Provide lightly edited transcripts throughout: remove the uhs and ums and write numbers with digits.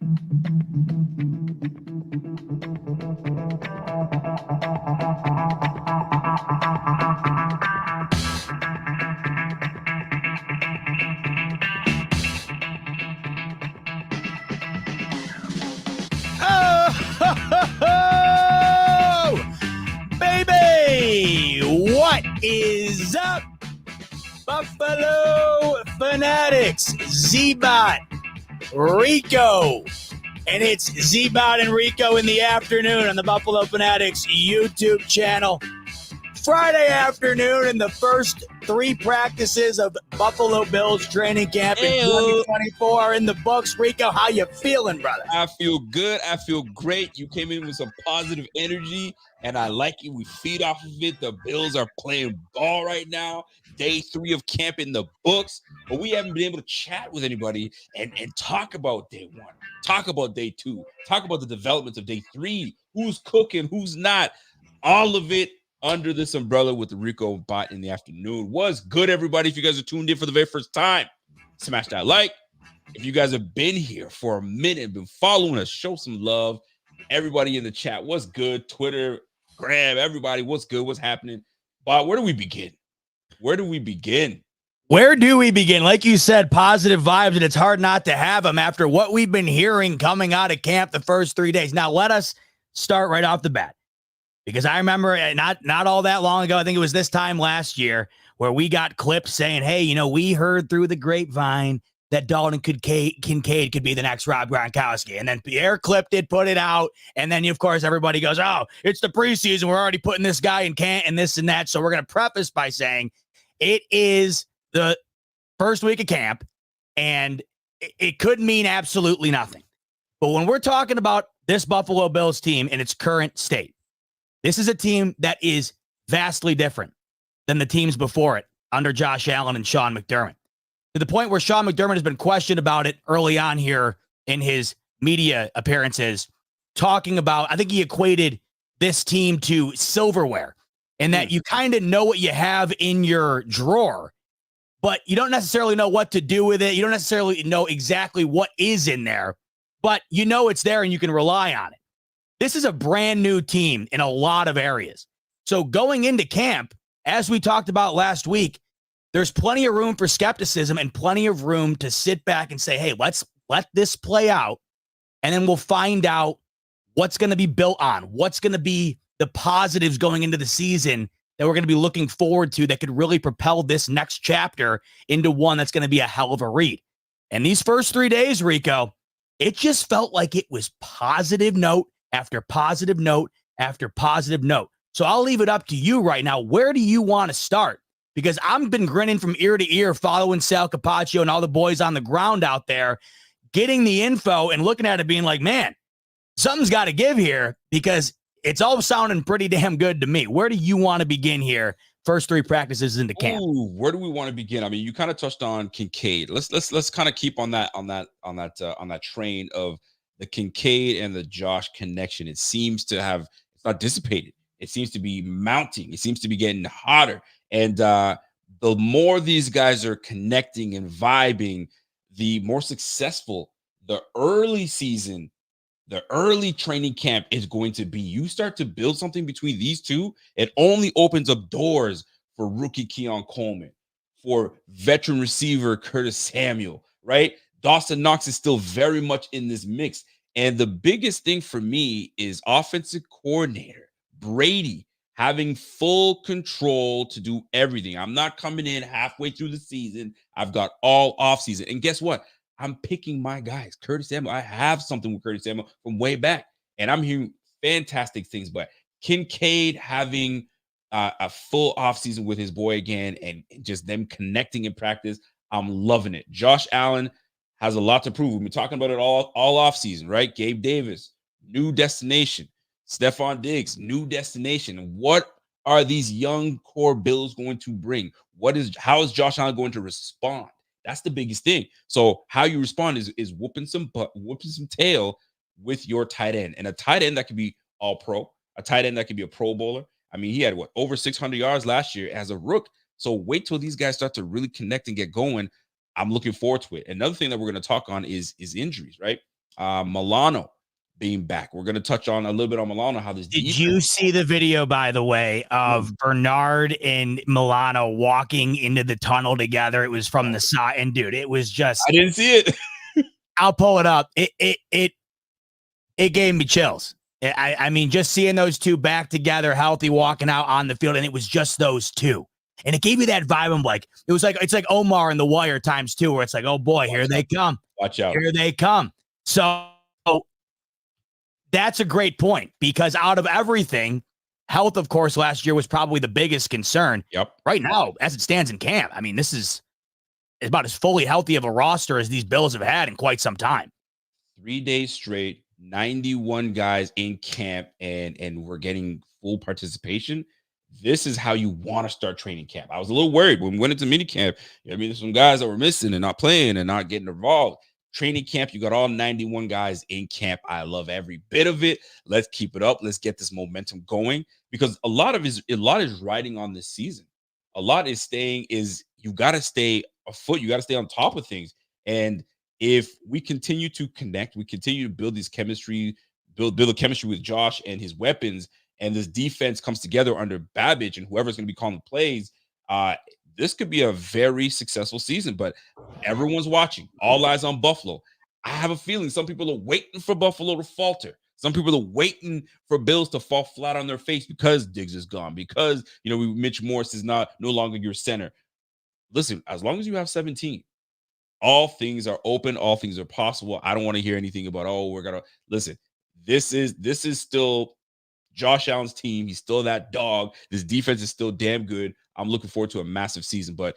Oh, baby, what is up, Buffalo Fanatics? Z-Bot, Rico, and it's Z-Bot and Rico in the afternoon on the Buffalo Fanatics YouTube channel. Friday afternoon in the first 3 practices of Buffalo Bills training camp in 2024 are in the books. Rico, how you feeling, brother? I feel good. I feel great. You came in with some positive energy, and I like it. We feed off of it. The Bills are playing ball right now. Day 3 of camp in the books, but we haven't been able to chat with anybody and talk about day 1, talk about day 2, talk about the developments of day 3, who's cooking, who's not, all of it under this umbrella with the Rico Bot in the afternoon. Was good, everybody. If you guys are tuned in for the very first time, smash that like. If you guys have been here for a minute, been following us, show some love. Everybody in the chat, what's good? Twitter, Graham, everybody, what's good? What's happening? Bot, where do we begin? Where do we begin? Where do we begin? Like you said, positive vibes, and it's hard not to have them after what we've been hearing coming out of camp the first 3 days. Now, let us start right off the bat. Because I remember not all that long ago, I think it was this time last year, where we got clips saying, hey, you know, we heard through the grapevine that Dalton Kincaid could be the next Rob Gronkowski. And then Pierre clipped it, put it out. And then, of course, everybody goes, oh, it's the preseason. We're already putting this guy in camp and this and that. So we're going to preface by saying it is the first week of camp, and it could mean absolutely nothing. But when we're talking about this Buffalo Bills team in its current state, this is a team that is vastly different than the teams before it under Josh Allen and Sean McDermott, to the point where Sean McDermott has been questioned about it early on here in his media appearances, talking about, I think he equated this team to silverware, and that you kind of know what you have in your drawer, but you don't necessarily know what to do with it. You don't necessarily know exactly what is in there, but you know it's there and you can rely on it. This is a brand new team in a lot of areas. So going into camp, as we talked about last week, there's plenty of room for skepticism and plenty of room to sit back and say, hey, let's let this play out. And then we'll find out what's going to be built on, what's going to be the positives going into the season that we're going to be looking forward to that could really propel this next chapter into one that's going to be a hell of a read. And these first 3 days, Rico, it just felt like it was positive note after positive note after positive note. So I'll leave it up to you right now. Where do you want to start? Because I've been grinning from ear to ear following Sal Capaccio and all the boys on the ground out there, getting the info and looking at it being like, man, something's got to give here, because it's all sounding pretty damn good to me. Where do you want to begin here? First 3 practices into camp. Ooh, where do we want to begin? I mean, you kind of touched on Kincaid. Let's kind of keep on that train of the Kincaid and the Josh connection. It seems to have, it's not dissipated. It seems to be mounting. It seems to be getting hotter. And the more these guys are connecting and vibing, the more successful the early season, the early training camp is going to be. You start to build something between these two, it only opens up doors for rookie Keon Coleman, for veteran receiver Curtis Samuel, right? Dawson Knox is still very much in this mix. And the biggest thing for me is offensive coordinator Brady having full control to do everything. I'm not coming in halfway through the season. I've got all offseason. And guess what? I'm picking my guys. Curtis Samuel. I have something with Curtis Samuel from way back. And I'm hearing fantastic things. But Kincaid having a full offseason with his boy again, and just them connecting in practice, I'm loving it. Josh Allen has a lot to prove. We've been talking about it all offseason, right? Gabe Davis, new destination. Stephon Diggs, new destination. What are these young core Bills going to bring? How is Josh Allen going to respond? That's the biggest thing. So how you respond is whooping some tail with your tight end. And a tight end that could be all pro, a tight end that could be a pro bowler. I mean, he had over 600 yards last year as a rook. So wait till these guys start to really connect and get going. I'm looking forward to it. Another thing that we're going to talk on is injuries, right? Milano being back. We're going to touch on a little bit on Milano, how this Did you see the video, by the way, of Bernard and Milano walking into the tunnel together? It was from the side, and dude, it was just, I didn't see it. I'll pull it up. It gave me chills. I mean, just seeing those two back together, healthy, walking out on the field, and it was just those two. And it gave me that vibe. I'm like, it's like Omar and The Wire ×2, where it's like, oh boy, here they come. Watch out. Here they come. So that's a great point, because out of everything, health, of course, last year was probably the biggest concern. Yep. Right now, as it stands in camp, I mean, this is about as fully healthy of a roster as these Bills have had in quite some time. 3 days straight, 91 guys in camp, and we're getting full participation. This is how you want to start training camp. I was a little worried when we went into mini camp. I mean, there's some guys that were missing and not playing and not getting involved. Training camp, you got all 91 guys in camp. I love every bit of it. Let's keep it up. Let's get this momentum going, because a lot is riding on this season. A lot is you got to stay afoot. You got to stay on top of things. And if we continue to connect, we continue to build this chemistry, build a chemistry with Josh and his weapons, and this defense comes together under Babbage and whoever's going to be calling the plays, this could be a very successful season. But everyone's watching. All eyes on Buffalo. I have a feeling some people are waiting for Buffalo to falter. Some people are waiting for Bills to fall flat on their face because Diggs is gone, because Mitch Morse is no longer your center. Listen, as long as you have 17, all things are open, all things are possible. I don't want to hear anything about, we're gonna listen. This is still Josh Allen's team. He's still that dog. This defense is still damn good. I'm looking forward to a massive season, but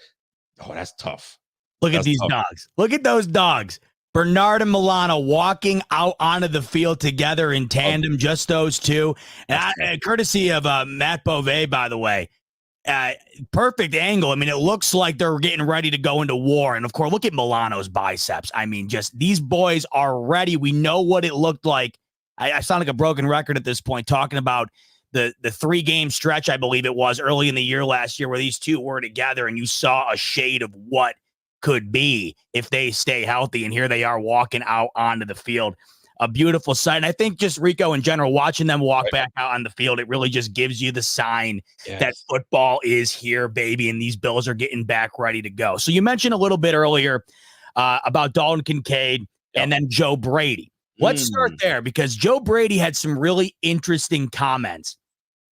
that's tough. Look at these dogs. Look at those dogs. Bernard and Milano walking out onto the field together in tandem, just those two. And courtesy of Matt Beauvais, by the way. Perfect angle. I mean, it looks like they're getting ready to go into war. And of course, look at Milano's biceps. I mean, just these boys are ready. We know what it looked like. I sound like a broken record at this point, talking about the 3-game stretch, I believe it was, early in the year last year, where these two were together and you saw a shade of what could be if they stay healthy. And here they are walking out onto the field. A beautiful sight. And I think just Rico in general, watching them walk back out on the field, it really just gives you the sign that football is here, baby, and these Bills are getting back ready to go. So you mentioned a little bit earlier about Dalton Kincaid and then Joe Brady. Let's start there, because Joe Brady had some really interesting comments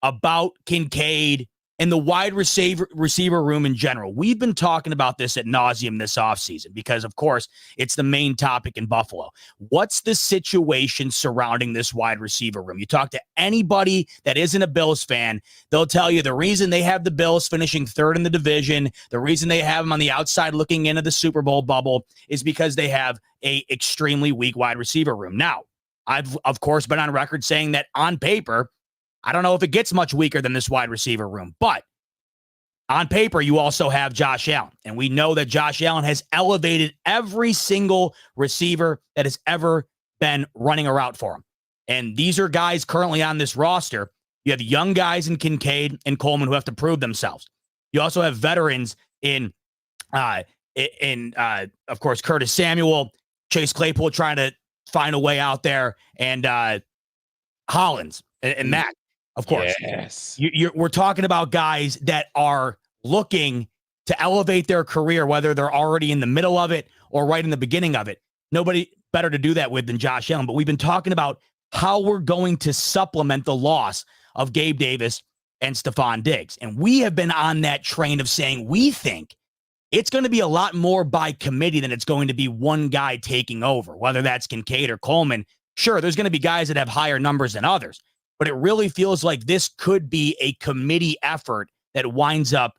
about Kincaid and the wide receiver room in general. We've been talking about this ad nauseum this offseason because, of course, it's the main topic in Buffalo. What's the situation surrounding this wide receiver room? You talk to anybody that isn't a Bills fan, they'll tell you the reason they have the Bills finishing third in the division, the reason they have them on the outside looking into the Super Bowl bubble, is because they have a extremely weak wide receiver room. Now, I've, of course, been on record saying that on paper, I don't know if it gets much weaker than this wide receiver room, but on paper, you also have Josh Allen. And we know that Josh Allen has elevated every single receiver that has ever been running a route for him. And these are guys currently on this roster. You have young guys in Kincaid and Coleman who have to prove themselves. You also have veterans in of course, Curtis Samuel, Chase Claypool trying to find a way out there, and Hollins and Mack. Of course, yes. We're talking about guys that are looking to elevate their career, whether they're already in the middle of it or right in the beginning of it. Nobody better to do that with than Josh Allen. But we've been talking about how we're going to supplement the loss of Gabe Davis and Stephon Diggs. And we have been on that train of saying we think it's going to be a lot more by committee than it's going to be one guy taking over, whether that's Kincaid or Coleman. Sure, there's going to be guys that have higher numbers than others, but it really feels like this could be a committee effort that winds up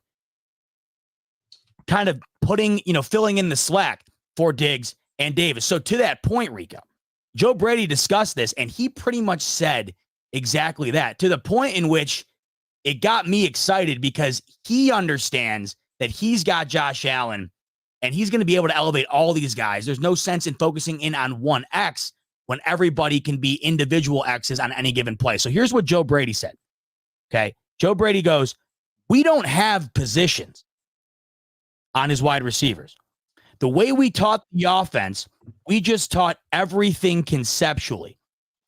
kind of filling in the slack for Diggs and Davis. So to that point, Rico, Joe Brady discussed this, and he pretty much said exactly that, to the point in which it got me excited because he understands that he's got Josh Allen and he's going to be able to elevate all these guys. There's no sense in focusing in on one X when everybody can be individual X's on any given play. So here's what Joe Brady said. Okay. Joe Brady goes, we don't have positions on his wide receivers. The way we taught the offense We just taught everything conceptually.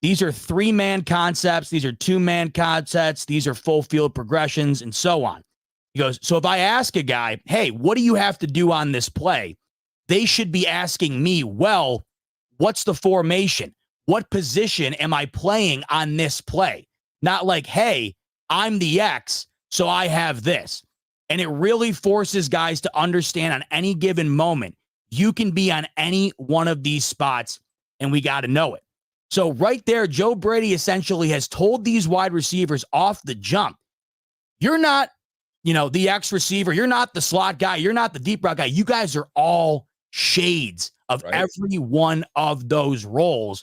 These are 3-man concepts. These are 2-man concepts. These are full field progressions and so on. He goes, so if I ask a guy, hey, what do you have to do on this play? They should be asking me, well, what's the formation? What position am I playing on this play? Not like, hey, I'm the X, so I have this. And it really forces guys to understand on any given moment, you can be on any one of these spots, and we got to know it. So right there, Joe Brady essentially has told these wide receivers off the jump, you're not, the X receiver. You're not the slot guy. You're not the deep route guy. You guys are all shades of every one of those roles,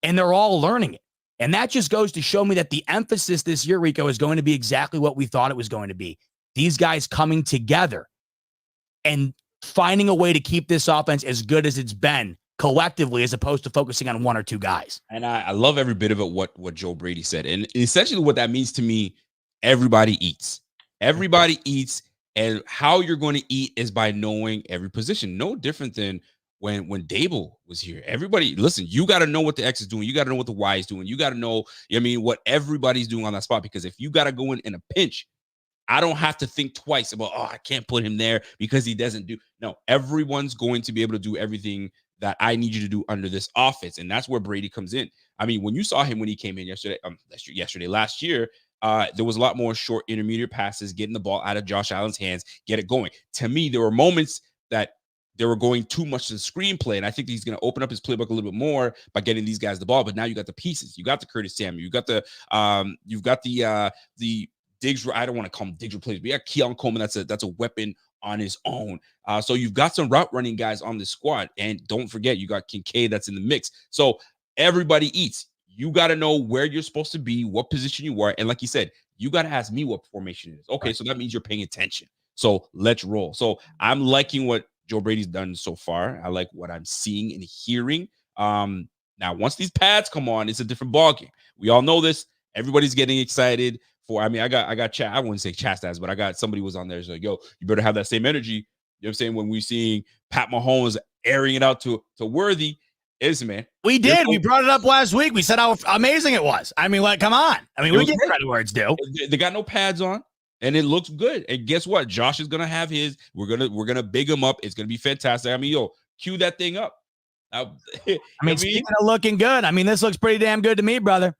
and they're all learning it. And that just goes to show me that the emphasis this year, Rico, is going to be exactly what we thought it was going to be. These guys coming together and finding a way to keep this offense as good as it's been collectively, as opposed to focusing on one or two guys. And I love every bit of it, what Joe Brady said. And essentially what that means to me, everybody eats. Everybody eats, and how you're going to eat is by knowing every position. No different than when Dable was here. Everybody, listen, you got to know what the X is doing. You got to know what the Y is doing. You got to know, what everybody's doing on that spot. Because if you got to go in a pinch, I don't have to think twice about, I can't put him there because he doesn't do. No, everyone's going to be able to do everything that I need you to do under this offense. And that's where Brady comes in. I mean, when you saw him when he came in last year, there was a lot more short intermediate passes, getting the ball out of Josh Allen's hands, get it going. To me, there were moments that they were going too much to the screenplay, and I think he's going to open up his playbook a little bit more by getting these guys the ball. But now you got the pieces. You got the Curtis Samuel. You got the Diggs. I don't want to call him Diggs replacement. We got Keon Coleman. That's a weapon on his own. So you've got some route running guys on this squad, and don't forget you got Kincaid that's in the mix. So everybody eats. You got to know where you're supposed to be, what position you are. And like you said, you got to ask me what formation it is. Okay, so that means you're paying attention. So let's roll. So I'm liking what Joe Brady's done so far. I like what I'm seeing and hearing. Now, once these pads come on, it's a different ballgame. We all know this. Everybody's getting excited for, I got chat. I wouldn't say chastised, but I got somebody was on there. It's like, yo, you better have that same energy. You know what I'm saying? When we're seeing Pat Mahomes airing it out to Worthy. Listen, man. We did. We brought it up last week. We said how amazing it was. I mean, come on. I mean, we give credit where it's due. They got no pads on, and it looks good. And guess what? Josh is gonna have his. We're gonna big him up. It's gonna be fantastic. I mean, cue that thing up. Speaking of looking good, this looks pretty damn good to me, brother.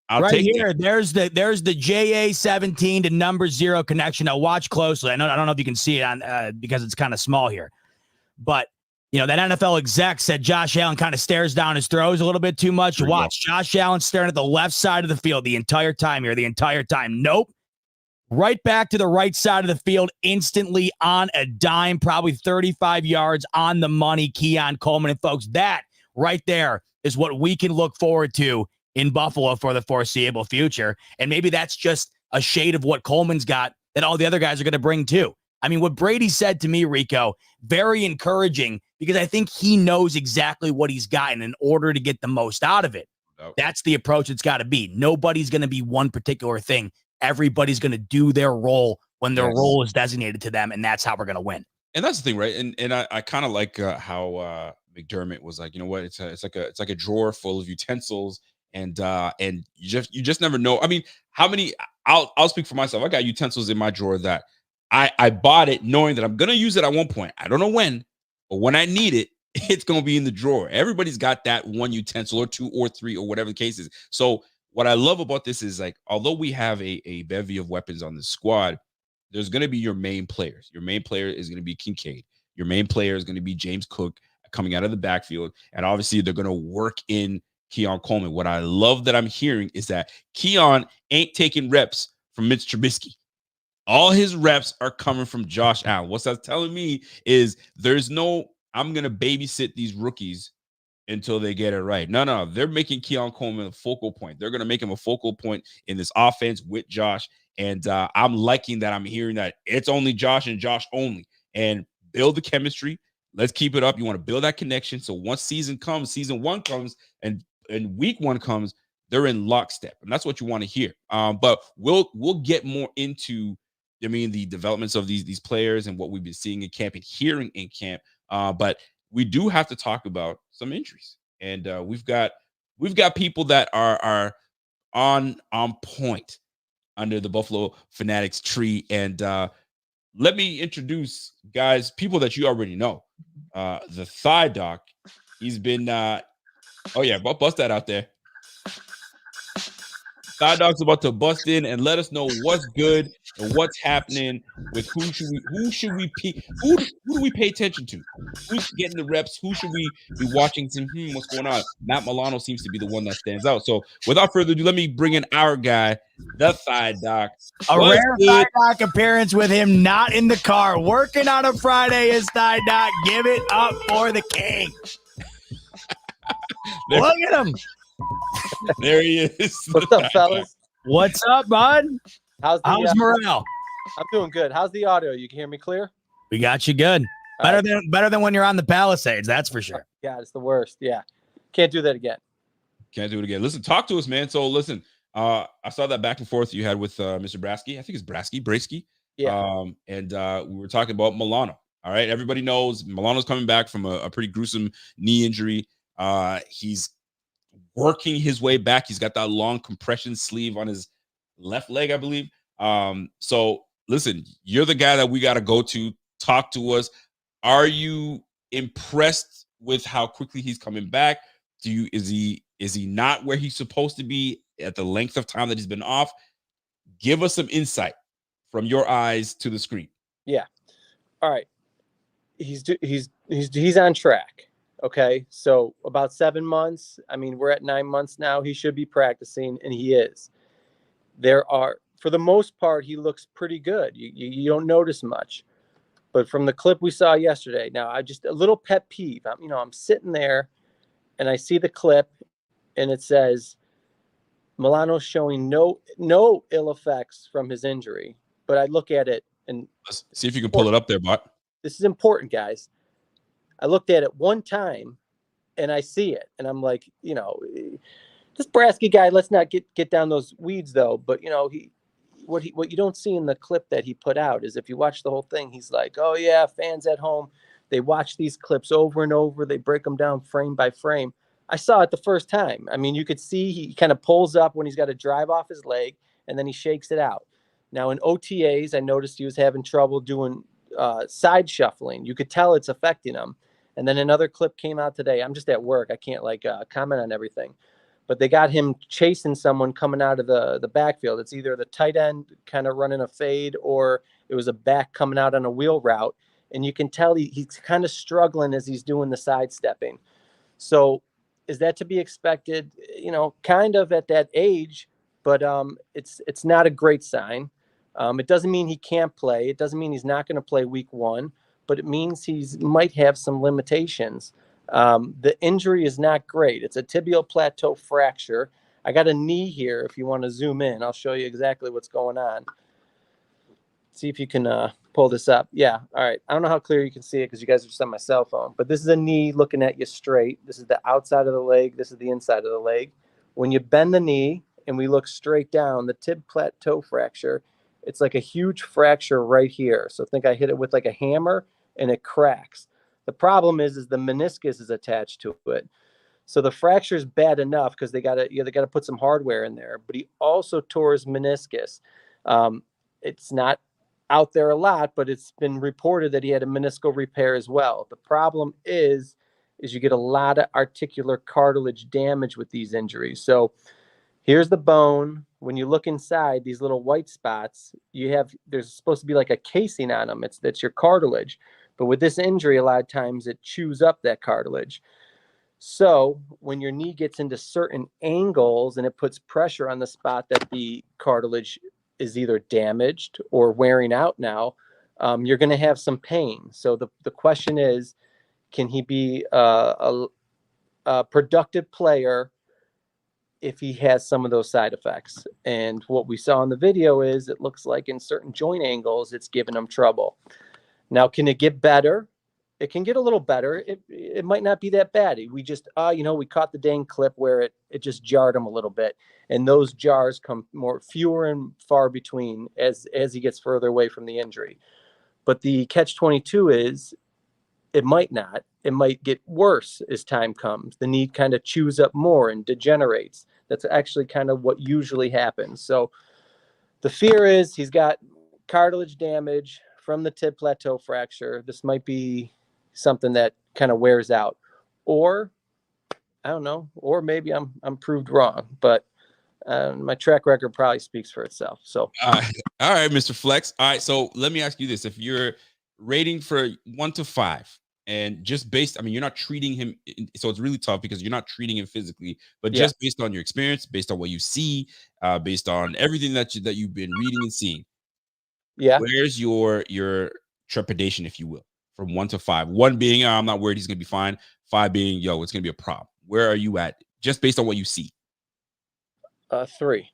I'll take here. There's the JA17 to number 0 connection. Now watch closely. I don't know if you can see it on because it's kind of small here, but. That NFL exec said Josh Allen kind of stares down his throws a little bit too much. Watch. Josh Allen staring at the left side of the field the entire time here, the entire time. Nope. Right back to the right side of the field, instantly on a dime, probably 35 yards on the money, Keon Coleman. And folks, that right there is what we can look forward to in Buffalo for the foreseeable future. And maybe that's just a shade of what Coleman's got that all the other guys are going to bring too. What Brady said to me, Rico, very encouraging because I think he knows exactly what he's gotten in order to get the most out of it. No. That's the approach it's got to be. Nobody's going to be one particular thing. Everybody's going to do their role when their role is designated to them, and that's how we're going to win. And that's the thing, right? And I kind of like how McDermott was like, you know what? It's like a drawer full of utensils, and you just never know. How many? I'll speak for myself. I got utensils in my drawer that. I bought it knowing that I'm going to use it at one point. I don't know when, but when I need it, it's going to be in the drawer. Everybody's got that one utensil or two or three or whatever the case is. So what I love about this is although we have a bevy of weapons on the squad, there's going to be your main players. Your main player is going to be Kincaid. Your main player is going to be James Cook coming out of the backfield. And obviously they're going to work in Keon Coleman. What I love that I'm hearing is that Keon ain't taking reps from Mitch Trubisky. All his reps are coming from Josh Allen. What that's telling me is there's no, I'm going to babysit these rookies until they get it right. No. They're making Keon Coleman a focal point. They're going to make him a focal point in this offense with Josh. And I'm liking that. I'm hearing that it's only Josh and Josh only. And build the chemistry. Let's keep it up. You want to build that connection. So once season 1 comes, and week 1 comes, they're in lockstep. And that's what you want to hear. But we'll get more into the developments of these players and what we've been seeing in camp and hearing in camp. But we do have to talk about some injuries, and we've got people that are on point under the Buffalo Fanatics tree. And let me introduce, guys, people that you already know. The Thigh Doc, he's been oh yeah, bust that out there. Thigh Doc's about to bust in and let us know what's good and what's happening with who should we who do we pay attention to? Who's getting the reps? Who should we be watching? What's going on? Matt Milano seems to be the one that stands out. So without further ado, let me bring in our guy, the Thigh Doc. A rare Thigh Doc appearance with him not in the car. Working on a Friday is Thigh Doc. Give it up for the king. Look at him. There he is. What's up, fellas? What's up, bud? How's morale? I'm doing good. How's the audio? You can hear me clear? We got you good. Better than when you're on the Palisades, that's for sure. Yeah, it's the worst. Yeah. Can't do that again. Can't do it again. Listen, talk to us, man. So listen, I saw that back and forth you had with Mr. Brasky. I think it's Brasky. Yeah. And we were talking about Milano. All right. Everybody knows Milano's coming back from a pretty gruesome knee injury. He's working his way back. He's got that long compression sleeve on his left leg, I believe. So listen, you're the guy that we got to go to. Talk to us. Are you impressed with how quickly he's coming back? Is he not where he's supposed to be at the length of time that he's been off? Give us some insight from your eyes to the screen. Yeah. All right. He's on track. Okay. So about 7 months. I mean, we're at 9 months now. He should be practicing, and he is. For the most part, he looks pretty good. You don't notice much. But from the clip we saw yesterday, now I just a little pet peeve. I'm sitting there and I see the clip and it says Milano's showing no ill effects from his injury. But I look at it and let's see if you can pull it up there, Bot. This is important, guys. I looked at it one time and I see it. And I'm like, this Brasky guy, let's not get down those weeds though. But what you don't see in the clip that he put out is if you watch the whole thing, he's like, oh yeah, fans at home, they watch these clips over and over. They break them down frame by frame. I saw it the first time. I mean, you could see he kind of pulls up when he's got to drive off his leg and then he shakes it out. Now in OTAs, I noticed he was having trouble doing side shuffling. You could tell it's affecting him. And then another clip came out today. I'm just at work. I can't comment on everything. But they got him chasing someone coming out of the backfield. It's either the tight end kind of running a fade or it was a back coming out on a wheel route. And you can tell he's kind of struggling as he's doing the sidestepping. So is that to be expected? Kind of at that age, but it's not a great sign. It doesn't mean he can't play. It doesn't mean he's not going to play week 1, but it means he might have some limitations. The injury is not great. It's a tibial plateau fracture. I got a knee here. If you want to zoom in, I'll show you exactly what's going on. See if you can pull this up. Yeah. All right. I don't know how clear you can see it because you guys are just on my cell phone, but this is a knee looking at you straight. This is the outside of the leg. This is the inside of the leg. When you bend the knee and we look straight down, the tib plateau fracture, it's like a huge fracture right here. So think I hit it with like a hammer and it cracks. The problem is the meniscus is attached to it. So the fracture is bad enough because they got to put some hardware in there. But he also tore his meniscus. It's not out there a lot, but it's been reported that he had a meniscal repair as well. The problem is you get a lot of articular cartilage damage with these injuries. So here's the bone. When you look inside these little white spots, there's supposed to be like a casing on them. That's your cartilage. But with this injury, a lot of times it chews up that cartilage. So when your knee gets into certain angles and it puts pressure on the spot that the cartilage is either damaged or wearing out now, you're going to have some pain. So the question is, can he be a productive player if he has some of those side effects? And what we saw in the video is it looks like in certain joint angles, it's giving him trouble. Now, can it get better? It can get a little better. It might not be that bad. We just, we caught the dang clip where it just jarred him a little bit. And those jars come fewer and far between as he gets further away from the injury. But the catch-22 is It might not. It might get worse as time comes. The knee kind of chews up more and degenerates. That's actually kind of what usually happens. So the fear is he's got cartilage damage from the tib plateau fracture. This might be something that kind of wears out. Or I don't know, or maybe I'm proved wrong, but my track record probably speaks for itself. So all right, Mr. Flex. All right, so let me ask you this: if you're rating for 1 to 5, and just based, I mean, you're not treating him, so it's really tough because you're not treating him physically, but yeah, just based on your experience, based on what you see, based on everything that you've been reading and seeing, yeah. where's your trepidation, if you will, from 1 to 5? 1 being, I'm not worried, he's gonna be fine. 5 being, yo, it's gonna be a problem. Where are you at, just based on what you see? 3.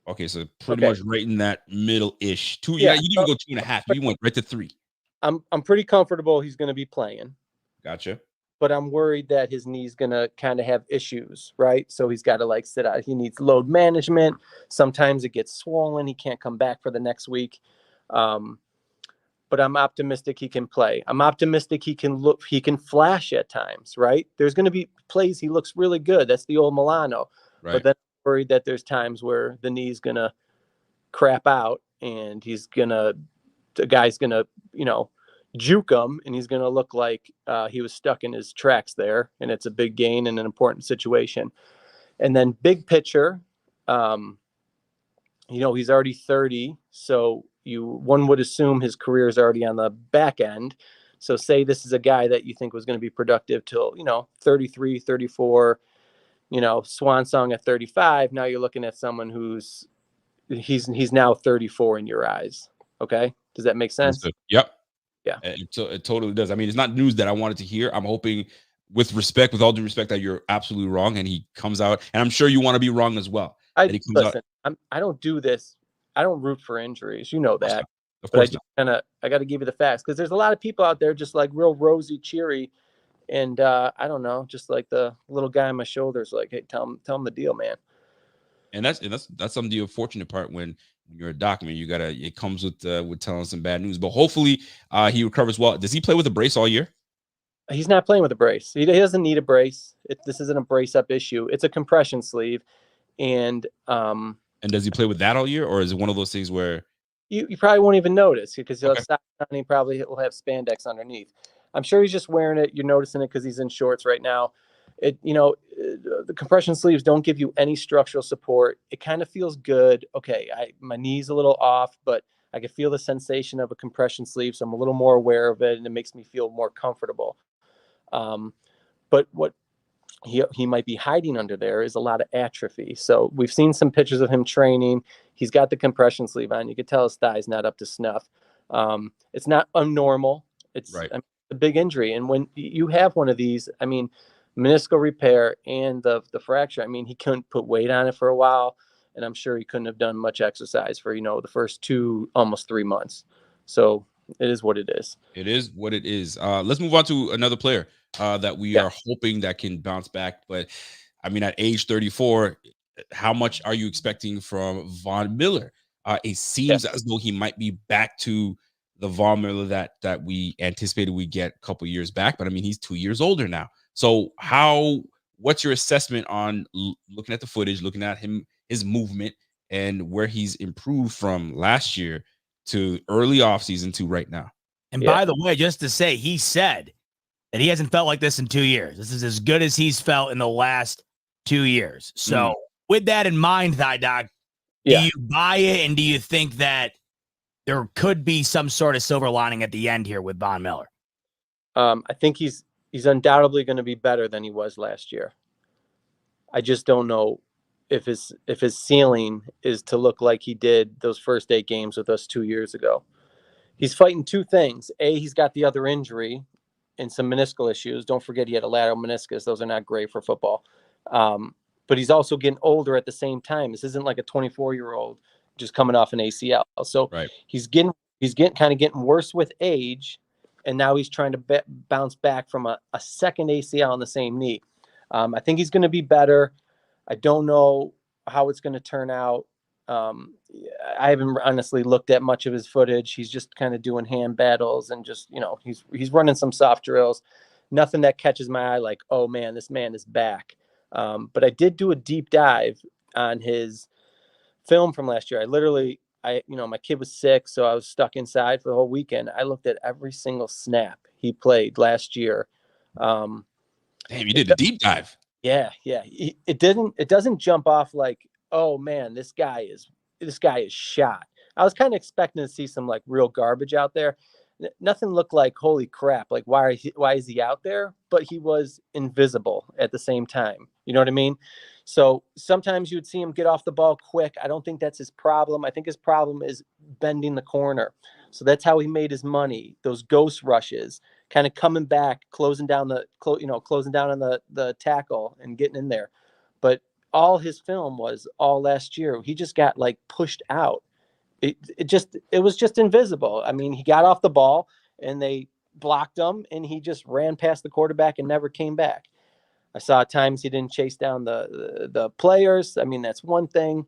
Okay, so pretty Okay. much right in that middle-ish. 2, yeah, Yeah. you didn't even go 2.5. You went right to 3. I'm pretty comfortable he's going to be playing, Gotcha. but I'm worried that his knee's going to kind of have issues, right? So he's got to like sit out. He needs load management. Sometimes it gets swollen. He can't come back for the next week. But I'm optimistic he can play. I'm optimistic he can flash at times, right? There's going to be plays he looks really good. That's the old Milano. Right. But then I'm worried that there's times where the knee's going to crap out and the guy's gonna, juke him, and he's gonna look like he was stuck in his tracks there, and it's a big gain in an important situation. And then big picture, he's already 30, so one would assume his career is already on the back end. So say this is a guy that you think was going to be productive till 33, 34, swan song at 35. Now you're looking at someone he's now 34 in your eyes. Okay. Does that make sense? Understood. Yep. Yeah. It totally does. I mean, it's not news that I wanted to hear. I'm hoping, with all due respect, that you're absolutely wrong, and he comes out. And I'm sure you want to be wrong as well. That he comes out. Listen, I don't do this. I don't root for injuries. You know Of course that. not. Of But I course just not. I got to give you the facts, because there's a lot of people out there just like real rosy, cheery, and I don't know, just like the little guy on my shoulders, like, hey, tell him the deal, man. And that's some of the unfortunate part when you're a doc. I mean, it comes with telling some bad news. But hopefully, he recovers well. Does he play with a brace all year? He's not playing with a brace. He doesn't need a brace. This isn't a brace up issue. It's a compression sleeve, and And does he play with that all year, or is it one of those things where you probably won't even notice, because he'll okay, stop and he probably will have spandex underneath. I'm sure he's just wearing it. You're noticing it because he's in shorts right now. The compression sleeves don't give you any structural support. It kind of feels good. Okay, my knee's a little off, but I can feel the sensation of a compression sleeve, so I'm a little more aware of it, and it makes me feel more comfortable. But what he might be hiding under there is a lot of atrophy. So we've seen some pictures of him training. He's got the compression sleeve on. You could tell his thigh's not up to snuff. It's not unnormal. It's right? A big injury. And when you have one of these, I mean, meniscal repair and the fracture, I mean, he couldn't put weight on it for a while. And I'm sure he couldn't have done much exercise for, the first 2, almost 3 months. So it is what it is. It is what it is. Let's move on to another player that we are hoping that can bounce back. But I mean, at age 34, how much are you expecting from Von Miller? It seems as though he might be back to the Von Miller that we anticipated we get a couple years back. But I mean, he's 2 years older now. So what's your assessment on looking at the footage, looking at his movement, and where he's improved from last year to early offseason to right now? And by the way, just to say, he said that he hasn't felt like this in 2 years. This is as good as he's felt in the last 2 years. So with that in mind, Thigh Doc, do you buy it? And do you think that there could be some sort of silver lining at the end here with Von Miller? I think he's undoubtedly going to be better than he was last year. I just don't know if his ceiling is to look like he did those first 8 games with us 2 years ago. He's fighting two things. He's got the other injury and some meniscal issues. Don't forget he had a lateral meniscus. Those are not great for football. But he's also getting older at the same time. This isn't like a 24-year-old just coming off an ACL. So he's getting worse with age, and now he's trying to bounce back from a second ACL on the same knee. I think he's going to be better. I don't know how it's going to turn out. I haven't honestly looked at much of his footage. He's just kind of doing hand battles and just, he's running some soft drills. Nothing that catches my eye like, oh man, this man is back. But I did do a deep dive on his film from last year. My kid was sick, so I was stuck inside for the whole weekend. I looked at every single snap he played last year. Damn, you did a deep dive. Yeah. It doesn't jump off like, oh man, this guy is shot. I was kind of expecting to see some like real garbage out there. Nothing looked like holy crap. Like why is he out there? But he was invisible at the same time. You know what I mean? So sometimes you would see him get off the ball quick. I don't think that's his problem. I think his problem is bending the corner. So that's how he made his money. Those ghost rushes, kind of coming back, closing down on the tackle and getting in there. But all his film was all last year. He just got like pushed out. It was just invisible. I mean, he got off the ball and they blocked him and he just ran past the quarterback and never came back. I saw times he didn't chase down the players. I mean, that's one thing.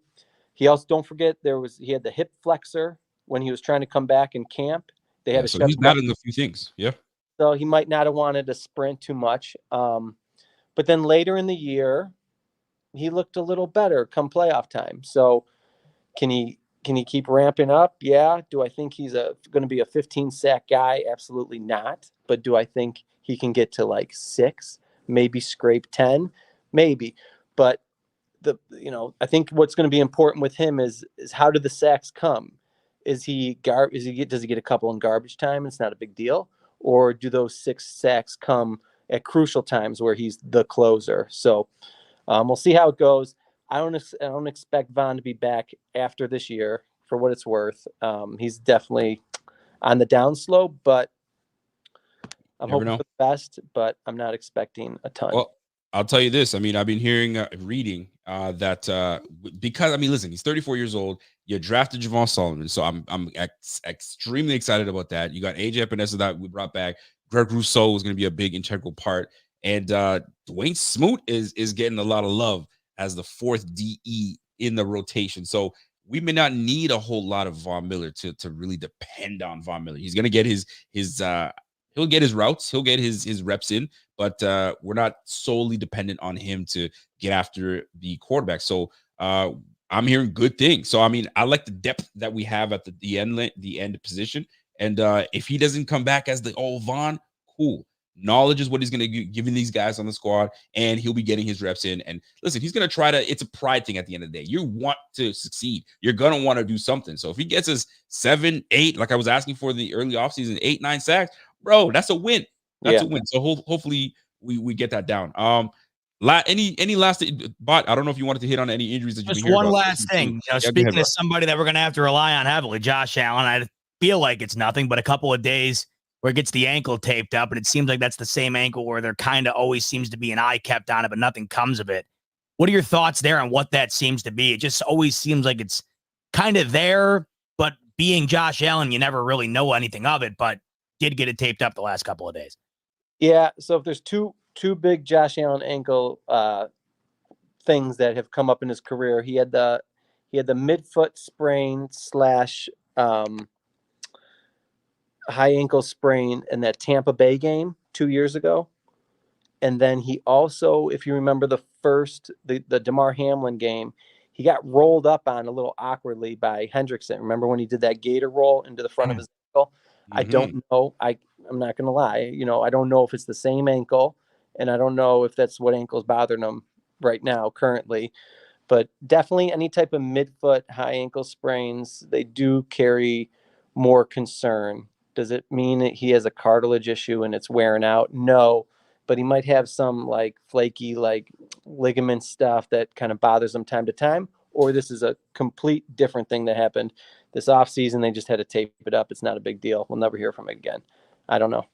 He also, don't forget, he had the hip flexor when he was trying to come back in camp. They had to so he's battling a few things. Yeah. So he might not have wanted to sprint too much. But then later in the year, he looked a little better come playoff time. So can he keep ramping up? Yeah. Do I think he's going to be a 15 sack guy? Absolutely not. But do I think he can get to like 6, maybe scrape 10? Maybe. But I think what's going to be important with him is how do the sacks come? Does he get a couple in garbage time? It's not a big deal. Or do those 6 sacks come at crucial times where he's the closer? So we'll see how it goes. I don't expect Von to be back after this year for what it's worth. He's definitely on the downslope, but I'm hoping for the best, but I'm not expecting a ton. Well, I'll tell you this. I mean, I've been reading that because, I mean, listen, he's 34 years old. You drafted Javon Solomon, so I'm extremely excited about that. You got AJ Epinesa that we brought back. Greg Rousseau is going to be a big integral part, and Dwayne Smoot is getting a lot of love as the 4th DE in the rotation. So we may not need a whole lot of Von Miller to really depend on Von Miller. He's going to get he'll get his routes, he'll get his reps in, but we're not solely dependent on him to get after the quarterback. So I'm hearing good things. So I mean, I like the depth that we have at the end position. And if he doesn't come back as the old Von, cool. Knowledge is what he's going to be giving these guys on the squad, and he'll be getting his reps in. And listen, he's going to try to, it's a pride thing at the end of the day. You want to succeed. You're going to want to do something. So if he gets us 7, 8, like I was asking for the early offseason, 8, 9 sacks, bro, that's a win. That's a win. So hopefully we get that down. Any last Bot? I don't know if you wanted to hit on any injuries that you just one last thing. Speaking of somebody that we're going to have to rely on heavily, Josh Allen. I feel like it's nothing but a couple of days where it gets the ankle taped up, and it seems like that's the same ankle where there kind of always seems to be an eye kept on it, but nothing comes of it. What are your thoughts there on what that seems to be? It just always seems like it's kind of there, but being Josh Allen, you never really know anything of it, but did get it taped up the last couple of days. Yeah, so if there's two big Josh Allen ankle things that have come up in his career, he had the midfoot sprain / high ankle sprain in that Tampa Bay game 2 years ago. And then he also, if you remember the DeMar Hamlin game, he got rolled up on a little awkwardly by Hendrickson. Remember when he did that gator roll into the front of his ankle? Mm-hmm. I don't know. I'm not going to lie. I don't know if it's the same ankle, and I don't know if that's what ankle's bothering him right now currently. But definitely any type of midfoot high ankle sprains, they do carry more concern. Does it mean that he has a cartilage issue and it's wearing out? No, but he might have some like flaky, like ligament stuff that kind of bothers him time to time, or this is a complete different thing that happened this offseason. They just had to tape it up. It's not a big deal. We'll never hear from it again. I don't know.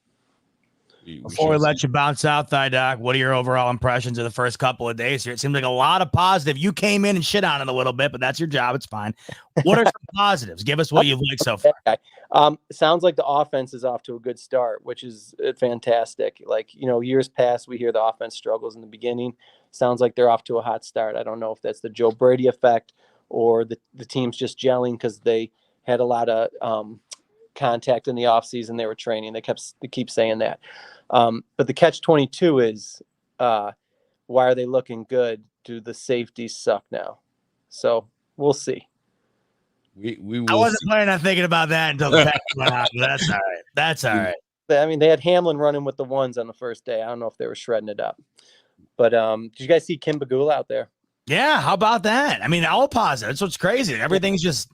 Before we let you bounce out, Doc, what are your overall impressions of the first couple of days here? It seems like a lot of positive. You came in and shit on it a little bit, but that's your job. It's fine. What are some positives? Give us what you've liked so far. Sounds like the offense is off to a good start, which is fantastic. Like, years past, we hear the offense struggles in the beginning. Sounds like they're off to a hot start. I don't know if that's the Joe Brady effect or the team's just gelling because they had a lot of contact in the offseason. They were training. They keep saying that. But the catch-22 is, why are they looking good? Do the safeties suck now? So we'll see. We I will wasn't see. planning on thinking about that until the text went out. But that's all right. That's all right. I mean, they had Hamlin running with the ones on the first day. I don't know if they were shredding it up. But did you guys see Kim Bagula out there? Yeah, how about that? I mean, all positive. That's what's crazy. Everything's just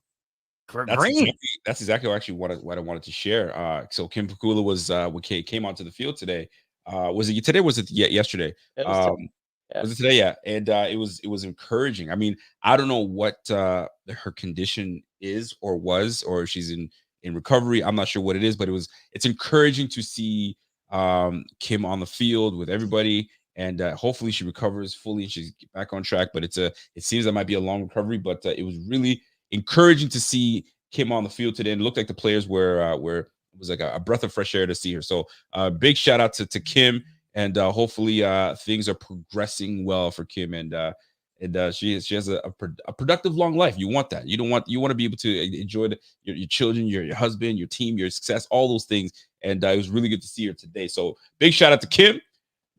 green. That's exactly actually what I wanted to share. So Kim Pakula was came onto the field today. Was it today? Was it yesterday? It was Was it today? Yeah, and it was encouraging. I mean, I don't know what her condition is or was, or if she's in recovery. I'm not sure what it is, but it's encouraging to see Kim on the field with everybody, and hopefully she recovers fully and she's back on track. But it seems that might be a long recovery, but it was really encouraging to see Kim on the field today, and it looked like the players were it was like a breath of fresh air to see her. So big shout out to Kim, and hopefully things are progressing well for Kim, and she has a productive long life. You want that. You want to be able to enjoy your children, your husband, your team, your success, all those things. And it was really good to see her today. So big shout out to Kim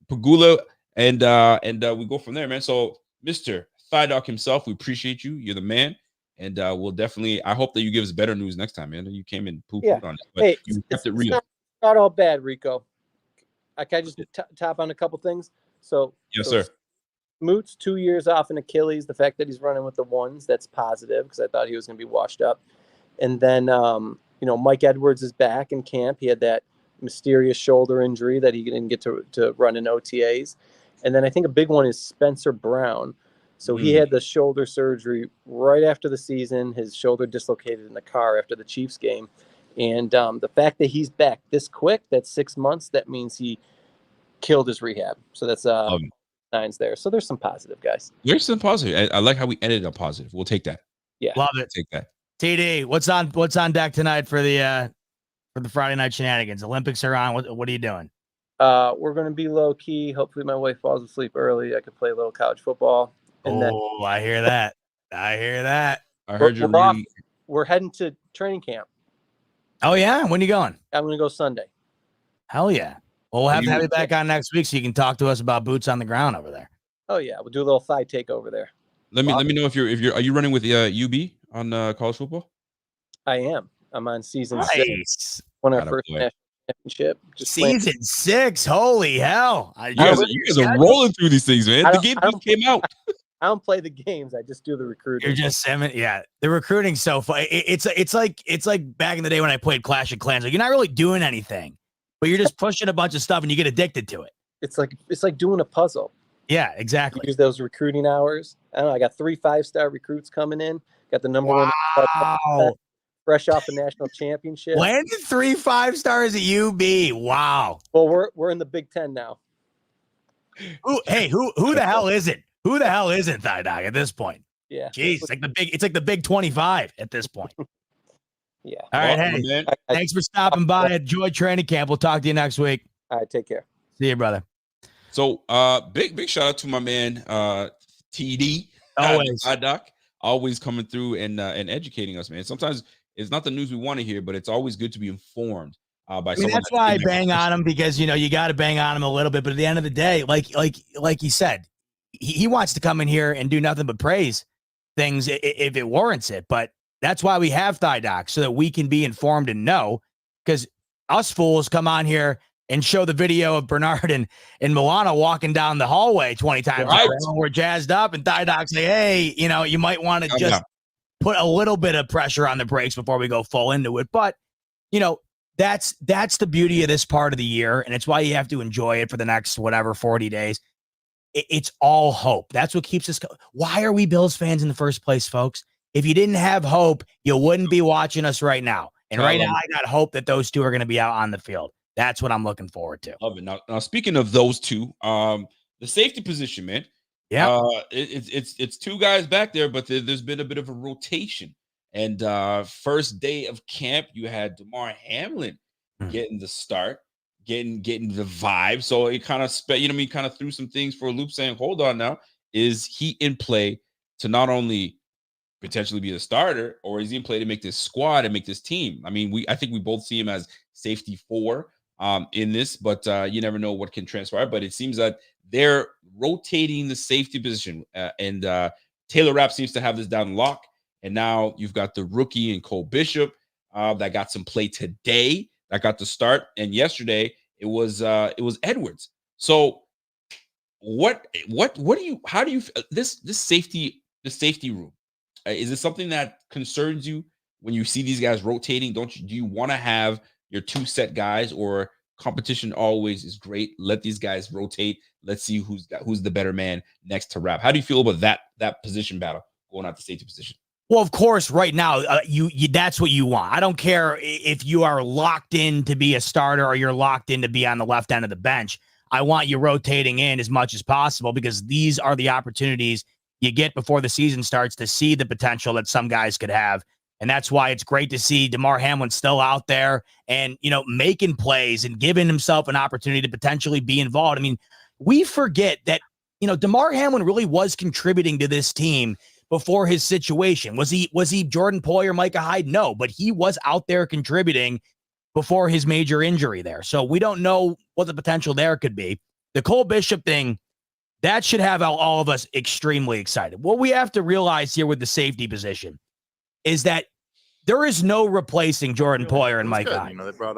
Pagula, and we go from there, man. So Mr. Thigh Dog himself, we appreciate you. You're the man. And we'll definitely, I hope that you give us better news next time, man. You came and poo-pooed on it, but hey, you kept it real. It's not all bad, Rico. I can just top on a couple things. So yes, sir. Smoot's 2 years off an Achilles. The fact that he's running with the ones, that's positive, because I thought he was going to be washed up. And then, Mike Edwards is back in camp. He had that mysterious shoulder injury that he didn't get to run in OTAs. And then I think a big one is Spencer Brown. So he had the shoulder surgery right after the season. His shoulder dislocated in the car after the Chiefs game. And the fact that he's back this quick, that's 6 months, that means he killed his rehab. So that's nines there. So there's some positive, guys. There's some positive. I like how we ended up positive. We'll take that. Yeah. Love it. Take that. TD, what's on deck tonight for the Friday night shenanigans? Olympics are on. What are you doing? We're going to be low key. Hopefully my wife falls asleep early. I could play a little college football. And I hear that. I heard you're we're heading to training camp. Oh yeah, when are you going? I'm going to go Sunday. Hell yeah. Well, we'll have to have you back on next week so you can talk to us about boots on the ground over there. Oh yeah, we'll do a little thigh take over there. Let me know if you're are you running with UB on college football? I am. I'm on season 6. Won our first national championship. Season 6. Holy hell! You guys are rolling through these things, man. The game came out. I don't play the games. I just do the recruiting. You're just yeah. The recruiting's so fun. It's like back in the day when I played Clash of Clans. Like, you're not really doing anything, but you're just pushing a bunch of stuff and you get addicted to it. It's like doing a puzzle. Yeah, exactly. You use those recruiting hours. I don't know. I got 3 5-star recruits coming in. Got the number one fresh off the national championship. Landed 3 5-stars at UB. Wow. Well, we're in the Big Ten now. Who the hell is it? Who the hell isn't Thigh Dog at this point? Yeah. Jeez, it's like the Big 25 at this point. Yeah. All right, hey, thanks for stopping by. Enjoy training camp. We'll talk to you next week. All right, take care. See you, brother. So, big shout out to my man, TD. Always. Thigh Doc, always coming through and educating us, man. Sometimes it's not the news we want to hear, but it's always good to be informed. That's why I bang on him, because you got to bang on him a little bit. But at the end of the day, like he said, he wants to come in here and do nothing but praise things if it warrants it. But that's why we have Thigh Doc, so that we can be informed and know. Because us fools come on here and show the video of Bernard and Milana walking down the hallway 20 times. Right. We're jazzed up, and Thigh Doc say, hey, you might want to just put a little bit of pressure on the brakes before we go full into it. But that's the beauty of this part of the year, and it's why you have to enjoy it for the next 40 days. It's all hope. That's what keeps us going. Why are we Bills fans in the first place, folks? If you didn't have hope, you wouldn't be watching us right now. And right now, I got hope that those two are going to be out on the field. That's what I'm looking forward to. Love it. Now speaking of those two, the safety position, man. Yeah, it's 2 guys back there, but there's been a bit of a rotation. And first day of camp, you had DeMar Hamlin getting the start, getting the vibe. So it kind of kind of threw some things for a loop, saying, hold on now, is he in play to not only potentially be the starter, or is he in play to make this squad and make this team? I mean, I think we both see him as safety 4 in this, but you never know what can transpire. But it seems that they're rotating the safety position, and Taylor Rapp seems to have this down lock. And now you've got the rookie and Cole Bishop that got some play today, that got the start, and yesterday it was Edwards. So how do you this safety room, is it something that concerns you when you see these guys rotating? Do you want to have your 2 set guys, or competition always is great, let these guys rotate, let's see who's the better man next to Rapp? How do you feel about that position battle going out the safety position? Well, of course, right now, you that's what you want. I don't care if you are locked in to be a starter or you're locked in to be on the left end of the bench. I want you rotating in as much as possible, because these are the opportunities you get before the season starts to see the potential that some guys could have. And that's why it's great to see DeMar Hamlin still out there and, making plays and giving himself an opportunity to potentially be involved. I mean, we forget that, DeMar Hamlin really was contributing to this team before his situation. Was he Jordan Poyer, Micah Hyde? No, but he was out there contributing before his major injury there. So we don't know what the potential there could be. The Cole Bishop thing, that should have all of us extremely excited. What we have to realize here with the safety position is that there is no replacing Jordan Poyer and Mike Hyde. They brought,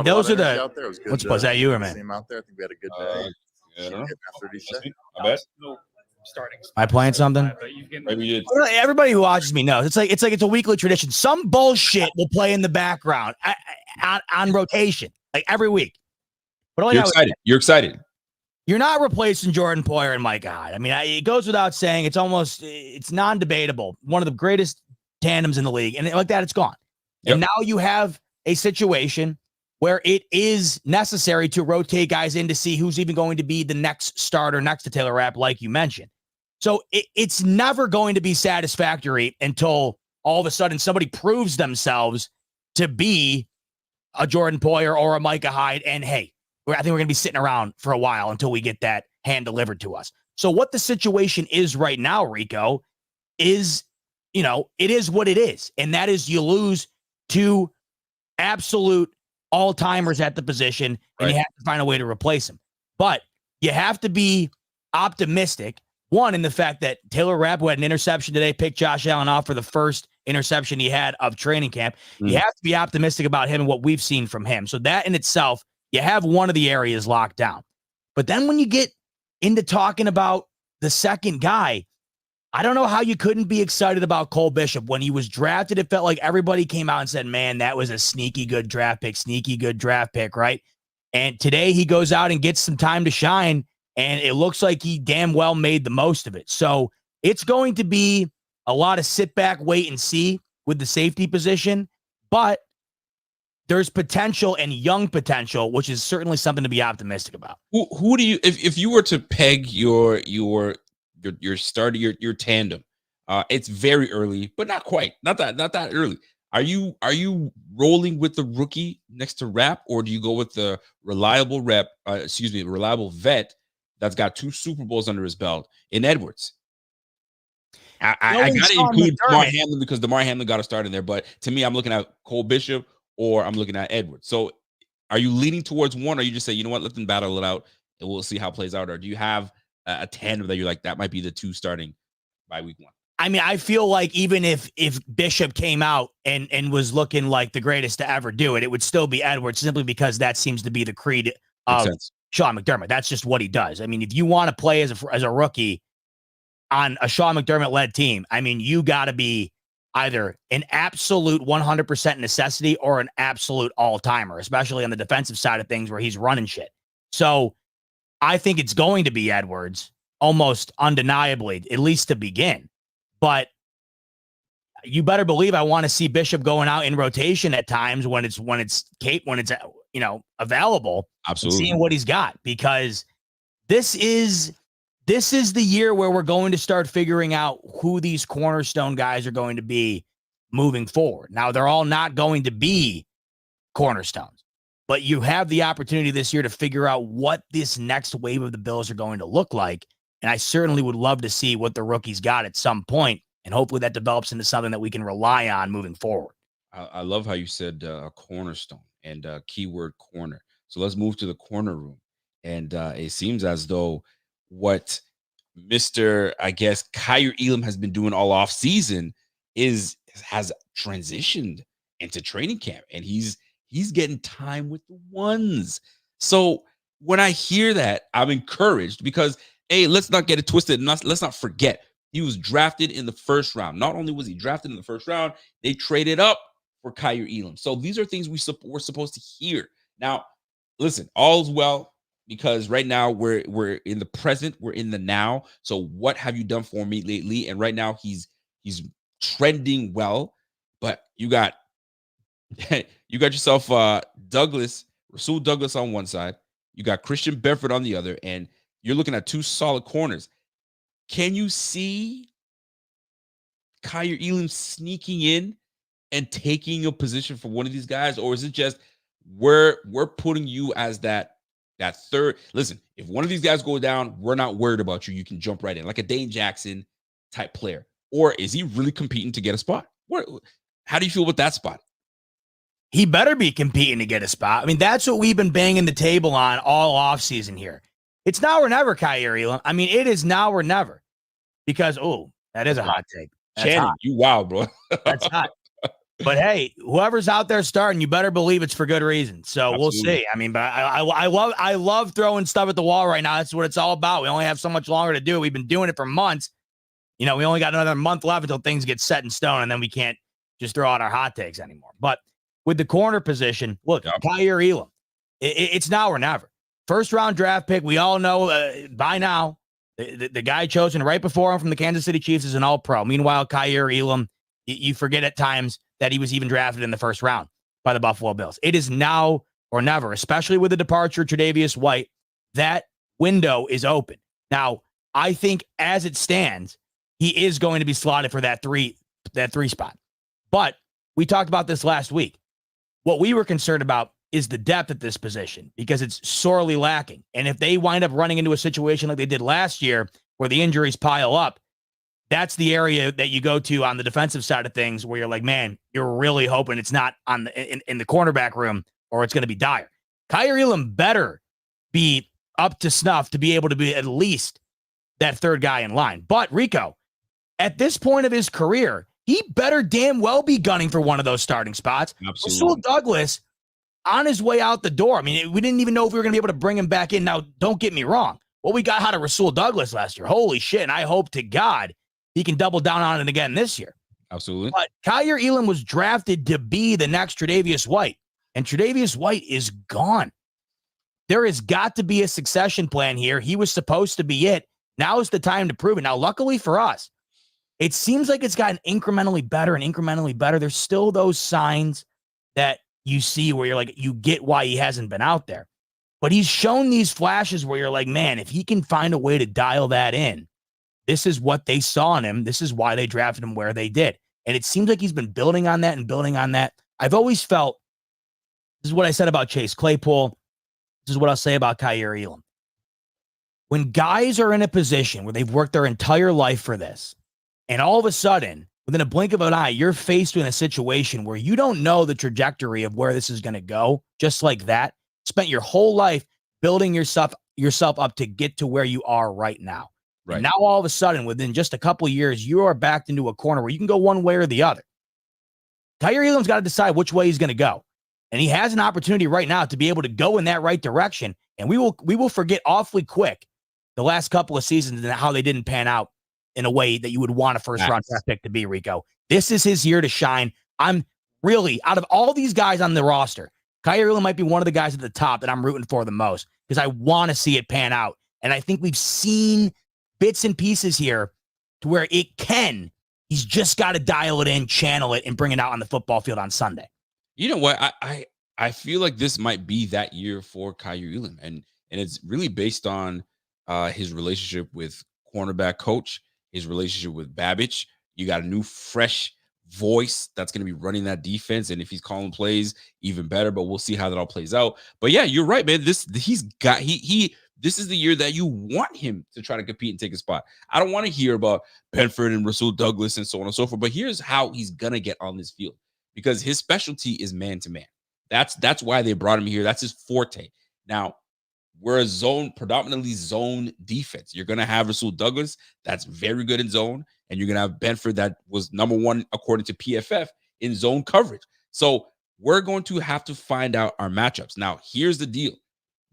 those are the. Out there. It was good. Was that you or man? Out there. I think we had a good day. I don't know. I bet. Starting. Am I playing something? Maybe you did. Everybody who watches me knows it's a weekly tradition. Some bullshit will play in the background on rotation, like every week. But You're excited. You're not replacing Jordan Poyer and Micah Hyde. I mean, it goes without saying. It's non-debatable. One of the greatest tandems in the league, and like that, it's gone. Yep. And now you have a situation where it is necessary to rotate guys in to see who's even going to be the next starter next to Taylor Rapp, like you mentioned. So it's never going to be satisfactory until all of a sudden somebody proves themselves to be a Jordan Poyer or a Micah Hyde. And hey, I think we're going to be sitting around for a while until we get that hand delivered to us. So what the situation is right now, Rico, is, it is what it is. And that is you lose 2 absolute all-timers at the position, and you have to find a way to replace them. But you have to be optimistic, one, in the fact that Taylor Rapp, who had an interception today, picked Josh Allen off for the first interception he had of training camp. You have to be optimistic about him and what we've seen from him. So that in itself, you have one of the areas locked down. But then when you get into talking about the second guy, I don't know how you couldn't be excited about Cole Bishop. When he was drafted, it felt like everybody came out and said, man, that was a sneaky good draft pick, right? And today he goes out and gets some time to shine, and it looks like he damn well made the most of it. So it's going to be a lot of sit back, wait and see with the safety position, but there's potential and young potential, which is certainly something to be optimistic about. Who do you, if you were to peg your starter, your tandem, it's very early, but not quite, not that early. Are you rolling with the rookie next to Rapp, or do you go with the reliable vet that's got 2 Super Bowls under his belt in Edwards? I got to include DeMar Hamlin because DeMar Hamlin got a start in there, but to me, I'm looking at Cole Bishop or I'm looking at Edwards. So are you leaning towards one, or you just say, you know what, let them battle it out and we'll see how it plays out? Or do you have a tandem that you're like, that might be the 2 starting by week 1? I mean, I feel like even if Bishop came out and was looking like the greatest to ever do it, it would still be Edwards, simply because that seems to be the creed of Sean McDermott. That's just what he does. I mean, if you want to play as a rookie on a Sean McDermott-led team, I mean, you got to be either an absolute 100% necessity or an absolute all-timer, especially on the defensive side of things where he's running shit. So I think it's going to be Edwards, almost undeniably, at least to begin. But you better believe I want to see Bishop going out in rotation at times when it's available. Absolutely. Seeing what he's got, because this is the year where we're going to start figuring out who these cornerstone guys are going to be moving forward. Now, they're all not going to be cornerstones, but you have the opportunity this year to figure out what this next wave of the Bills are going to look like. And I certainly would love to see what the rookies got at some point And hopefully that develops into something that we can rely on moving forward. I love how you said cornerstone and keyword corner. So let's move to the corner room. And it seems as though what Mr. I guess Kyer Elam has been doing all off season has transitioned into training camp, and he's getting time with the ones. So when I hear that, I'm encouraged because hey, let's not get it twisted. Let's not forget he was drafted in the first round. Not only was he drafted in the first round, they traded up for Kyer Elam. So these are things we're supposed to hear. Now, listen, all's well because right now we're in the present, we're in the now. So what have you done for me lately? And right now he's trending well, but you got yourself Rasul Douglas on one side, you got Christian Bedford on the other, and you're looking at two solid corners. Can you see Kyer Elam sneaking in and taking a position for one of these guys, or is it just we're putting you as that third? Listen, if one of these guys go down, we're not worried about you. You can jump right in, like a Dane Jackson type player, or is he really competing to get a spot? How do you feel about that spot? He better be competing to get a spot. I mean, that's what we've been banging the table on all offseason here. It's now or never, Kyer Elam. I mean, it is now or never. Because, that is a hot take. Channing, you wow, bro. That's hot. But hey, whoever's out there starting, you better believe it's for good reason. So We'll see. I mean, but I love throwing stuff at the wall right now. That's what it's all about. We only have so much longer to do it. We've been doing it for months. We only got another month left until things get set in stone, and then we can't just throw out our hot takes anymore. But with the corner position, look, Kyer Elam, it's now or never. First round draft pick. We all know by now the guy chosen right before him from the Kansas City Chiefs is an all-pro. Meanwhile, Kyer Elam, you forget at times that he was even drafted in the first round by the Buffalo Bills. It is now or never, especially with the departure of Tre'Davious White. That window is open. Now, I think as it stands, he is going to be slotted for that three spot. But we talked about this last week. What we were concerned about is the depth at this position because it's sorely lacking. And if they wind up running into a situation like they did last year where the injuries pile up, that's the area that you go to on the defensive side of things where you're like, man, you're really hoping it's not on in the cornerback room or it's going to be dire. Kyer Elam better be up to snuff to be able to be at least that third guy in line. But Rico, at this point of his career, he better damn well be gunning for one of those starting spots. Absolutely. Rasul Douglas on his way out the door. I mean, we didn't even know if we were going to be able to bring him back in. Now, don't get me wrong. What we got out of Rasul Douglas last year, holy shit. And I hope to God he can double down on it again this year. Absolutely. But Kyer Elam was drafted to be the next Tre'Davious White, and Tre'Davious White is gone. There has got to be a succession plan here. He was supposed to be it. Now is the time to prove it. Now, luckily for us, it seems like it's gotten incrementally better and incrementally better. There's still those signs that you see where you're like, you get why he hasn't been out there. But he's shown these flashes where you're like, man, if he can find a way to dial that in, this is what they saw in him. This is why they drafted him where they did. And it seems like he's been building on that and building on that. I've always felt, this is what I said about Chase Claypool. This is what I'll say about Kyer Elam. When guys are in a position where they've worked their entire life for this, and all of a sudden, within a blink of an eye, you're faced with a situation where you don't know the trajectory of where this is going to go, just like that. Spent your whole life building yourself up to get to where you are right now. Right. And now, all of a sudden, within just a couple of years, you are backed into a corner where you can go one way or the other. Kyer Elam's got to decide which way he's going to go. And he has an opportunity right now to be able to go in that right direction. And we will forget awfully quick the last couple of seasons and how they didn't pan out in a way that you would want a first-round draft pick to be, Rico. This is his year to shine. I'm really, out of all these guys on the roster, Kyer Elam might be one of the guys at the top that I'm rooting for the most because I want to see it pan out. And I think we've seen bits and pieces here to where it can. He's just got to dial it in, channel it, and bring it out on the football field on Sunday. You know what? I feel like this might be that year for Kyer Elam, and it's really based on his relationship with cornerback coach, his relationship with Babbage. You got a new, fresh voice that's going to be running that defense, and if he's calling plays, even better. But we'll see how that all plays out. But yeah, you're right, man. He this is the year that you want him to try to compete and take a spot. I don't want to hear about Benford and Rasul Douglas and so on and so forth, but here's how he's going to get on this field, because his specialty is man-to-man. That's why they brought him here. That's his forte. Now, we're a predominantly zone defense. You're going to have Rasul Douglas, that's very good in zone, and you're going to have Benford, that was number one, according to PFF, in zone coverage. So we're going to have to find out our matchups. Now, here's the deal.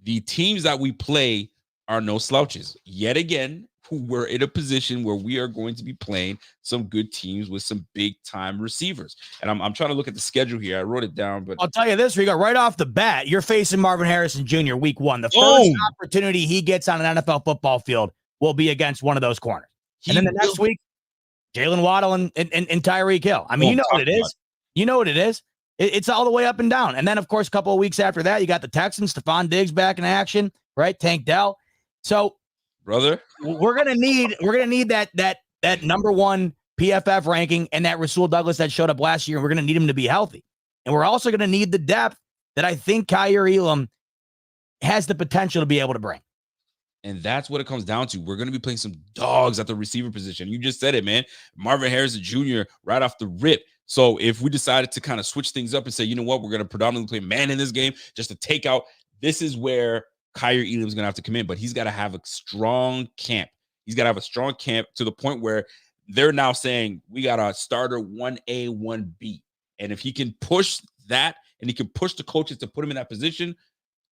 The teams that we play are no slouches. Yet again, we're in a position where we are going to be playing some good teams with some big-time receivers. And I'm trying to look at the schedule here. I wrote it down, but I'll tell you this, Rico, right off the bat, you're facing Marvin Harrison Jr. week 1. The first opportunity he gets on an NFL football field will be against one of those corners. And then the next week, Jalen Waddle and Tyreek Hill. I mean, you know what it is. You know what it is. It's all the way up and down. And then, of course, a couple of weeks after that, you got the Texans, Stephon Diggs back in action, right? Tank Dell. So, brother, we're gonna need that number 1 PFF ranking and that Rasul Douglas that showed up last year. And we're gonna need him to be healthy, and we're also gonna need the depth that I think Kaiir Elam has the potential to be able to bring. And that's what it comes down to. We're going to be playing some dogs at the receiver position. You just said it, man. Marvin Harrison Jr. right off the rip. So if we decided to kind of switch things up and say, you know what, we're going to predominantly play man in this game just to take out, this is where Kaiir Elam is going to have to come in. But he's got to have a strong camp. He's got to have a strong camp to the point where they're now saying we got a starter 1A, 1B. And if he can push that and he can push the coaches to put him in that position,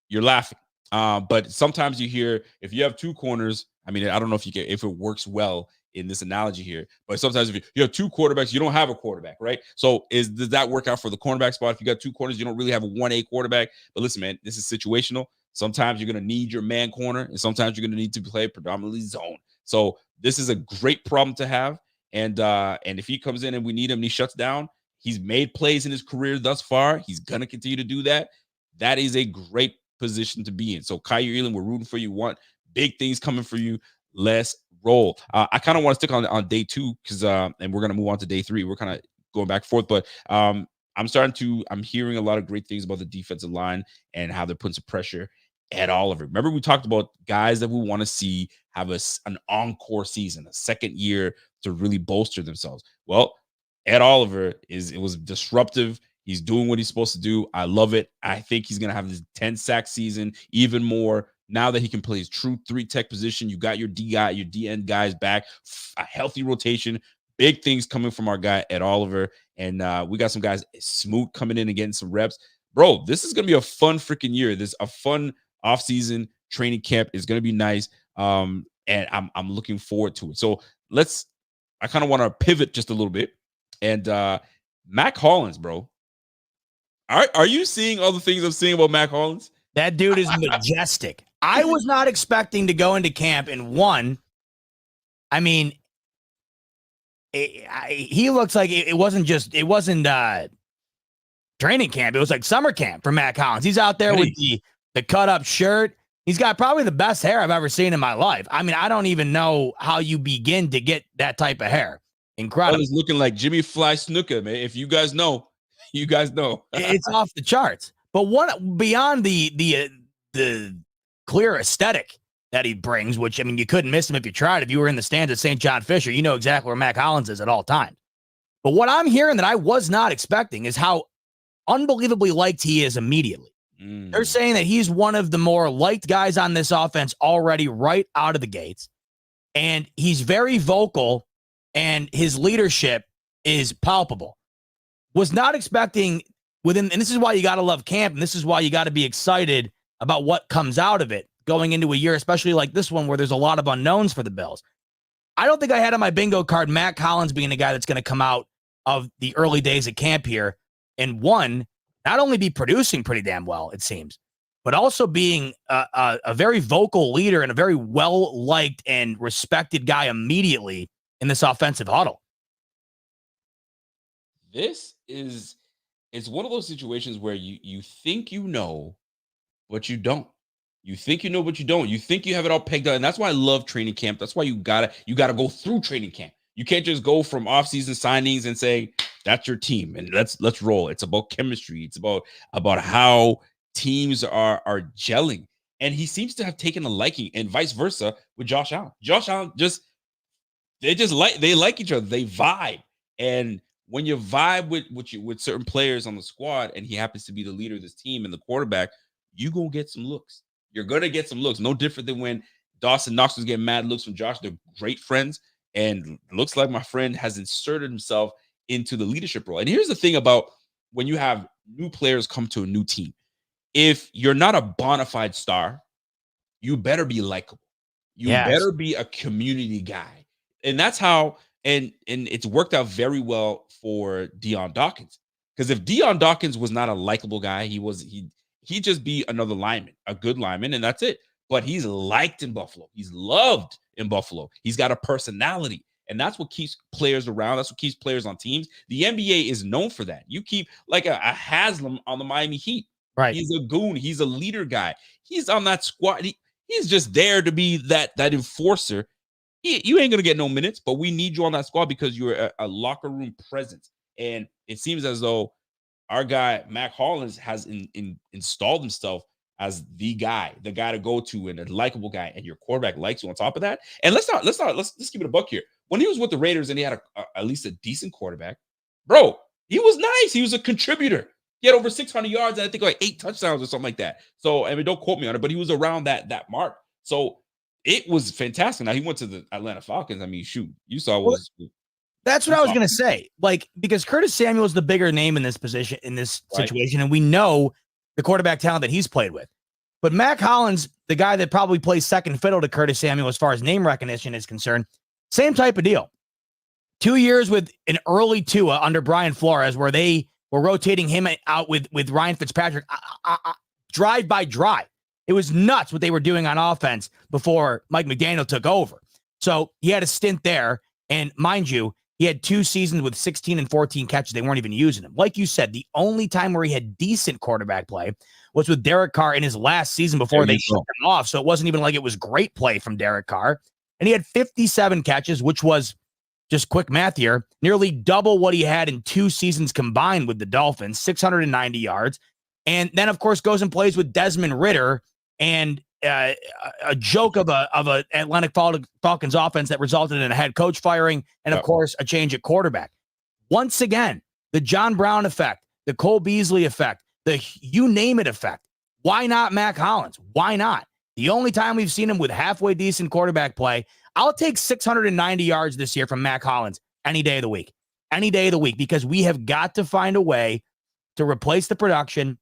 you're laughing. But sometimes you hear, if you have 2 corners, I mean, I don't know if it works well in this analogy here, but sometimes if you have 2 quarterbacks, you don't have a quarterback, right? So does that work out for the cornerback spot? If you got 2 corners, you don't really have a 1A quarterback. But listen, man, this is situational. Sometimes you're going to need your man corner, and sometimes you're going to need to play predominantly zone. So this is a great problem to have. And if he comes in and we need him and he shuts down, he's made plays in his career thus far. He's going to continue to do that. That is a great position to be in. So Kaiir Elam, we're rooting for you. Want big things coming for you. Let's roll. I kind of want to stick on day 2 because and we're going to move on to day 3. We're kind of going back and forth, but I'm hearing a lot of great things about the defensive line and how they're putting some pressure at Oliver. Remember, we talked about guys that we want to see have an encore season, a second year to really bolster themselves. Well, Ed Oliver was disruptive. He's doing what he's supposed to do. I love it. I think he's going to have this 10-sack season, even more now that he can play his true 3-tech position. You got your DN guys back, a healthy rotation, big things coming from our guy Ed Oliver. And we got some guys, Smoot, coming in and getting some reps. Bro, this is going to be a fun freaking year. This a fun offseason training camp. Is going to be nice. And I'm looking forward to it. So I kind of want to pivot just a little bit. And Mac Hollins, bro. Are you seeing all the things I'm seeing about Mac Hollins? That dude is majestic. I was not expecting to go into camp in one. I mean, he looks like it wasn't training camp. It was like summer camp for Mac Hollins. He's out there with the cut up shirt. He's got probably the best hair I've ever seen in my life. I mean, I don't even know how you begin to get that type of hair. Incredible. He's looking like Jimmy Fly Snuka, man. If you guys know. You guys know. It's off the charts. But what beyond the clear aesthetic that he brings, which, I mean, you couldn't miss him if you tried. If you were in the stands at St. John Fisher, you know exactly where Mac Hollins is at all times. But what I'm hearing that I was not expecting is how unbelievably liked he is immediately. They're saying that he's one of the more liked guys on this offense already right out of the gates. And he's very vocal, and his leadership is palpable. Was not expecting and this is why you got to love camp, and this is why you got to be excited about what comes out of it going into a year, especially like this one where there's a lot of unknowns for the Bills. I don't think I had on my bingo card Mac Hollins being a guy that's going to come out of the early days of camp here and not only be producing pretty damn well, it seems, but also being a very vocal leader and a very well-liked and respected guy immediately in this offensive huddle. It's one of those situations where you think you know, but you don't. You think you know, but you don't. You think you have it all pegged out. And that's why I love training camp. That's why you gotta go through training camp. You can't just go from offseason signings and say, that's your team and let's roll. It's about chemistry. It's about how teams are gelling. And he seems to have taken a liking, and vice versa with Josh Allen. Josh Allen they like each other. They vibe. And when you vibe with certain players on the squad, and he happens to be the leader of this team and the quarterback, you gonna get some looks. You're gonna get some looks. No different than when Dawson Knox was getting mad looks from Josh. They're great friends, and looks like my friend has inserted himself into the leadership role. And here's the thing about when you have new players come to a new team. If you're not a bona fide star, you better be likable. You better be a community guy. And that's how, and it's worked out very well for Deion Dawkins. Because if Deion Dawkins was not a likable guy, he'd just be another lineman, a good lineman, and that's it. But he's liked in Buffalo. He's loved in Buffalo. He's got a personality. And that's what keeps players around. That's what keeps players on teams. The NBA is known for that. You keep like a Haslam on the Miami Heat. Right. He's a goon. He's a leader guy. He's on that squad. He's just there to be that enforcer. You ain't gonna get no minutes, but we need you on that squad because you're a locker room presence. And it seems as though our guy Mac Hollins has installed himself as the guy to go to and a likable guy, and your quarterback likes you on top of that. And let's keep it a buck here. When he was with the Raiders and he had at least a decent quarterback, bro, he was nice. He was a contributor. He had over 600 yards, and I think like 8 touchdowns or something like that. So, I mean, don't quote me on it, but he was around that mark. So it was fantastic. Now he went to the Atlanta Falcons. I mean, shoot, you saw what was. That's what I was going to say. Like, because Curtis Samuel is the bigger name in this position, in this situation, and we know the quarterback talent that he's played with. But Mac Hollins, the guy that probably plays second fiddle to Curtis Samuel as far as name recognition is concerned, same type of deal. 2 years with an early Tua under Brian Flores, where they were rotating him out with Ryan Fitzpatrick drive by drive. It was nuts what they were doing on offense before Mike McDaniel took over. So he had a stint there. And mind you, he had 2 seasons with 16 and 14 catches. They weren't even using him. Like you said, the only time where he had decent quarterback play was with Derek Carr in his last season before they shipped him off. So it wasn't even like it was great play from Derek Carr. And he had 57 catches, which was, just quick math here, nearly double what he had in 2 seasons combined with the Dolphins, 690 yards. And then, of course, goes and plays with Desmond Ridder and a joke of a Atlantic Falcons offense that resulted in a head coach firing and, of course, a change at quarterback. Once again, the John Brown effect, the Cole Beasley effect, the you name it effect. Why not Mac Hollins? Why not? The only time we've seen him with halfway decent quarterback play, I'll take 690 yards this year from Mac Hollins any day of the week. Any day of the week, because we have got to find a way to replace the production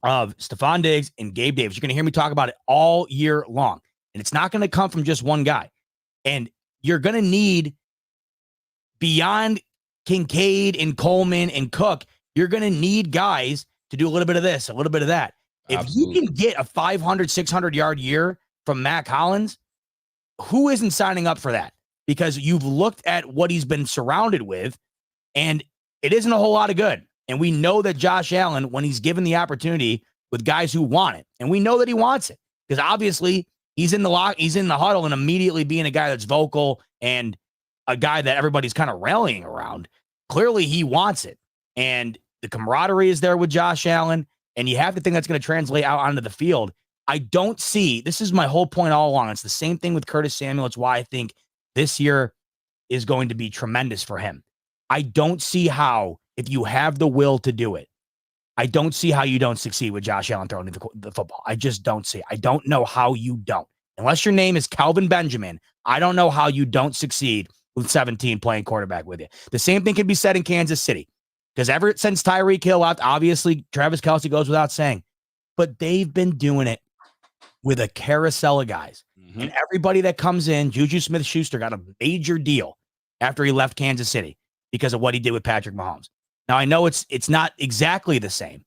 of Stephon Diggs and Gabe Davis. You're going to hear me talk about it all year long. And it's not going to come from just one guy. And you're going to need, beyond Kincaid and Coleman and Cook, you're going to need guys to do a little bit of this, a little bit of that. If you can get a 500, 600-yard year from Mac Hollins, who isn't signing up for that? Because you've looked at what he's been surrounded with, and it isn't a whole lot of good. And we know that Josh Allen, when he's given the opportunity with guys who want it, and we know that he wants it, because obviously he's in the huddle and immediately being a guy that's vocal and a guy that everybody's kind of rallying around. Clearly he wants it. And the camaraderie is there with Josh Allen, and you have to think that's going to translate out onto the field. I don't see, this is my whole point all along. It's the same thing with Curtis Samuel. It's why I think this year is going to be tremendous for him. I don't see how, if you have the will to do it, I don't see how you don't succeed with Josh Allen throwing the football. I just don't see. I don't know how you don't. Unless your name is Kelvin Benjamin, I don't know how you don't succeed with 17 playing quarterback with you. The same thing can be said in Kansas City. Because ever since Tyreek Hill left, obviously Travis Kelce goes without saying, but they've been doing it with a carousel of guys. Mm-hmm. And everybody that comes in, Juju Smith-Schuster got a major deal after he left Kansas City because of what he did with Patrick Mahomes. Now, I know it's not exactly the same,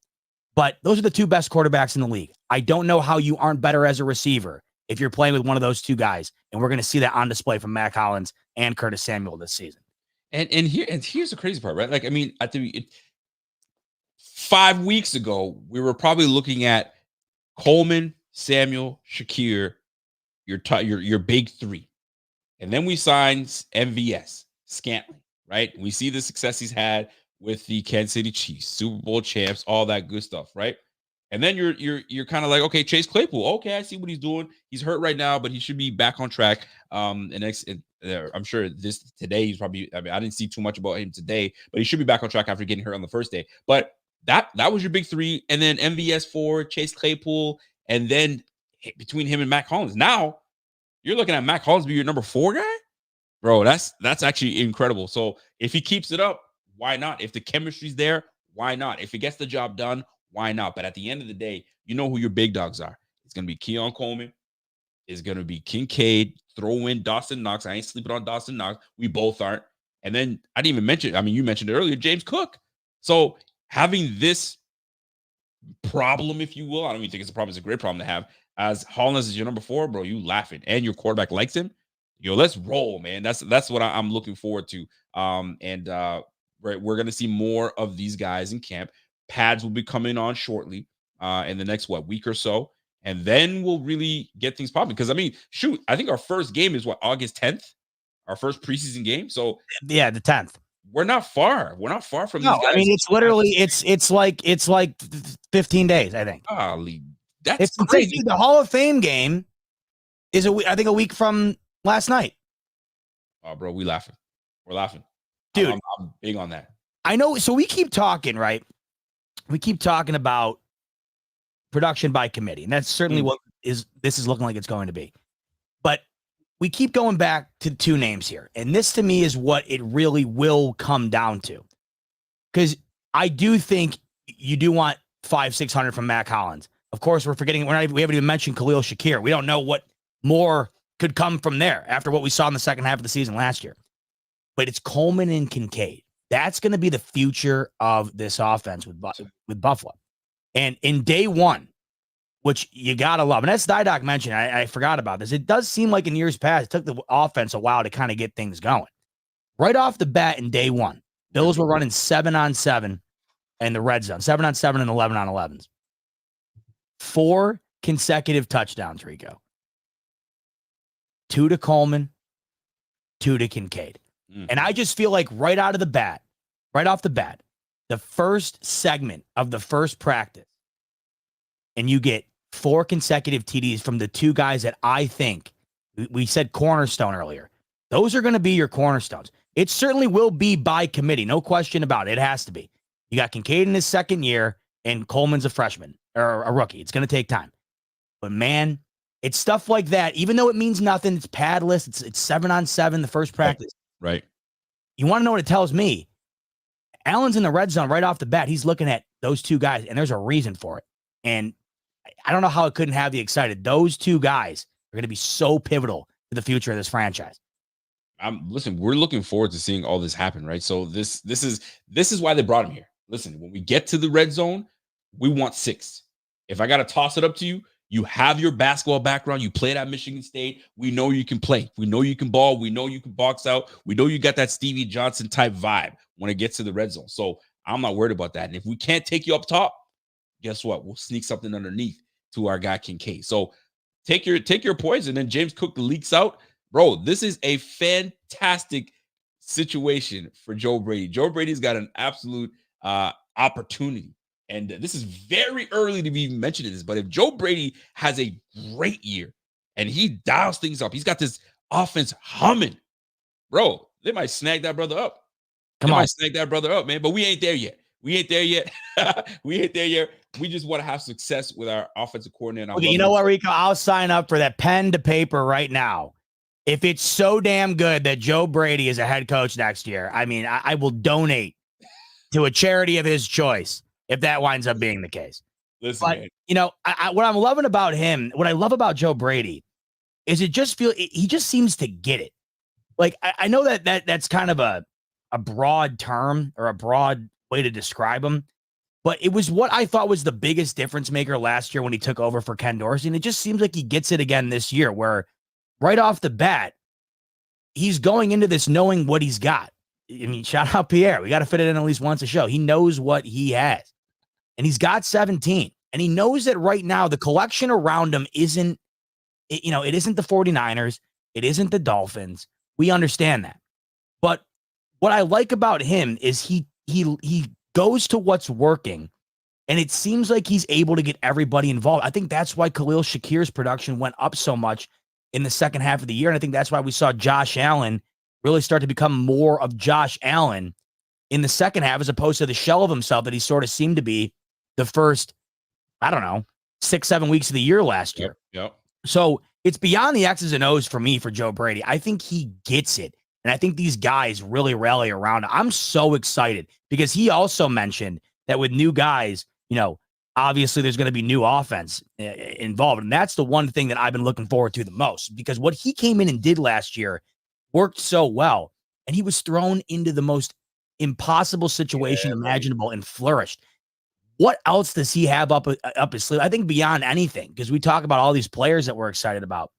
but those are the 2 best quarterbacks in the league. I don't know how you aren't better as a receiver if you're playing with one of those 2 guys. And we're going to see that on display from Mac Hollins and Curtis Samuel this season. And here's the crazy part, right? Like, I mean, 5 weeks ago, we were probably looking at Coleman, Samuel, Shakir, your big 3. And then we signed MVS, Scantling, right? And we see the success he's had with the Kansas City Chiefs, Super Bowl champs, all that good stuff, right? And then you're kind of like, okay, Chase Claypool. Okay, I see what he's doing. He's hurt right now, but he should be back on track. I'm sure today he's probably. I mean, I didn't see too much about him today, but he should be back on track after getting hurt on the first day. But that was your big three, and then MVS4, Chase Claypool, and then between him and Mac Hollins. Now you're looking at Mac Hollins be your number 4 guy, bro. That's actually incredible. So if he keeps it up, why not? If the chemistry's there, why not? If he gets the job done, why not? But at the end of the day, you know who your big dogs are. It's going to be Keon Coleman. It's going to be Kincaid. Throw in Dawson Knox. I ain't sleeping on Dawson Knox. We both aren't. And then I didn't even mention, I mean, you mentioned it earlier, James Cook. So having this problem, if you will, I don't even think it's a problem. It's a great problem to have. As Hollins is your number 4, bro, you laughing. And your quarterback likes him. Yo, let's roll, man. That's what I'm looking forward to. Right, we're going to see more of these guys in camp. Pads will be coming on shortly in the next week or so, and then we'll really get things popping. Because I mean, shoot, I think our first game is August 10th, our first preseason game. So yeah, the 10th. We're not far. We're not far from no, these guys. I mean, it's literally it's like 15 days. I think. Golly, that's crazy. The Hall of Fame game is I think a week from last night. Oh, bro, we're laughing, dude. I'm big on that. I know. So we keep talking, right? We keep talking about production by committee, and that's certainly what this is looking like it's going to be. But we keep going back to 2 names here, and this to me is what it really will come down to. Because I do think you do want 500-600 from Mac Hollins. Of course, we haven't even mentioned Khalil Shakir. We don't know what more could come from there after what we saw in the second half of the season last year. But it's Coleman and Kincaid. That's going to be the future of this offense with Buffalo. And in day 1, which you got to love, and as Didoc mentioned, I forgot about this. It does seem like in years past, it took the offense a while to kind of get things going. Right off the bat in day 1, Bills were running 7-on-7 in the red zone, 7-on-7 and 11-on-11s. 4 consecutive touchdowns, Rico. 2 to Coleman, 2 to Kincaid. And I just feel like right off the bat, the first segment of the first practice, and you get 4 consecutive TDs from the 2 guys that I think, we said cornerstone earlier. Those are going to be your cornerstones. It certainly will be by committee, no question about it. It has to be. You got Kincaid in his second year, and Coleman's a freshman or a rookie. It's going to take time. But man, it's stuff like that. Even though it means nothing, it's padless. It's 7-on-7 the first practice. Right. You want to know what it tells me? Allen's in the red zone right off the bat. He's looking at those 2 guys, and there's a reason for it. And I don't know how it couldn't have you excited. Those 2 guys are going to be so pivotal to the future of this franchise. Listen, we're looking forward to seeing all this happen, right? So this is why they brought him here. Listen, when we get to the red zone, we want 6. If I got to toss it up to you, you have your basketball background. You played at Michigan State. We know you can play. We know you can ball. We know you can box out. We know you got that Stevie Johnson type vibe when it gets to the red zone. So I'm not worried about that. And if we can't take you up top, guess what? We'll sneak something underneath to our guy Kincaid. So take your poison. And then James Cook leaks out. Bro, this is a fantastic situation for Joe Brady. Joe Brady's got an absolute opportunity. And this is very early to be even mentioning this, but if Joe Brady has a great year and he dials things up, he's got this offense humming, bro, they might snag that brother up. Snag that brother up, man. But we ain't there yet. We ain't there yet. We just want to have success with our offensive coordinator. Okay, you know what, Rico? I'll sign up for that pen to paper right now. If it's so damn good that Joe Brady is a head coach next year, I mean, I will donate to a charity of his choice if that winds up being the case. Listen, but, man. you know, what I'm loving about him, what I love about Joe Brady is he just seems to get it. Like, I know that's kind of a broad term or a broad way to describe him, but it was what I thought was the biggest difference maker last year when he took over for Ken Dorsey. And it just seems like he gets it again this year, where right off the bat, he's going into this knowing what he's got. I mean, shout out Pierre. We got to fit it in at least once a show. He knows what he has. And he's got 17. And he knows that right now the collection around him isn't the 49ers. It isn't the Dolphins. We understand that. But what I like about him is he goes to what's working And it seems like he's able to get everybody involved. I think that's why Khalil Shakir's production went up so much in the second half of the year. And I think that's why we saw Josh Allen really start to become more of Josh Allen in the second half, as opposed to the shell of himself that he sort of seemed to be the first, I don't know, 6-7 weeks of the year last year. Yep. So it's beyond the X's and O's for me, for Joe Brady. I think he gets it. And I think these guys really rally around him. I'm so excited because he also mentioned that with new guys, obviously there's going to be new offense involved. And that's the one thing that I've been looking forward to the most, because what he came in and did last year worked so well. And he was thrown into the most impossible situation imaginable and flourished. What else does he have up his sleeve? I think beyond anything, because we talk about all these players that we're excited about.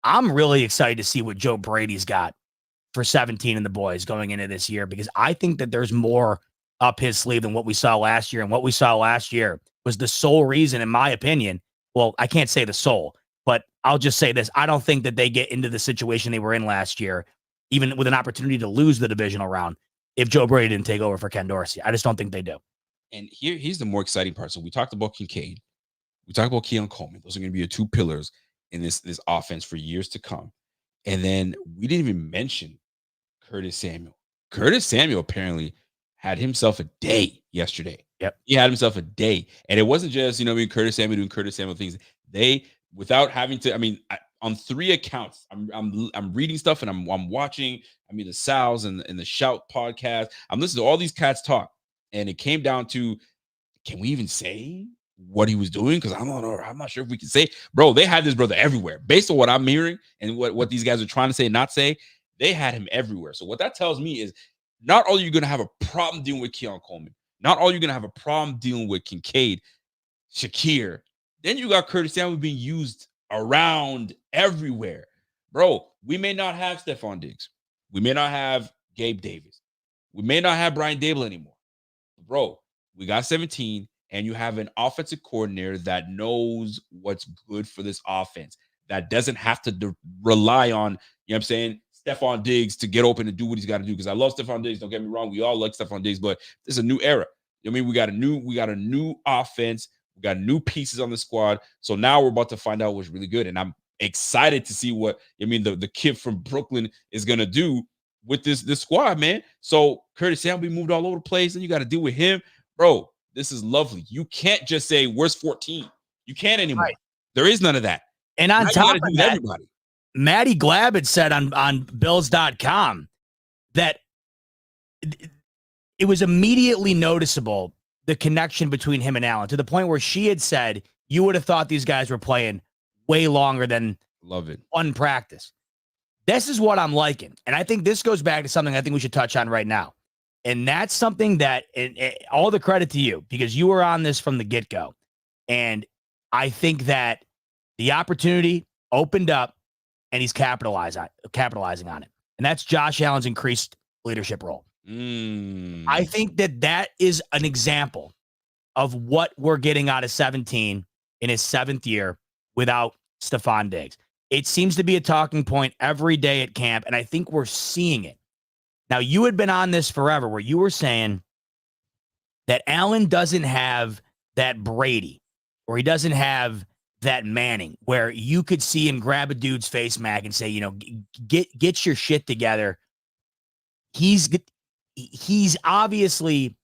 I'm really excited to see what Joe Brady's got for 17 and the boys going into this year, because I think that there's more up his sleeve than what we saw last year. And what we saw last year was the sole reason, in my opinion. Well, I can't say the sole, but I'll just say this. I don't think that they get into the situation they were in last year, even with an opportunity to lose the divisional round, if Joe Brady didn't take over for Ken Dorsey. I just don't think they do. And here's the more exciting part. So we talked about Kincaid. We talked about Keon Coleman. Those are going to be your two pillars in this offense for years to come. And then we didn't even mention Curtis Samuel. Curtis Samuel apparently had himself a day yesterday. Yep. He had himself a day. And it wasn't just, Curtis Samuel doing Curtis Samuel things. They, without having to, on 3 accounts, I'm reading stuff and I'm watching, the Sal's and the Shout podcast. I'm listening to all these cats talk. And it came down to, can we even say what he was doing? Because I'm not sure if we can say. Bro, they had this brother everywhere. Based on what I'm hearing and what these guys are trying to say and not say, they had him everywhere. So what that tells me is, not only are you going to have a problem dealing with Keon Coleman, not only are you going to have a problem dealing with Kincaid, Shakir, then you got Curtis Samuel being used around everywhere. Bro, we may not have Stephon Diggs. We may not have Gabe Davis. We may not have Brian Dable anymore. Bro, we got 17, and you have an offensive coordinator that knows what's good for this offense, that doesn't have to rely on, Stephon Diggs to get open and do what he's got to do. Because I love Stephon Diggs. Don't get me wrong. We all like Stephon Diggs, but this is a new era. We got a new offense. We got new pieces on the squad. So now we're about to find out what's really good. And I'm excited to see what, the kid from Brooklyn is going to do with this squad, man. So Curtis Samuel moved all over the place, and you got to deal with him. Bro, this is lovely. You can't just say, where's 14? You can't anymore. Right. There is none of that. And on top of that, everybody. Matty Glab had said on Bills.com that it was immediately noticeable, the connection between him and Allen, to the point where she had said, you would have thought these guys were playing way longer than one practice. This is what I'm liking. And I think this goes back to something I think we should touch on right now. And that's something that, all the credit to you, because you were on this from the get-go. And I think that the opportunity opened up, and he's capitalizing on it. And that's Josh Allen's increased leadership role. I think that is an example of what we're getting out of 17 in his 7th year without Stephon Diggs. It seems to be a talking point every day at camp, and I think we're seeing it. Now, you had been on this forever where you were saying that Allen doesn't have that Brady, or he doesn't have that Manning, where you could see him grab a dude's face, Mac, and say, get your shit together. He's obviously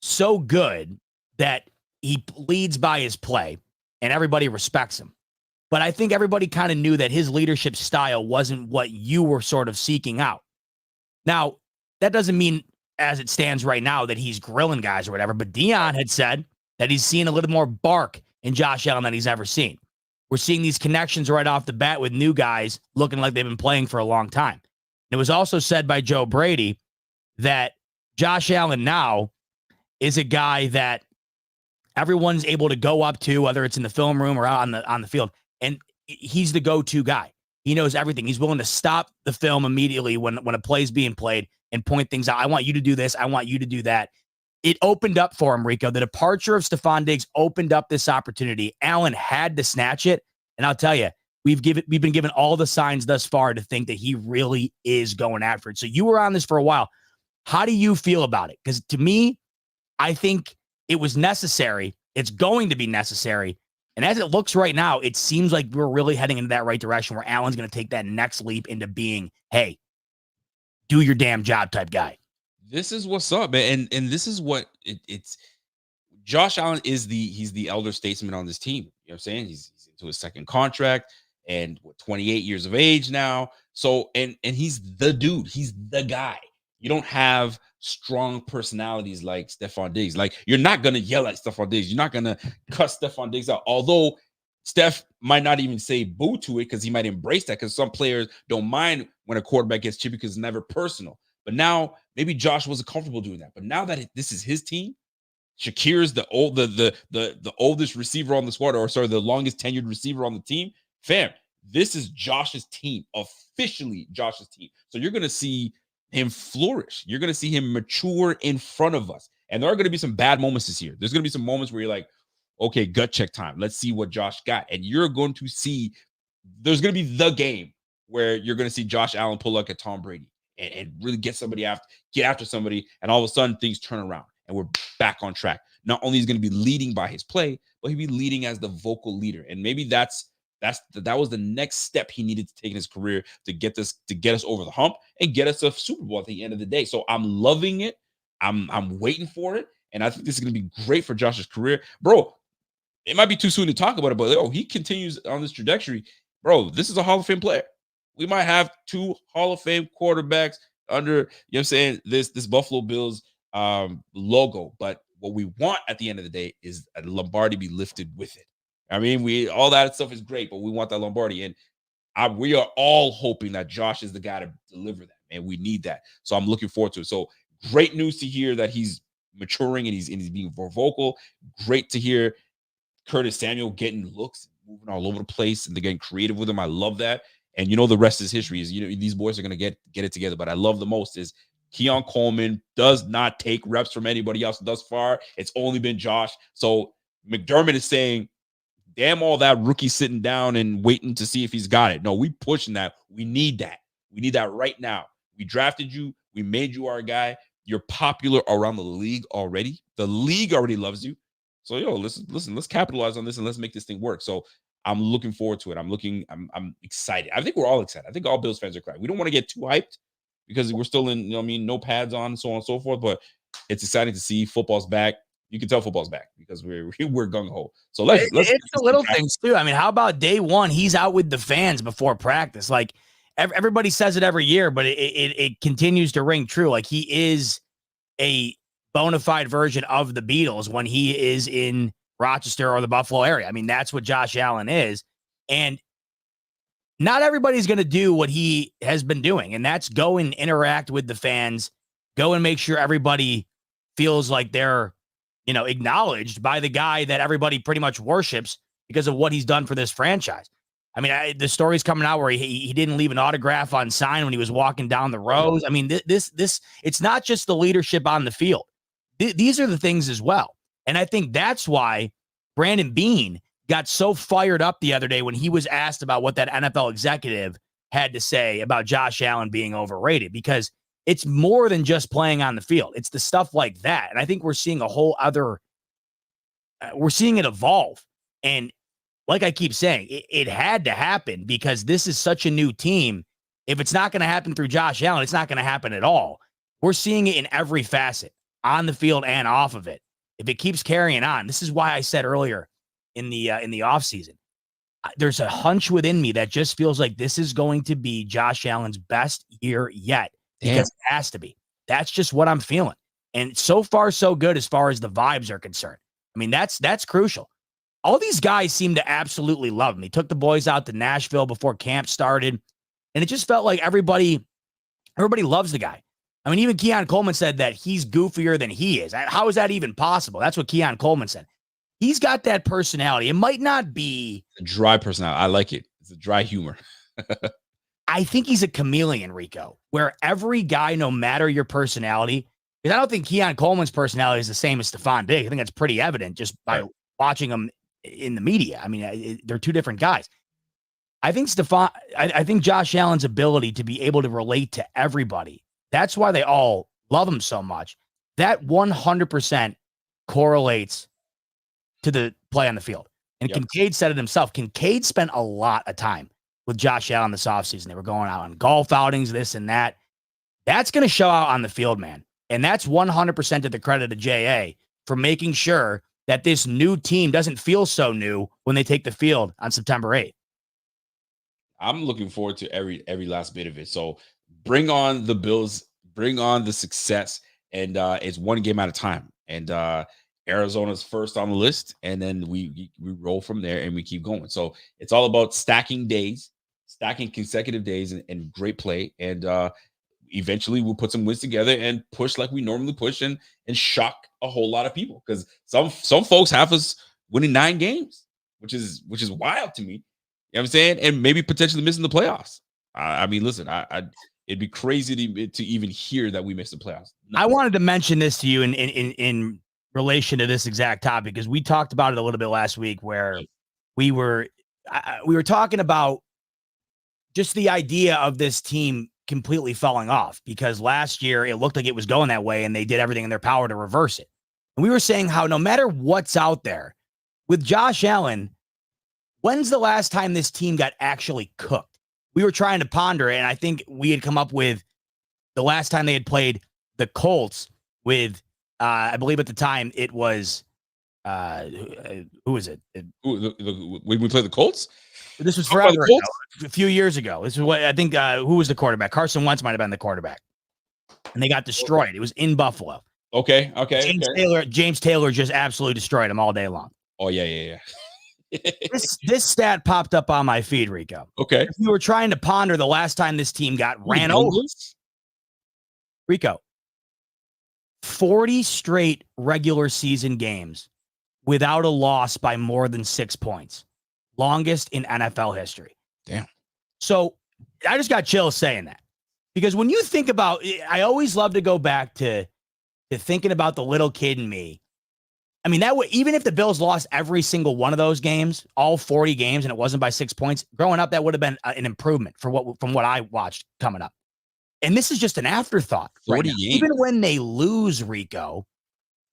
so good that he leads by his play, and everybody respects him. But I think everybody kind of knew that his leadership style wasn't what you were sort of seeking out. Now, that doesn't mean, as it stands right now, that he's grilling guys or whatever, but Dion had said that he's seeing a little more bark in Josh Allen than he's ever seen. We're seeing these connections right off the bat with new guys looking like they've been playing for a long time. And it was also said by Joe Brady that Josh Allen now is a guy that everyone's able to go up to, whether it's in the film room or out on the field, and he's the go-to guy. He knows everything. He's willing to stop the film immediately when a play's being played and point things out. I want you to do this. I want you to do that. It opened up for him, Rico. The departure of Stephon Diggs opened up this opportunity. Allen had to snatch it. And I'll tell you, we've been given all the signs thus far to think that he really is going after it. So you were on this for a while. How do you feel about it? Because to me, I think It was necessary. It's going to be necessary. And as it looks right now, it seems like we're really heading into that right direction where Allen's going to take that next leap into being, hey, do your damn job type guy. This is what's up, man. And this is what it's Josh Allen he's the elder statesman on this team. You know what I'm saying? He's into his second contract and 28 years of age now. So and he's the dude, he's the guy. You don't have strong personalities like Stephon Diggs. Like, you're not gonna yell at Stephon Diggs. You're not gonna cuss Stephon Diggs out. Although Steph might not even say boo to it because he might embrace that, because some players don't mind when a quarterback gets chippy because it's never personal. But now maybe Josh wasn't comfortable doing that. But now that this is his team, Shakir's the oldest receiver on the squad, or sorry, the longest tenured receiver on the team. Fam, this is Josh's team, officially Josh's team. So you're gonna see him flourish. You're gonna see him mature in front of us. And there are gonna be some bad moments this year. There's gonna be some moments where you're like, okay, gut check time. Let's see what Josh got. And you're going to see there's gonna be the game where you're gonna see Josh Allen pull like a Tom Brady and really get after somebody, and all of a sudden things turn around and we're back on track. Not only is he going to be leading by his play, but he'll be leading as the vocal leader. And maybe that was the next step he needed to take in his career to get us over the hump and get us a Super Bowl at the end of the day. So I'm loving it. I'm waiting for it. And I think this is going to be great for Josh's career. Bro, it might be too soon to talk about it, but he continues on this trajectory. Bro, this is a Hall of Fame player. We might have 2 Hall of Fame quarterbacks under, you know what I'm saying, this Buffalo Bills logo. But what we want at the end of the day is a Lombardi be lifted with it. I mean, all that stuff is great, but we want that Lombardi. And we are all hoping that Josh is the guy to deliver that, man. We need that. So I'm looking forward to it. So great news to hear that he's maturing and he's being more vocal. Great to hear Curtis Samuel getting looks, moving all over the place, and they're getting creative with him. I love that. And the rest is history. These boys are going to get it together. But I love the most is Keon Coleman does not take reps from anybody else thus far. It's only been Josh. So McDermott is saying, damn all that rookie sitting down and waiting to see if he's got it. No, we pushing that. We need that. We need that right now. We drafted you. We made you our guy. You're popular around the league already. The league already loves you. So, listen, let's capitalize on this and let's make this thing work. So I'm looking forward to it. I'm excited. I think we're all excited. I think all Bills fans are crying. We don't want to get too hyped because we're still in, no pads on, so on and so forth. But it's exciting to see football's back. You can tell football's back because we're gung ho. So let's it's the little things too. I mean, how about day one? He's out with the fans before practice. Like everybody says it every year, but it continues to ring true. Like, he is a bona fide version of the Beatles when he is in Rochester or the Buffalo area. I mean, that's what Josh Allen is. And not everybody's going to do what he has been doing, and that's go and interact with the fans, go and make sure everybody feels like they're, acknowledged by the guy that everybody pretty much worships because of what he's done for this franchise. I mean, the story's coming out where he didn't leave an autograph on sign when he was walking down the rows. I mean, this it's not just the leadership on the field. These are the things as well. And I think that's why Brandon Beane got so fired up the other day when he was asked about what that NFL executive had to say about Josh Allen being overrated, because it's more than just playing on the field. It's the stuff like that. And I think we're seeing a whole other, we're seeing it evolve. And like I keep saying, it had to happen because this is such a new team. If it's not going to happen through Josh Allen, it's not going to happen at all. We're seeing it in every facet, on the field and off of it. If it keeps carrying on, this is why I said earlier in the offseason, there's a hunch within me that just feels like this is going to be Josh Allen's best year yet. Because it has to be. That's just what I'm feeling. And so far, so good as far as the vibes are concerned. I mean, that's crucial. All these guys seem to absolutely love him. He took the boys out to Nashville before camp started, and it just felt like everybody loves the guy. I mean, even Keon Coleman said that he's goofier than he is. How is that even possible? That's what Keon Coleman said. He's got that personality. It might not be a dry personality. I like it. It's a dry humor. I think he's a chameleon, Rico, where every guy, no matter your personality, because I don't think Keon Coleman's personality is the same as Stephon Diggs. I think that's pretty evident just by watching him in the media. I mean, they're two different guys. I think I think Josh Allen's ability to be able to relate to everybody, that's why they all love him so much. That 100% correlates to the play on the field. And Yep. Kincaid said it himself. Kincaid spent a lot of time with Josh Allen this offseason. They were going out on golf outings, this and that. That's going to show out on the field, man. And that's 100% to the credit of JA for making sure that this new team doesn't feel so new when they take the field on September 8th. I'm looking forward to every last bit of it. So bring on the Bills, bring on the success, and it's one game at a time. And Arizona's first on the list, and then we roll from there and we keep going. So it's all about stacking days, stacking consecutive days, and great play. And eventually we'll put some wins together and push like we normally push and shock a whole lot of people, because some folks have us winning 9 games, which is wild to me. You know what I'm saying? And maybe potentially missing the playoffs. I mean, listen, it'd be crazy to even hear that we missed the playoffs. No. I wanted to mention this to you in relation to this exact topic, because we talked about it a little bit last week, where we were talking about just the idea of this team completely falling off, because last year it looked like it was going that way and they did everything in their power to reverse it. And we were saying how no matter what's out there with Josh Allen, when's the last time this team got actually cooked? We were trying to ponder it, and I think we had come up with the last time they had played the Colts with, I believe at the time it was, who was it? When we played the Colts? This was forever ago, a few years ago. This is what I think, who was the quarterback? Carson Wentz might have been the quarterback. And they got destroyed. It was in Buffalo. Okay. James Taylor just absolutely destroyed him all day long. Oh, yeah. This stat popped up on my feed, Rico. Okay. If you were trying to ponder the last time this team got ran over. Rico, 40 straight regular season games without a loss by more than 6 points. Longest in NFL history. Damn. So I just got chills saying that, because when you think about, I always love to go back to thinking about the little kid in me. I mean, that would, even if the Bills lost every single one of those games, all 40 games, and it wasn't by 6 points, growing up, that would have been an improvement from what I watched coming up. And this is just an afterthought. 40 games. Even when they lose, Rico,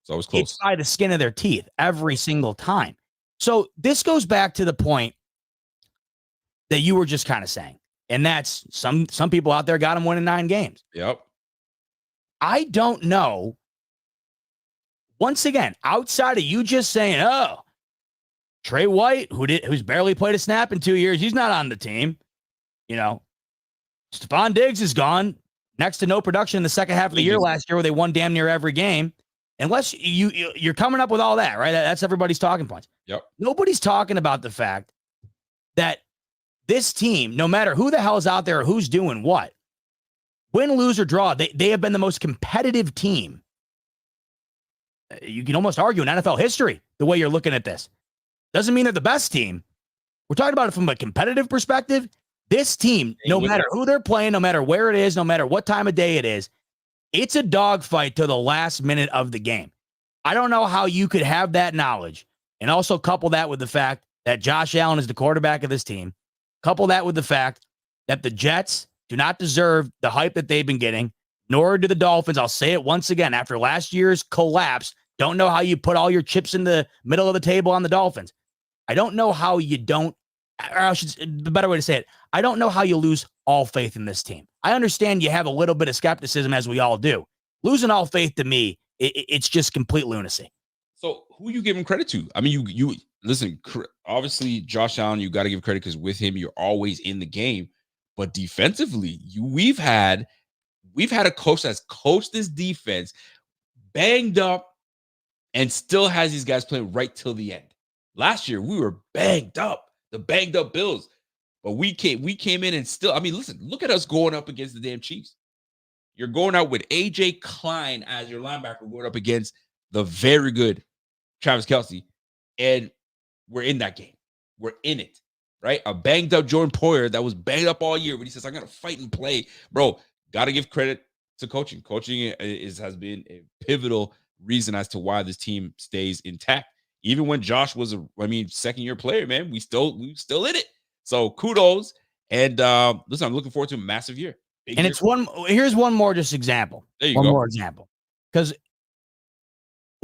it's always close. It's by the skin of their teeth every single time. So this goes back to the point that you were just kind of saying, and that's some people out there got them winning 9 games. Yep. I don't know. Once again, outside of you just saying, "Oh, Trey White, who's barely played a snap in 2 years, he's not on the team." You know, Stephon Diggs is gone. Next to no production in the second half of the year last year, where they won damn near every game. Unless you're coming up with all that, right? That's everybody's talking points. Yep. Nobody's talking about the fact that this team, no matter who the hell is out there or who's doing what, win, lose, or draw, they have been the most competitive team. You can almost argue in NFL history, the way you're looking at this. Doesn't mean they're the best team. We're talking about it from a competitive perspective. This team, no matter who they're playing, no matter where it is, no matter what time of day it is, it's a dogfight to the last minute of the game. I don't know how you could have that knowledge and also couple that with the fact that Josh Allen is the quarterback of this team. Couple that with the fact that the Jets do not deserve the hype that they've been getting, nor do the Dolphins. I'll say it once again. After last year's collapse, don't know how you put all your chips in the middle of the table on the Dolphins. I don't know how you don't, or I should, the better way to say it, I don't know how you lose all faith in this team. I understand you have a little bit of skepticism, as we all do. Losing all faith, to me, it's just complete lunacy. So who you giving credit to? I mean, you listen, obviously Josh Allen, you got to give credit, because with him, you're always in the game. But defensively, we've had a coach that's coached this defense, banged up, and still has these guys playing right till the end. Last year, we were banged up, the banged up Bills. But we came in and still, I mean, listen, look at us going up against the damn Chiefs. You're going out with AJ Klein as your linebacker, going up against the very good Travis Kelce. And we're in that game. We're in it, right? A banged up Jordan Poyer that was banged up all year, but he says, "I'm going to fight and play." Bro, got to give credit to coaching. Coaching has been a pivotal reason as to why this team stays intact. Even when Josh was second-year player, man, we still in it. So kudos. And listen, I'm looking forward to a massive year. And it's here's one more just example. There you go. One more example. Because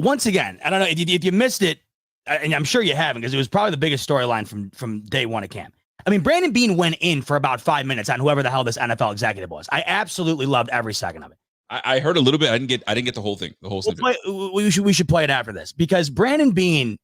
once again, I don't know if you missed it, and I'm sure you haven't, because it was probably the biggest storyline from day one of camp. I mean, Brandon Beane went in for about 5 minutes on whoever the hell this NFL executive was. I absolutely loved every second of it. I heard a little bit. I didn't get the whole thing. The whole snippet. We should play it after this, because Brandon Beane,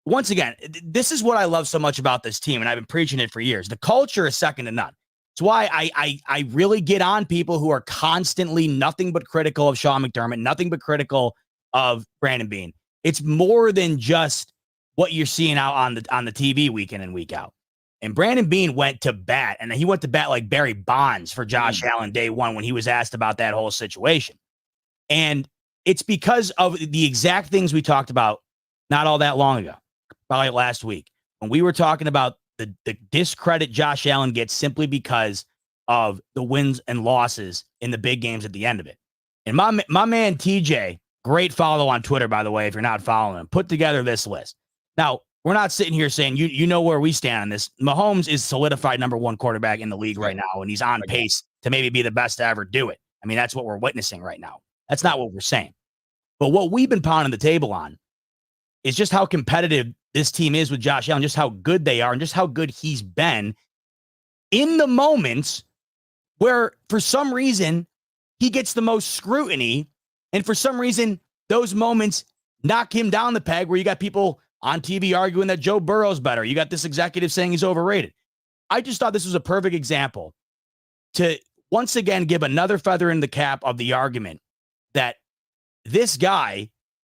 once again, this is what I love so much about this team, and I've been preaching it for years. The culture is second to none. It's why I really get on people who are constantly nothing but critical of Sean McDermott, nothing but critical of Brandon Beane. It's more than just what you're seeing out on the TV week in and week out. And Brandon Beane went to bat, and he went to bat like Barry Bonds for Josh Allen day one when he was asked about that whole situation. And it's because of the exact things we talked about not all that long ago, probably last week, when we were talking about the discredit Josh Allen gets simply because of the wins and losses in the big games at the end of it. And my man TJ, great follow on Twitter, by the way, if you're not following him, put together this list. Now, we're not sitting here saying you know where we stand on this. Mahomes is solidified number one quarterback in the league right now, and he's on pace to maybe be the best to ever do it. I mean, that's what we're witnessing right now. That's not what we're saying. But what we've been pounding the table on is just how competitive this team is with Josh Allen, just how good they are, and just how good he's been in the moments where, for some reason, he gets the most scrutiny, and for some reason, those moments knock him down the peg, where you got people on TV arguing that Joe Burrow's better. You got this executive saying he's overrated. I just thought this was a perfect example to once again give another feather in the cap of the argument that this guy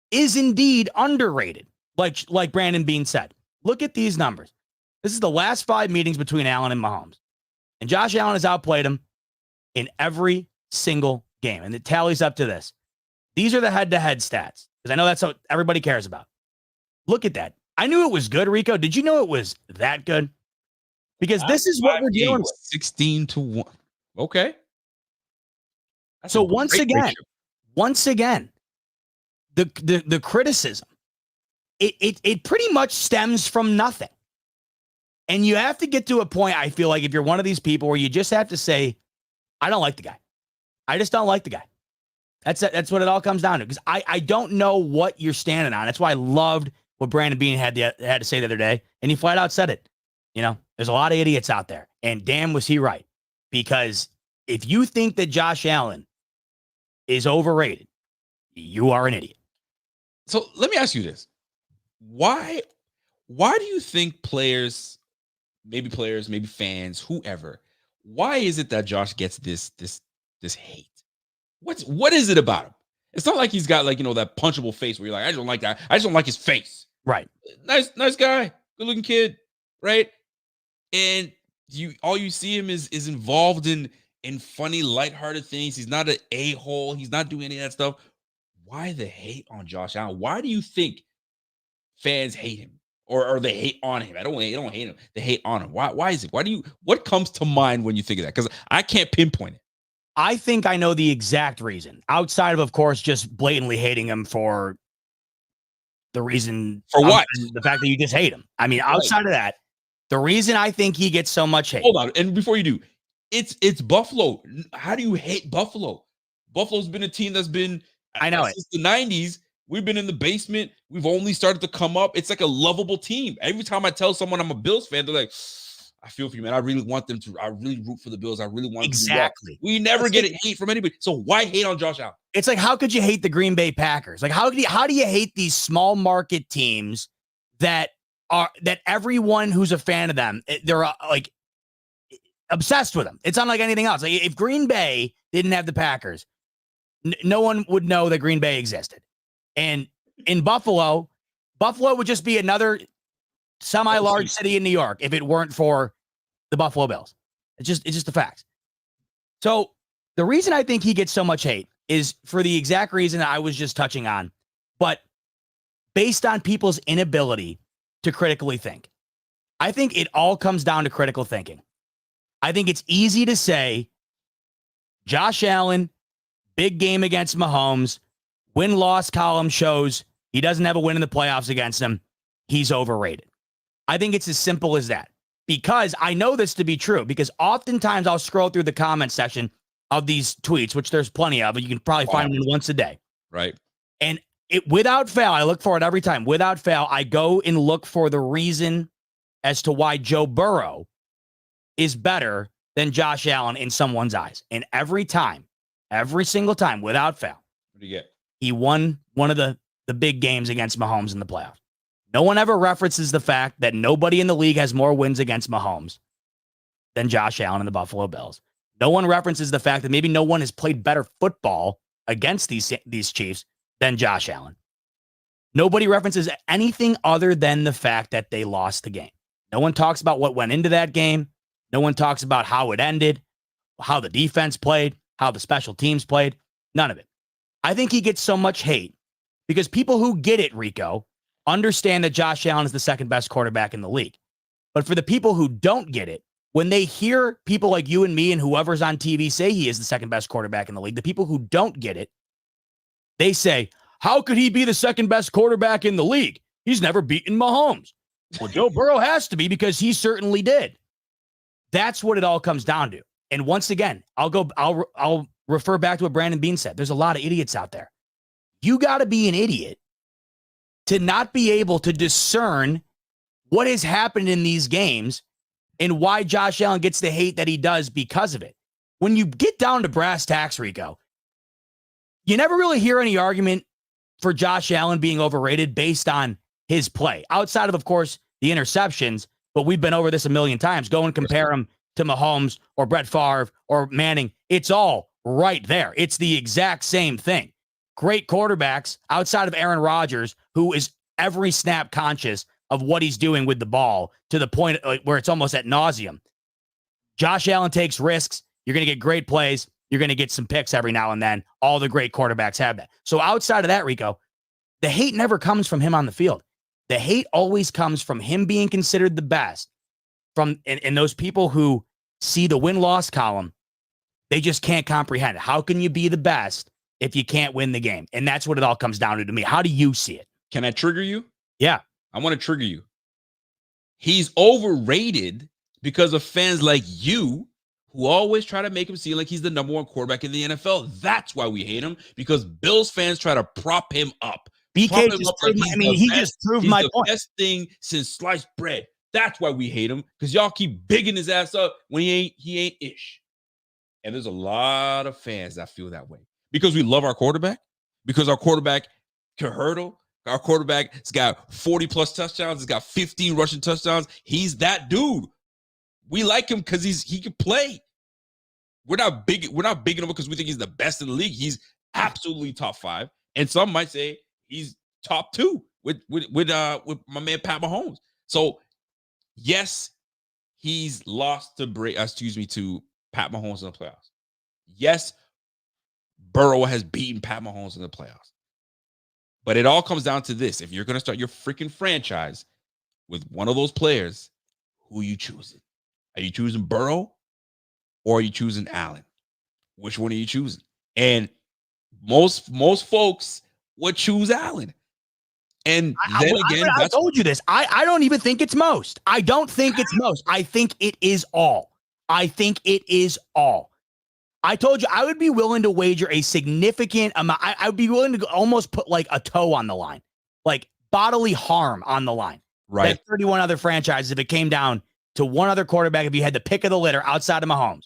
is indeed underrated, like Brandon Beane said. Look at these numbers. This is the last 5 meetings between Allen and Mahomes. And Josh Allen has outplayed him in every single game. And it tallies up to this. These are the head-to-head stats, because I know that's what everybody cares about. Look at that. I knew it was good, Rico. Did you know it was that good? Because this is what we're dealing with. 16-1. Okay. That's so once again, the criticism, it pretty much stems from nothing. And you have to get to a point, I feel like, if you're one of these people, where you just have to say, I don't like the guy. I just don't like the guy. That's what it all comes down to. Because I don't know what you're standing on. That's why I loved what Brandon Beane had to say the other day. And he flat out said it. You know, there's a lot of idiots out there. And damn, was he right. Because if you think that Josh Allen is overrated, you are an idiot. So let me ask you this. Why do you think players, maybe fans, whoever, why is it that Josh gets this hate? What is it about him? It's not like he's got, like, you know, that punchable face where you're like, I don't like that. I just don't like his face. Right. Nice guy. Good looking kid. Right. And all you see him is involved in funny, lighthearted things. He's not an a-hole. He's not doing any of that stuff. Why the hate on Josh Allen? Why do you think fans hate him, or they hate on him? I don't hate him. They hate on him. Why is it? What comes to mind when you think of that? Because I can't pinpoint it. I think I know the exact reason, outside of course, just blatantly hating him for the reason. For what? The fact that you just hate him. I mean, outside of that, the reason I think he gets so much hate. Hold on. And before you do, it's Buffalo. How do you hate Buffalo? Buffalo's been a team that's been, since the 90s. We've been in the basement. We've only started to come up. It's like a lovable team. Every time I tell someone I'm a Bills fan, they're like, I feel for you, man. I really want them to. I really root for the Bills. I really want them to do well. We never get hate from anybody. So why hate on Josh Allen? It's like, how could you hate the Green Bay Packers? Like, how do you hate these small market teams that everyone who's a fan of them, they're like obsessed with them? It's unlike anything else. Like, if Green Bay didn't have the Packers, no one would know that Green Bay existed. And in Buffalo would just be another semi-large city in New York if it weren't for the Buffalo Bills. It's just the facts. So the reason I think he gets so much hate is for the exact reason I was just touching on, but based on people's inability to critically think. I think it all comes down to critical thinking. I think it's easy to say Josh Allen, big game against Mahomes, win-loss column shows he doesn't have a win in the playoffs against him. He's overrated. I think it's as simple as that, because I know this to be true, because oftentimes I'll scroll through the comment section of these tweets, which there's plenty of, but you can probably find them once a day. Right. And Without fail, I look for it every time. Without fail, I go and look for the reason as to why Joe Burrow is better than Josh Allen in someone's eyes. And every single time, without fail, What do you get? he won one of the big games against Mahomes in the playoffs. No one ever references the fact that nobody in the league has more wins against Mahomes than Josh Allen and the Buffalo Bills. No one references the fact that maybe no one has played better football against these Chiefs than Josh Allen. Nobody references anything other than the fact that they lost the game. No one talks about what went into that game. No one talks about how it ended, how the defense played, how the special teams played. None of it. I think he gets so much hate because people who get it, Rico, understand that Josh Allen is the second best quarterback in the league. But for the people who don't get it, when they hear people like you and me and whoever's on TV say he is the second best quarterback in the league, the people who don't get it, they say, how could he be the second best quarterback in the league? He's never beaten Mahomes. Well, Joe Burrow has to be because he certainly did. That's what it all comes down to. And once again, I'll refer back to what Brandon Bean said. There's a lot of idiots out there. You got to be an idiot to not be able to discern what has happened in these games and why Josh Allen gets the hate that he does because of it. When you get down to brass tacks, Rico, you never really hear any argument for Josh Allen being overrated based on his play. Outside of course, the interceptions, but we've been over this a million times. Go and compare him to Mahomes or Brett Favre or Manning. It's all right there. It's the exact same thing. Great quarterbacks outside of Aaron Rodgers, who is every snap conscious of what he's doing with the ball to the point where it's almost ad nauseum. Josh Allen takes risks. You're going to get great plays. You're going to get some picks every now and then. All the great quarterbacks have that. So outside of that, Rico, the hate never comes from him on the field. The hate always comes from him being considered the best. And those people who see the win-loss column, they just can't comprehend it. How can you be the best if you can't win the game? And that's what it all comes down to me. How do you see it? Can I trigger you? Yeah. I want to trigger you. He's overrated because of fans like you who always try to make him seem like he's the number one quarterback in the NFL. That's why we hate him, because Bills fans try to prop him up. BK just proved, he just proved my point. Best thing since sliced bread. That's why we hate him, because y'all keep bigging his ass up when he ain't ish. And there's a lot of fans that feel that way because we love our quarterback, because our quarterback can hurdle. Our quarterback has got 40 plus touchdowns. He's got 15 rushing touchdowns. He's that dude. We like him because he can play. We're not big enough because we think he's the best in the league. He's absolutely top 5. And some might say he's top 2 with my man Pat Mahomes. So yes, he's lost to Pat Mahomes in the playoffs. Yes, Burrow has beaten Pat Mahomes in the playoffs. But it all comes down to this. If you're going to start your freaking franchise with one of those players, who are you choosing? Are you choosing Burrow or are you choosing Allen? Which one are you choosing? And most folks would choose Allen. And then I told you this. I don't even think it's most. I don't think it's most. I think it is all. I think it is all. I told you I would be willing to wager a significant amount. I would be willing to almost put like a toe on the line, like bodily harm on the line. Right. Like 31 other franchises, if it came down to one other quarterback, if you had the pick of the litter outside of Mahomes,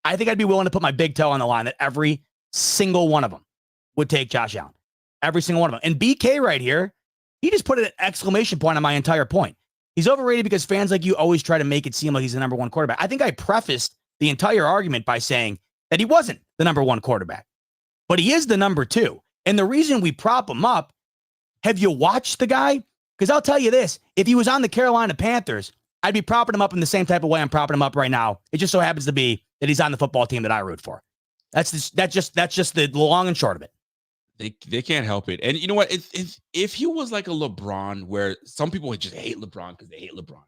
I think I'd be willing to put my big toe on the line that every single one of them would take Josh Allen. Every single one of them. And BK right here, he just put an exclamation point on my entire point. He's overrated because fans like you always try to make it seem like he's the number one quarterback. I think I prefaced the entire argument by saying that he wasn't the number one quarterback, but he is the number 2. And the reason we prop him up, have you watched the guy? Because I'll tell you this, if he was on the Carolina Panthers, I'd be propping him up in the same type of way I'm propping him up right now. It just so happens to be that he's on the football team that I root for. That's just the long and short of it. They can't help it. And you know what? If he was like a LeBron, where some people would just hate LeBron because they hate LeBron.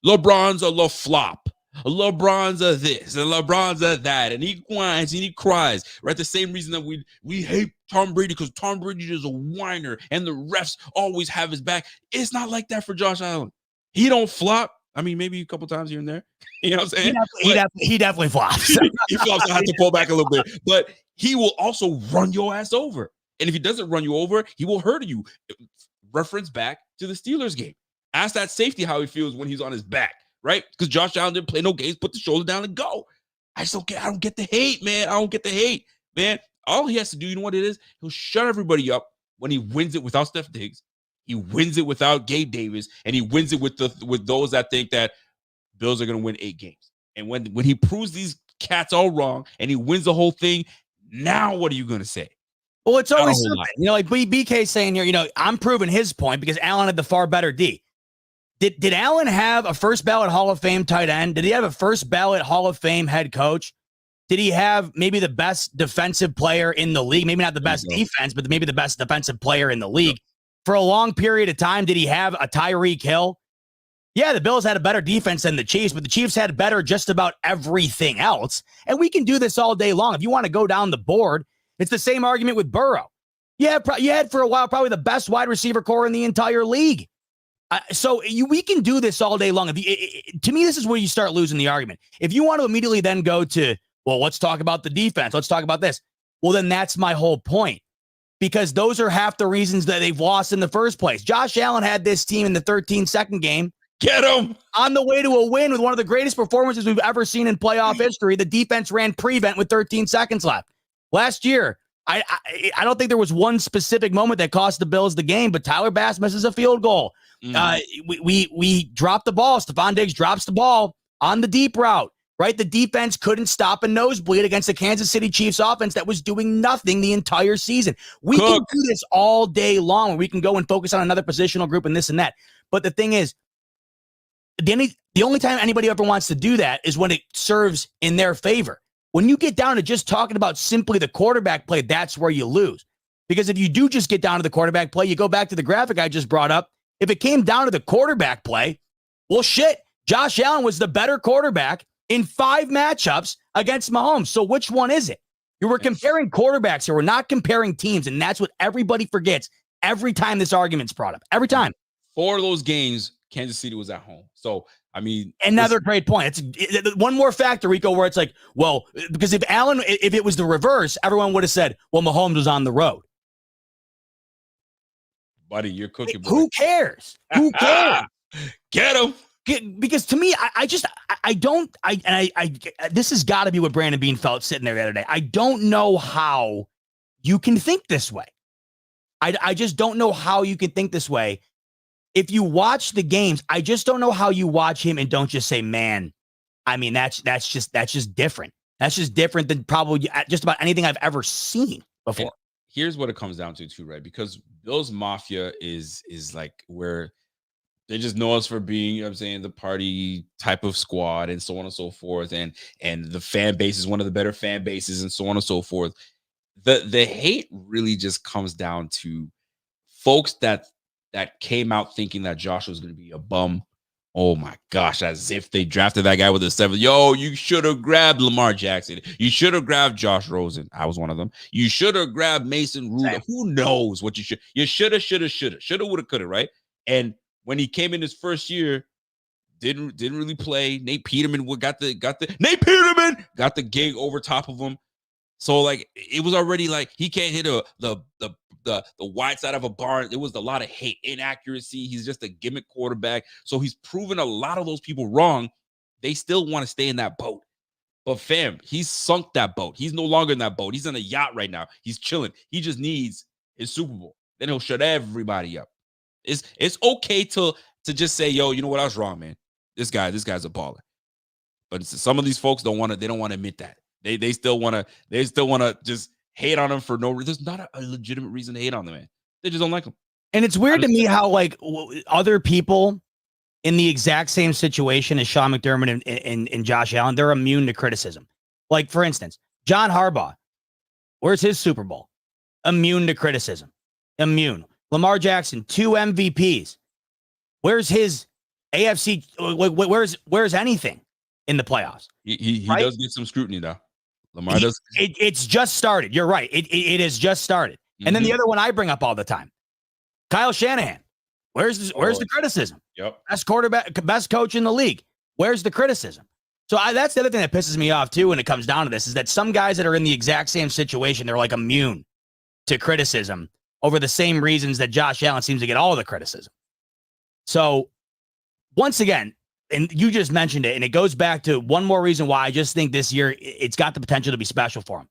LeBron's a little flop. LeBron's a this and LeBron's a that, and he whines and he cries. Right? The same reason that we hate Tom Brady, because Tom Brady is a whiner and the refs always have his back. It's not like that for Josh Allen. He don't flop. I mean, maybe a couple times here and there. You know what I'm saying? He definitely flops. He flops. I have to pull back a little bit, but he will also run your ass over. And if he doesn't run you over, he will hurt you. Reference back to the Steelers game. Ask that safety how he feels when he's on his back, right? Because Josh Allen didn't play no games, put the shoulder down and go. I don't get the hate, man. I don't get the hate, man. All he has to do, you know what it is? He'll shut everybody up when he wins it without Steph Diggs. He wins it without Gabe Davis, and he wins it with those that think that Bills are going to win 8 games. And when he proves these cats all wrong and he wins the whole thing, now what are you going to say? Well, it's always something. You know, like BK saying here, you know, I'm proving his point because Allen had the far better D. Did Allen have a first ballot Hall of Fame tight end? Did he have a first ballot Hall of Fame head coach? Did he have maybe the best defensive player in the league? Maybe not the best defense, but maybe the best defensive player in the league. For a long period of time, did he have a Tyreek Hill? Yeah, the Bills had a better defense than the Chiefs, but the Chiefs had better just about everything else. And we can do this all day long. If you want to go down the board, it's the same argument with Burrow. You had for a while probably the best wide receiver core in the entire league. We can do this all day long. To me, this is where you start losing the argument. If you want to immediately then go to, well, let's talk about the defense. Let's talk about this. Well, then that's my whole point. Because those are half the reasons that they've lost in the first place. Josh Allen had this team in the 13-second game. Get him! On the way to a win with one of the greatest performances we've ever seen in playoff history. The defense ran prevent with 13 seconds left. Last year, I don't think there was one specific moment that cost the Bills the game, but Tyler Bass misses a field goal. We dropped the ball. Stephon Diggs drops the ball on the deep route. Right? The defense couldn't stop a nosebleed against the Kansas City Chiefs offense that was doing nothing the entire season. We can do this all day long where we can go and focus on another positional group and this and that. But the thing is, the only time anybody ever wants to do that is when it serves in their favor. When you get down to just talking about simply the quarterback play, that's where you lose. Because if you do just get down to the quarterback play, you go back to the graphic I just brought up. If it came down to the quarterback play, well, shit, Josh Allen was the better quarterback in 5 matchups against Mahomes. So which one is it? You were comparing quarterbacks here. We're not comparing teams, and that's what everybody forgets every time this argument's brought up. Every time. 4 of those games, Kansas City was at home. So, I mean. Another great point. It's one more factor, Rico, where it's like, well, because if it was the reverse, everyone would have said, well, Mahomes was on the road. Buddy, you're cooking. Who cares? Who cares? Get him. Because to me, this has got to be what Brandon Beane felt sitting there the other day. I don't know how you can think this way. I just don't know how you can think this way. If you watch the games, I just don't know how you watch him and don't just say, man, I mean, that's just different. That's just different than probably just about anything I've ever seen before. And here's what it comes down to too, right? Because Bills Mafia is like where they just know us for being, you know what I'm saying, the party type of squad and so on and so forth. And the fan base is one of the better fan bases and so on and so forth. The hate really just comes down to folks that came out thinking that Josh was going to be a bum. Oh my gosh, as if they drafted that guy with a 7. Yo, you should have grabbed Lamar Jackson. You should have grabbed Josh Rosen. I was one of them. You should have grabbed Mason Rudolph. Who knows what you should. You shoulda, woulda, coulda, right? And when he came in his first year, didn't really play. Nate Peterman got the gig over top of him. So like it was already like he can't hit the wide side of a barn. There was a lot of hate, inaccuracy. He's just a gimmick quarterback. So he's proven a lot of those people wrong. They still want to stay in that boat. But fam, he's sunk that boat. He's no longer in that boat. He's on a yacht right now. He's chilling. He just needs his Super Bowl. Then he'll shut everybody up. It's okay to just say, yo, you know what? I was wrong, man. This guy's a baller. But some of these folks don't want to admit that. They still want to just hate on him for no reason. There's not a legitimate reason to hate on the man. They just don't like him. And it's weird to me how like other people in the exact same situation as Sean McDermott and Josh Allen, they're immune to criticism. Like, for instance, John Harbaugh, where's his Super Bowl? Immune to criticism. Immune. Lamar Jackson, 2 MVPs. Where's his AFC? Where's anything in the playoffs? He right? Does get some scrutiny, though. Lamar does. It's just started. You're right. It has just started. Mm-hmm. And then the other one I bring up all the time, Kyle Shanahan. Where's the criticism? Yep. Best quarterback, best coach in the league. Where's the criticism? So that's the other thing that pisses me off too when it comes down to this is that some guys that are in the exact same situation, they're like immune to criticism over the same reasons that Josh Allen seems to get all the criticism. So once again, and you just mentioned it, and it goes back to one more reason why I just think this year it's got the potential to be special for him.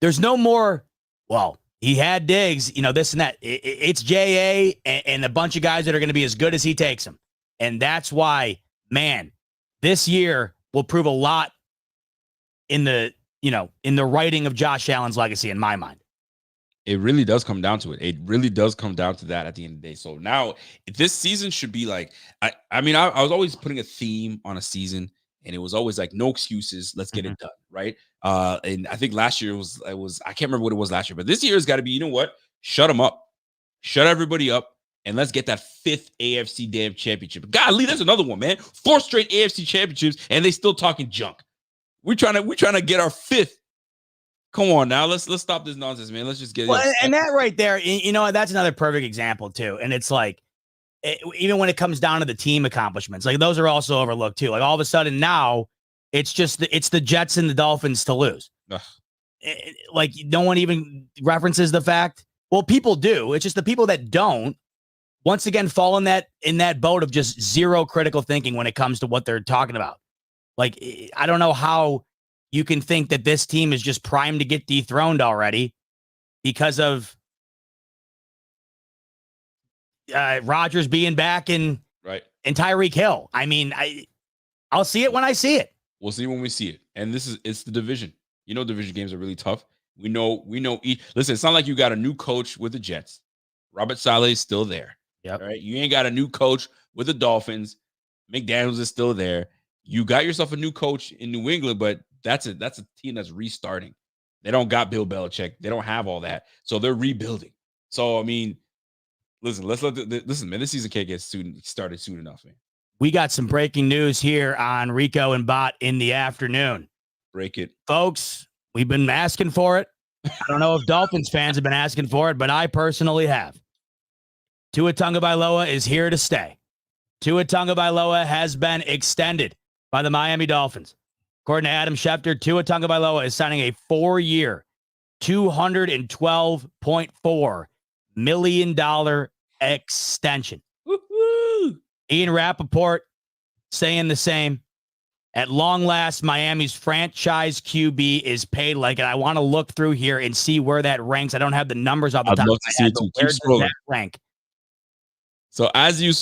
There's no more, well, he had Diggs, this and that. It's J.A. and a bunch of guys that are going to be as good as he takes them. And that's why, man, this year will prove a lot in the writing of Josh Allen's legacy in my mind. It really does come down to it. It really does come down to that at the end of the day. So now this season should be like, I was always putting a theme on a season, and it was always like, no excuses. Let's get it done. Right. And I think last year it was, I can't remember what it was last year, but this year has got to be, you know what? Shut them up, shut everybody up. And let's get that 5th AFC damn championship. Golly, there's another one, man. 4 straight AFC championships, and they still talking junk. We're trying to get our 5th. Come on now, let's stop this nonsense, man. Let's just get it. And that right there, that's another perfect example too. And it's like, even when it comes down to the team accomplishments, like those are also overlooked too. Like all of a sudden now, it's just it's the Jets and the Dolphins to lose. Like no one even references the fact. Well, people do. It's just the people that don't, once again, fall in that boat of just zero critical thinking when it comes to what they're talking about. Like I don't know how you can think that this team is just primed to get dethroned already because of Rodgers being back and Tyreek Hill. I mean, I'll see it when I see it. We'll see when we see it. And it's the division. Division games are really tough. We know. Listen, it's not like you got a new coach with the Jets. Robert Saleh is still there. Yep. All right. You ain't got a new coach with the Dolphins. McDaniels is still there. You got yourself a new coach in New England, but that's a team that's restarting. They don't got Bill Belichick. They don't have all that. So they're rebuilding. So, I mean, listen, listen, man, this season can't get started soon enough, man. We got some breaking news here on Rico and Bot in the afternoon. Break it. Folks, we've been asking for it. I don't know if Dolphins fans have been asking for it, but I personally have. Tua Tagovailoa is here to stay. Tua Tagovailoa has been extended by the Miami Dolphins. According to Adam Schefter, Tua Tagovailoa is signing a 4-year, $212.4 million extension. Woo-hoo! Ian Rappaport saying the same. At long last, Miami's franchise QB is paid like it. I want to look through here and see where that ranks. I don't have the numbers off the top of my head, but where does that rank? So as you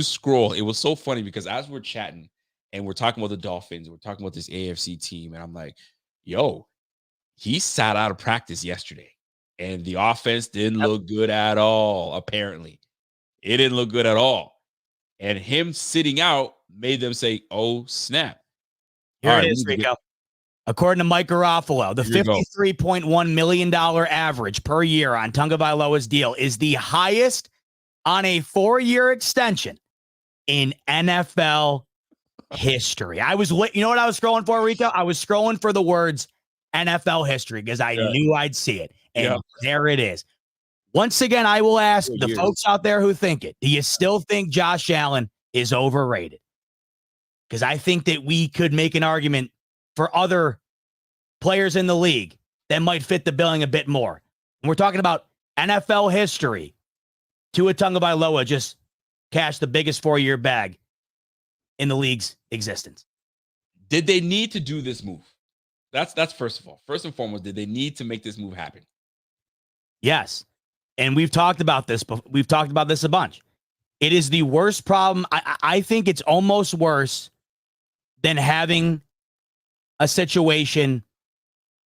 scroll, it was so funny because as we're chatting and we're talking about the Dolphins, we're talking about this AFC team, and I'm like, yo, he sat out of practice yesterday, and the offense didn't look good at all, apparently. It didn't look good at all. And him sitting out made them say, oh, snap. Here it is, Rico. According to Mike Garofalo, the $53.1 million average per year on Tagovailoa's deal is the highest on a 4-year extension in NFL history. I was, you know what I was scrolling for, Rico? I was scrolling for the words NFL history because I knew I'd see it. And there it is. Once again, I will ask the folks out there who think it, do you still think Josh Allen is overrated? Because I think that we could make an argument for other players in the league that might fit the billing a bit more. And we're talking about NFL history. Tua Tagovailoa just cashed the biggest 4-year bag in the league's existence. Did they need to do this move? That's first of all. First and foremost, did they need to make this move happen? Yes. And we've talked about this, but we've talked about this a bunch. It is the worst problem. I think it's almost worse than having a situation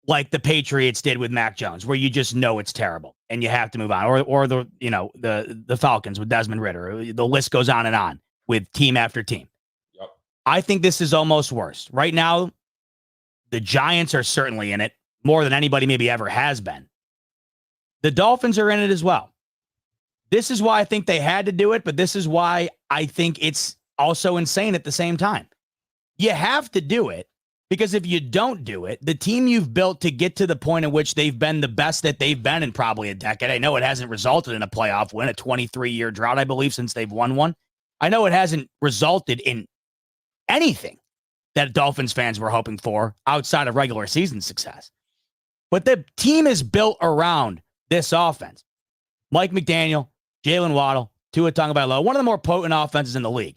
like the Patriots did with Mac Jones, where you just know it's terrible and you have to move on, or the Falcons with Desmond Ridder. The list goes on and on with team after team. Yep. I think this is almost worse. Right now, the Giants are certainly in it more than anybody maybe ever has been. The Dolphins are in it as well. This is why I think they had to do it, but this is why I think it's also insane at the same time. You have to do it, because if you don't do it, the team you've built to get to the point at which they've been the best that they've been in probably a decade. I know it hasn't resulted in a playoff win, a 23-year drought, I believe, since they've won one. I know it hasn't resulted in anything that Dolphins fans were hoping for outside of regular season success. But the team is built around this offense. Mike McDaniel, Jalen Waddle, Tua Tagovailoa, one of the more potent offenses in the league.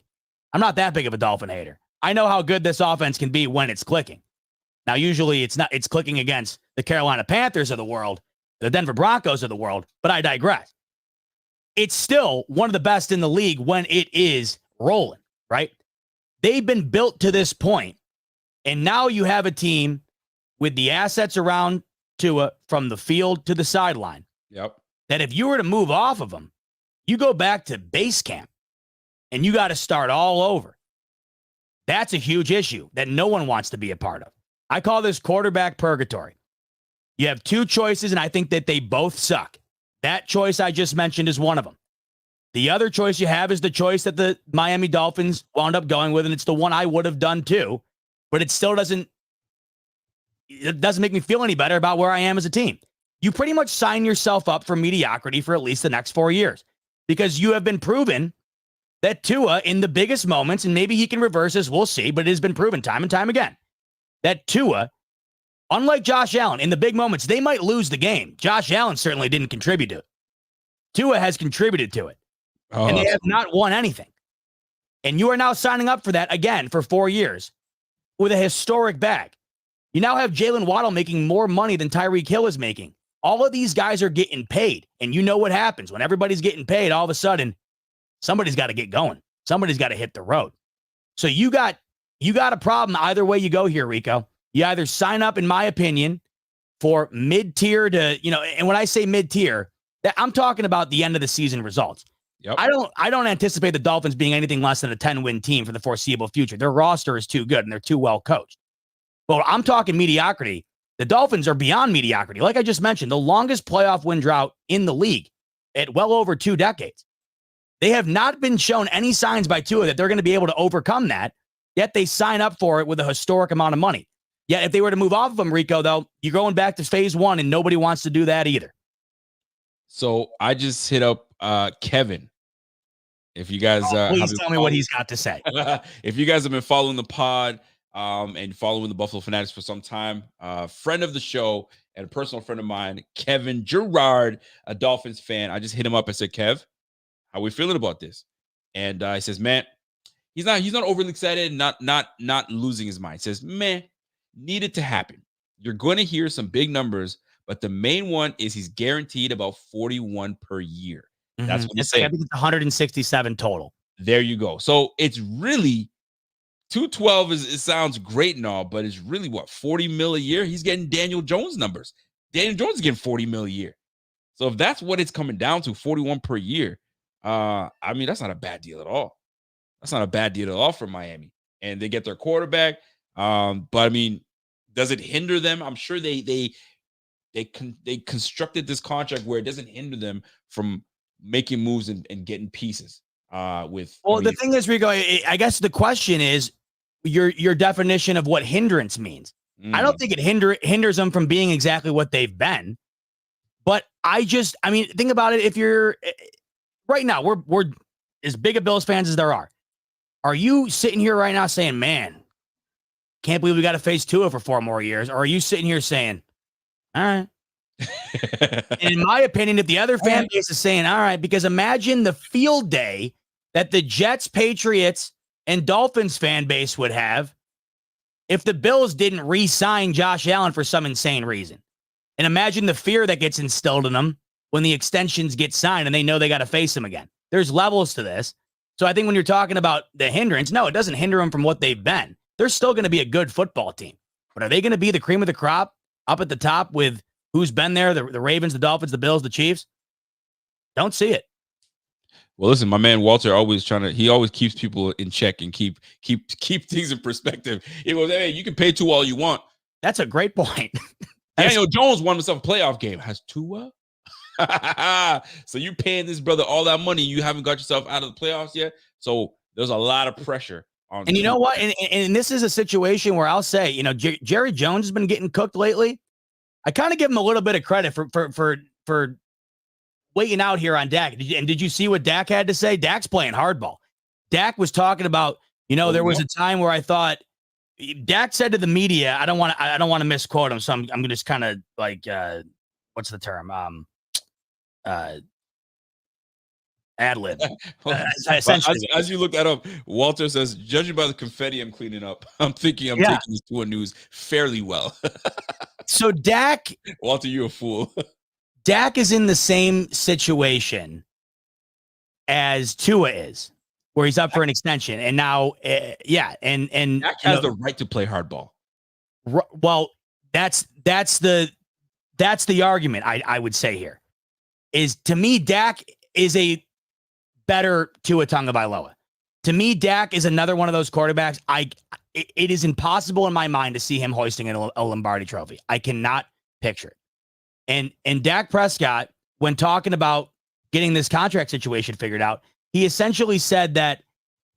I'm not that big of a Dolphin hater. I know how good this offense can be when it's clicking. Now, usually it's clicking against the Carolina Panthers of the world, the Denver Broncos of the world, but I digress. It's still one of the best in the league when it is rolling, right? They've been built to this point, and now you have a team with the assets around Tua from the field to the sideline. Yep. That if you were to move off of them, you go back to base camp and you got to start all over. That's a huge issue that no one wants to be a part of. I call this quarterback purgatory. You have two choices, and I think that they both suck. That choice I just mentioned is one of them. The other choice you have is the choice that the Miami Dolphins wound up going with, and it's the one I would have done too, but it still doesn't make me feel any better about where I am as a team. You pretty much sign yourself up for mediocrity for at least the next 4 years because you have been proven that Tua in the biggest moments, and maybe he can reverse this, we'll see, but it has been proven time and time again that Tua, unlike Josh Allen, in the big moments, they might lose the game. Josh Allen certainly didn't contribute to it. Tua has contributed to it, and they have not won anything. And you are now signing up for that again for 4 years with a historic bag. You now have Jalen Waddle making more money than Tyreek Hill is making. All of these guys are getting paid. And you know what happens when everybody's getting paid, all of a sudden, somebody's got to get going. Somebody's got to hit the road. So you got a problem either way you go here, Rico. You either sign up, in my opinion, for mid-tier to, and when I say mid-tier, I'm talking about the end of the season results. Yep. I don't anticipate the Dolphins being anything less than a 10-win team for the foreseeable future. Their roster is too good and they're too well coached. But I'm talking mediocrity. The Dolphins are beyond mediocrity. Like I just mentioned, the longest playoff win drought in the league at well over 2 decades. They have not been shown any signs by Tua that they're going to be able to overcome that, yet they sign up for it with a historic amount of money. Yet if they were to move off of them, Rico, though, you're going back to phase 1, and nobody wants to do that either. So I just hit up Kevin. If you guys please tell me what he's got to say. If you guys have been following the pod and following the Buffalo Fanatics for some time, friend of the show and a personal friend of mine, Kevin Gerard, a Dolphins fan. I just hit him up and said, Kev, how we feeling about this? And he says, man, he's not overly excited, not losing his mind. He says, man, needed to happen. You're going to hear some big numbers, but the main one is he's guaranteed about 41 per year. That's what he's saying. I think it's 167 total. There you go. So it's really 212 it sounds great and all, but it's really what, 40 mil a year? He's getting Daniel Jones numbers. Daniel Jones is getting 40 mil a year. So if that's what it's coming down to, 41 per year, I mean, that's not a bad deal at all. That's not a bad deal at all for Miami. And they get their quarterback. But I mean, does it hinder them? I'm sure they constructed this contract where it doesn't hinder them from making moves and getting pieces. The thing is, Rico, I guess the question is your definition of what hindrance means. I don't think it hinders them from being exactly what they've been. But think about it. If you're right now, we're as big a Bills fans as there are. Are you sitting here right now saying, man, can't believe we got to face Tua for 4 more years? Or are you sitting here saying, all right? In my opinion, if the other fan base is saying, all right, because imagine the field day that the Jets, Patriots, and Dolphins fan base would have if the Bills didn't re-sign Josh Allen for some insane reason. And imagine the fear that gets instilled in them when the extensions get signed and they know they got to face him again. There's levels to this. So I think when you're talking about the hindrance, no, it doesn't hinder them from what they've been. They're still going to be a good football team. But are they going to be the cream of the crop up at the top with who's been there, the Ravens, the Dolphins, the Bills, the Chiefs? Don't see it. Well, listen, my man Walter always keeps people in check and keep things in perspective. He goes, hey, you can pay Tua all you want. That's a great point. Daniel Jones won himself a playoff game. Has Tua? So you paying this brother all that money, you haven't got yourself out of the playoffs yet. So there's a lot of pressure on. And you know what? And this is a situation where I'll say, Jerry Jones has been getting cooked lately. I kind of give him a little bit of credit for waiting out here on Dak. And did you see what Dak had to say? Dak's playing hardball. Dak was talking about, there was a time where I thought Dak said to the media, I don't want to misquote him, so I'm going to just kind of like, what's the term? Ad lib. Essentially. As you look that up, Walter says, judging by the confetti I'm cleaning up, I'm thinking I'm taking this Tua news fairly well. So Dak, Walter, you a fool. Dak is in the same situation as Tua is, where he's up for an extension, and now, and Dak has the right to play hardball. Well, that's the argument I would say here. Is, to me, Dak is a better Tua Tagovailoa. To me, Dak is another one of those quarterbacks. It is impossible in my mind to see him hoisting a Lombardi trophy. I cannot picture it. And Dak Prescott, when talking about getting this contract situation figured out, he essentially said that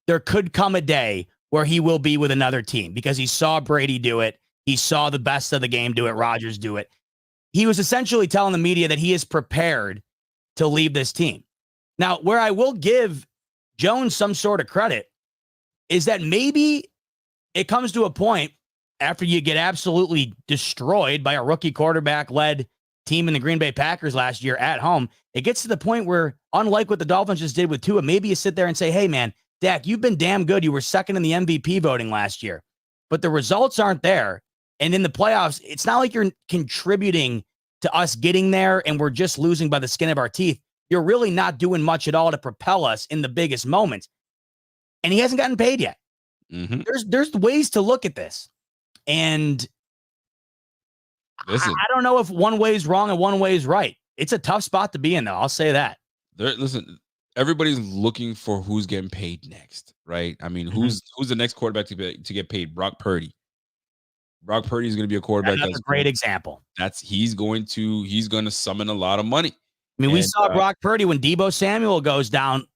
there could come a day where he will be with another team because he saw Brady do it. He saw the best of the game do it. Rodgers do it. He was essentially telling the media that he is prepared to leave this team. Now, where I will give Jones some sort of credit is that maybe it comes to a point after you get absolutely destroyed by a rookie quarterback-led team in the Green Bay Packers last year at home. It gets to the point where, unlike what the Dolphins just did with Tua, maybe you sit there and say, hey, man, Dak, you've been damn good. You were second in the MVP voting last year, but the results aren't there. And in the playoffs, it's not like you're contributing to us getting there and we're just losing by the skin of our teeth. You're really not doing much at all to propel us in the biggest moments. And he hasn't gotten paid yet. Mm-hmm. There's ways to look at this. And I don't know if one way is wrong and one way is right. It's a tough spot to be in, though. I'll say that. Everybody's looking for who's getting paid next, right? I mean, who's the next quarterback to get paid? Brock Purdy. Brock Purdy is going to be a quarterback. That's a great example. He's going to summon a lot of money. I mean, we saw Brock Purdy when Deebo Samuel goes down.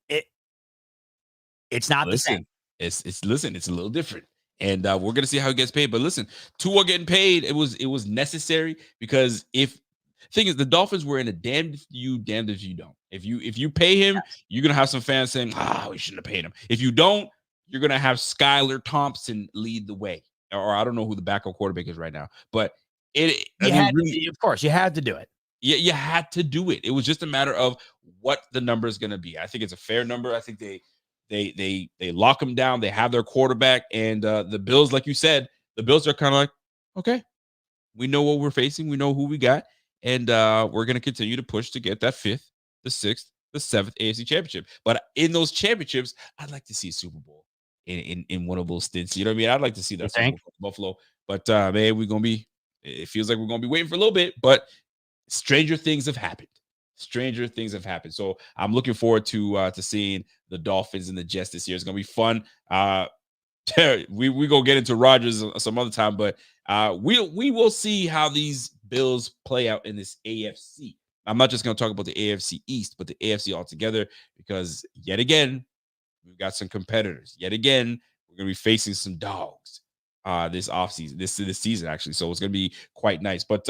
It's not the same. It's a little different. And we're gonna see how he gets paid. But listen, Tua getting paid, it was necessary because thing is, the Dolphins were in a damned if you don't. If you pay him, you're gonna have some fans saying, we shouldn't have paid him. If you don't, you're gonna have Skylar Thompson lead the way. Or I don't know who the backup quarterback is right now, but of course, you had to do it. Yeah, you had to do it. It was just a matter of what the number is going to be. I think it's a fair number. I think they lock them down. They have their quarterback, and the Bills, like you said, the Bills are kind of like, okay, we know what we're facing. We know who we got, and we're going to continue to push to get that 5th, the 6th, the 7th AFC championship. But in those championships, I'd like to see a Super Bowl in one of those stints. You know what I mean? I'd like to see that Super Bowl for Buffalo. But man, it feels like we're going to be waiting for a little bit, but stranger things have happened. So I'm looking forward to seeing the Dolphins and the Jets this year. It's gonna be fun. We gonna get into Rodgers some other time, but we will see how these Bills play out in this AFC. I'm not just gonna talk about the AFC East, but the AFC altogether, because yet again we've got some competitors. Yet again we're gonna be facing some dogs this offseason, this season actually. So it's gonna be quite nice. But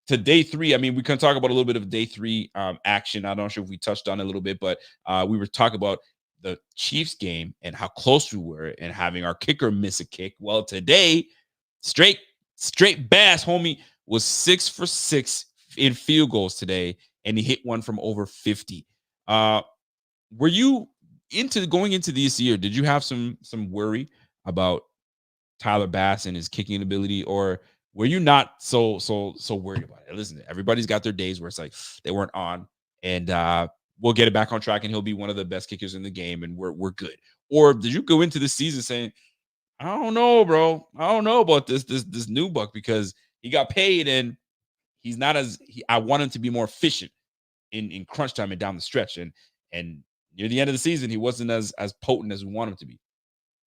to day 3, I mean, we can talk about a little bit of day 3 action. I'm not sure if we touched on it a little bit, but we were talking about the Chiefs game and how close we were and having our kicker miss a kick. Well, today, straight bass, homie, was 6 for 6 in field goals today, and he hit one from over 50. Were you going into this year? Did you have some worry about Tyler Bass and his kicking ability, or were you not so worried about it? Listen, everybody's got their days where it's like they weren't on, and we'll get it back on track, and he'll be one of the best kickers in the game, and we're good. Or did you go into the season saying, I don't know, bro, I don't know about this new buck because he got paid and he's not I want him to be more efficient in crunch time and down the stretch, and near the end of the season he wasn't as potent as we want him to be.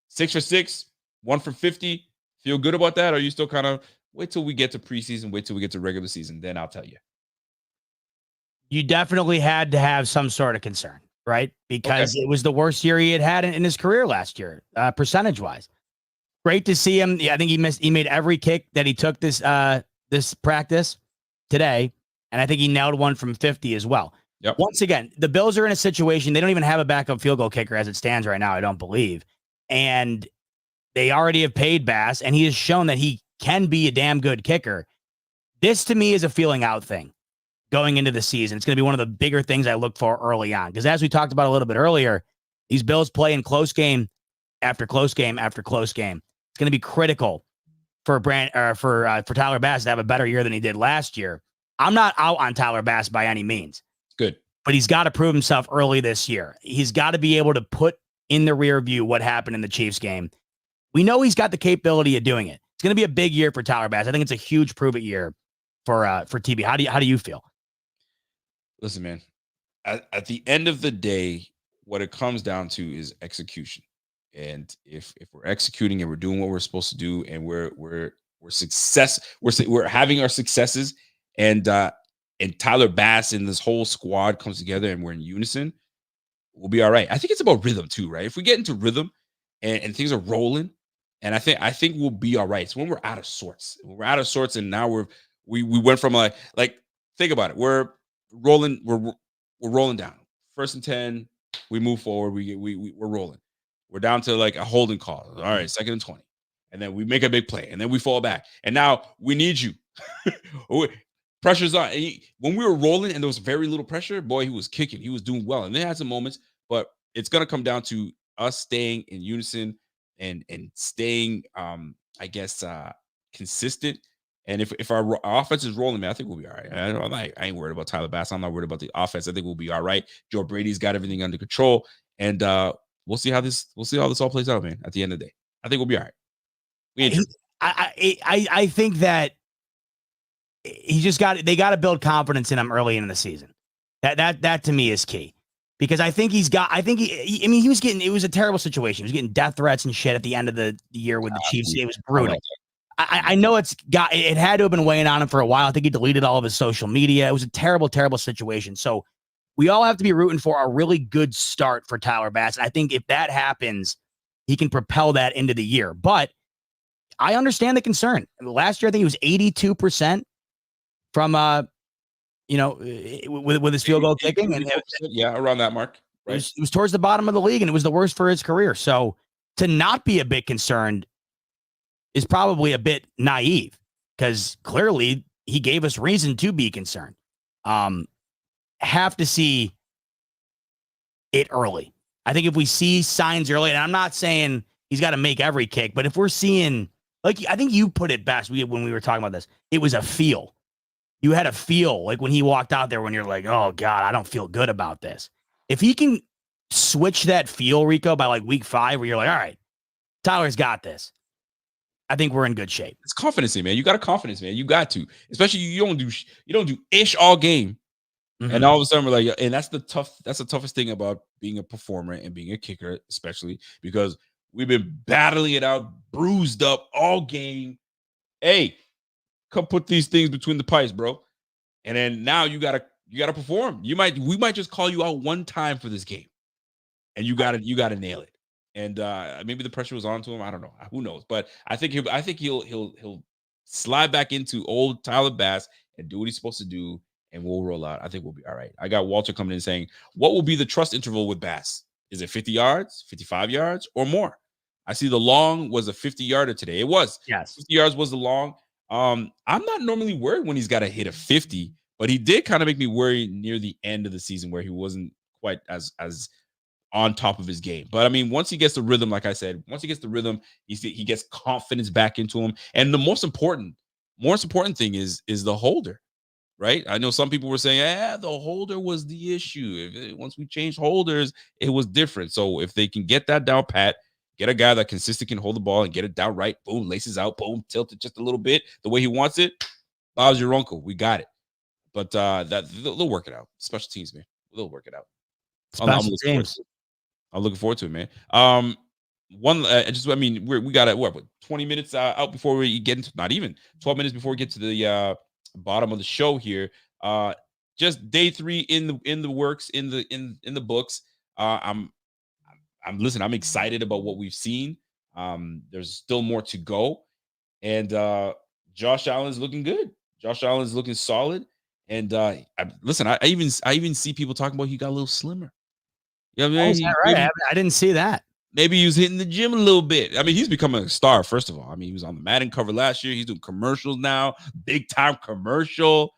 6 for 6, 1 for 50. Feel good about that? Or are you still kind of wait till we get to preseason, wait till we get to regular season, then I'll tell you? You definitely had to have some sort of concern, right? Because it was the worst year he had in his career last year, percentage-wise. Great to see him. Yeah, I think he made every kick that he took this practice today, and I think he nailed one from 50 as well. Yep. Once again, the Bills are in a situation, they don't even have a backup field goal kicker as it stands right now, I don't believe. And They already have paid Bass, and he has shown that he can be a damn good kicker. This, to me, is a feeling out thing going into the season. It's going to be one of the bigger things I look for early on. Because as we talked about a little bit earlier, these Bills play in close game after close game after close game. It's going to be critical for Tyler Bass to have a better year than he did last year. I'm not out on Tyler Bass by any means. Good. But he's got to prove himself early this year. He's got to be able to put in the rear view what happened in the Chiefs game. We know he's got the capability of doing it. It's going to be a big year for Tyler Bass. I think it's a huge prove-it year for TB. How do you feel? Listen, man, at the end of the day, what it comes down to is execution. And if we're executing and we're doing what we're supposed to do, and we're having our successes, and Tyler Bass and this whole squad comes together and we're in unison, we'll be all right. I think it's about rhythm too, right? If we get into rhythm and things are rolling, and I think we'll be all right. It's when we're out of sorts. When we're out of sorts, and now we went from like think about it. We're rolling. We're rolling down. 1st and 10. We move forward. We're rolling. We're down to like a holding call. All right, 2nd and 20, and then we make a big play, and then we fall back, and now we need you. Pressure's on. When we were rolling and there was very little pressure, boy, he was kicking. He was doing well, and they had some moments, but it's gonna come down to us staying in unison and staying, I guess, consistent. And if our offense is rolling, man, I think we'll be all right. I ain't worried about Tyler Bass. I'm not worried about the offense. I think we'll be all right. Joe Brady's got everything under control, and we'll see how this all plays out, man. At the end of the day, I think we'll be all right. I think that they got to build confidence in him early in the season. That to me is key, because I think he was getting, it was a terrible situation. He was getting death threats and shit at the end of the year with the Chiefs. It was brutal. I know it had to have been weighing on him for a while. I think he deleted all of his social media. It was a terrible, terrible situation. So we all have to be rooting for a really good start for Tyler Bass. And I think if that happens, he can propel that into the year. But I understand the concern. Last year, I think he was 82% from, with his field goal kicking. And around that mark. Right. It was towards the bottom of the league, and it was the worst for his career. So to not be a bit concerned is probably a bit naive, because clearly he gave us reason to be concerned. Have to see it early. I think if we see signs early, and I'm not saying he's got to make every kick, but if we're seeing, like, I think you put it best when we were talking about this, it was a feel. You had a feel, like when he walked out there, when you're like, oh God, I don't feel good about this. If he can switch that feel, Rico, by like week 5, where you're like, all right, Tyler's got this, I think we're in good shape. It's confidence, man. You got a confidence, man. You got to, especially you don't do ish all game. Mm-hmm. And all of a sudden we're like, and that's the toughest thing about being a performer and being a kicker, especially because we've been battling it out, bruised up all game. Hey, come put these things between the pipes, bro. And then now you gotta perform. We might just call you out one time for this game, and you gotta nail it. And maybe the pressure was on to him. I don't know. Who knows? But I think he'll slide back into old Tyler Bass and do what he's supposed to do, and we'll roll out. I think we'll be all right. I got Walter coming in saying, what will be the trust interval with Bass? Is it 50 yards, 55 yards, or more? I see the long was a 50-yarder today. It was. Yes. 50 yards was the long. I'm not normally worried when he's got to hit a 50, but he did kind of make me worry near the end of the season where he wasn't quite as on top of his game. But I mean, once he gets the rhythm, like I said, he gets confidence back into him. And the most important thing is the holder, right? I know some people were saying, the holder was the issue. Once we changed holders, it was different. So if they can get that down pat, get a guy that consistently can hold the ball and get it down right, boom, laces out, boom, tilt it just a little bit the way he wants it, Bob's your uncle. We got it. But they'll work it out. Special teams, man. They'll work it out. I'm looking forward to it, man. We got what 20 minutes out before we get into, not even 12 minutes before we get to the bottom of the show here. Just day 3 in the works, in the books. I'm excited about what we've seen. There's still more to go, and Josh Allen's looking good. Josh Allen's looking solid, and I even see people talking about he got a little slimmer. Yeah, right. I didn't see that. Maybe he was hitting the gym a little bit. I mean, he's becoming a star, first of all. I mean, he was on the Madden cover last year. He's doing commercials now, big time commercial.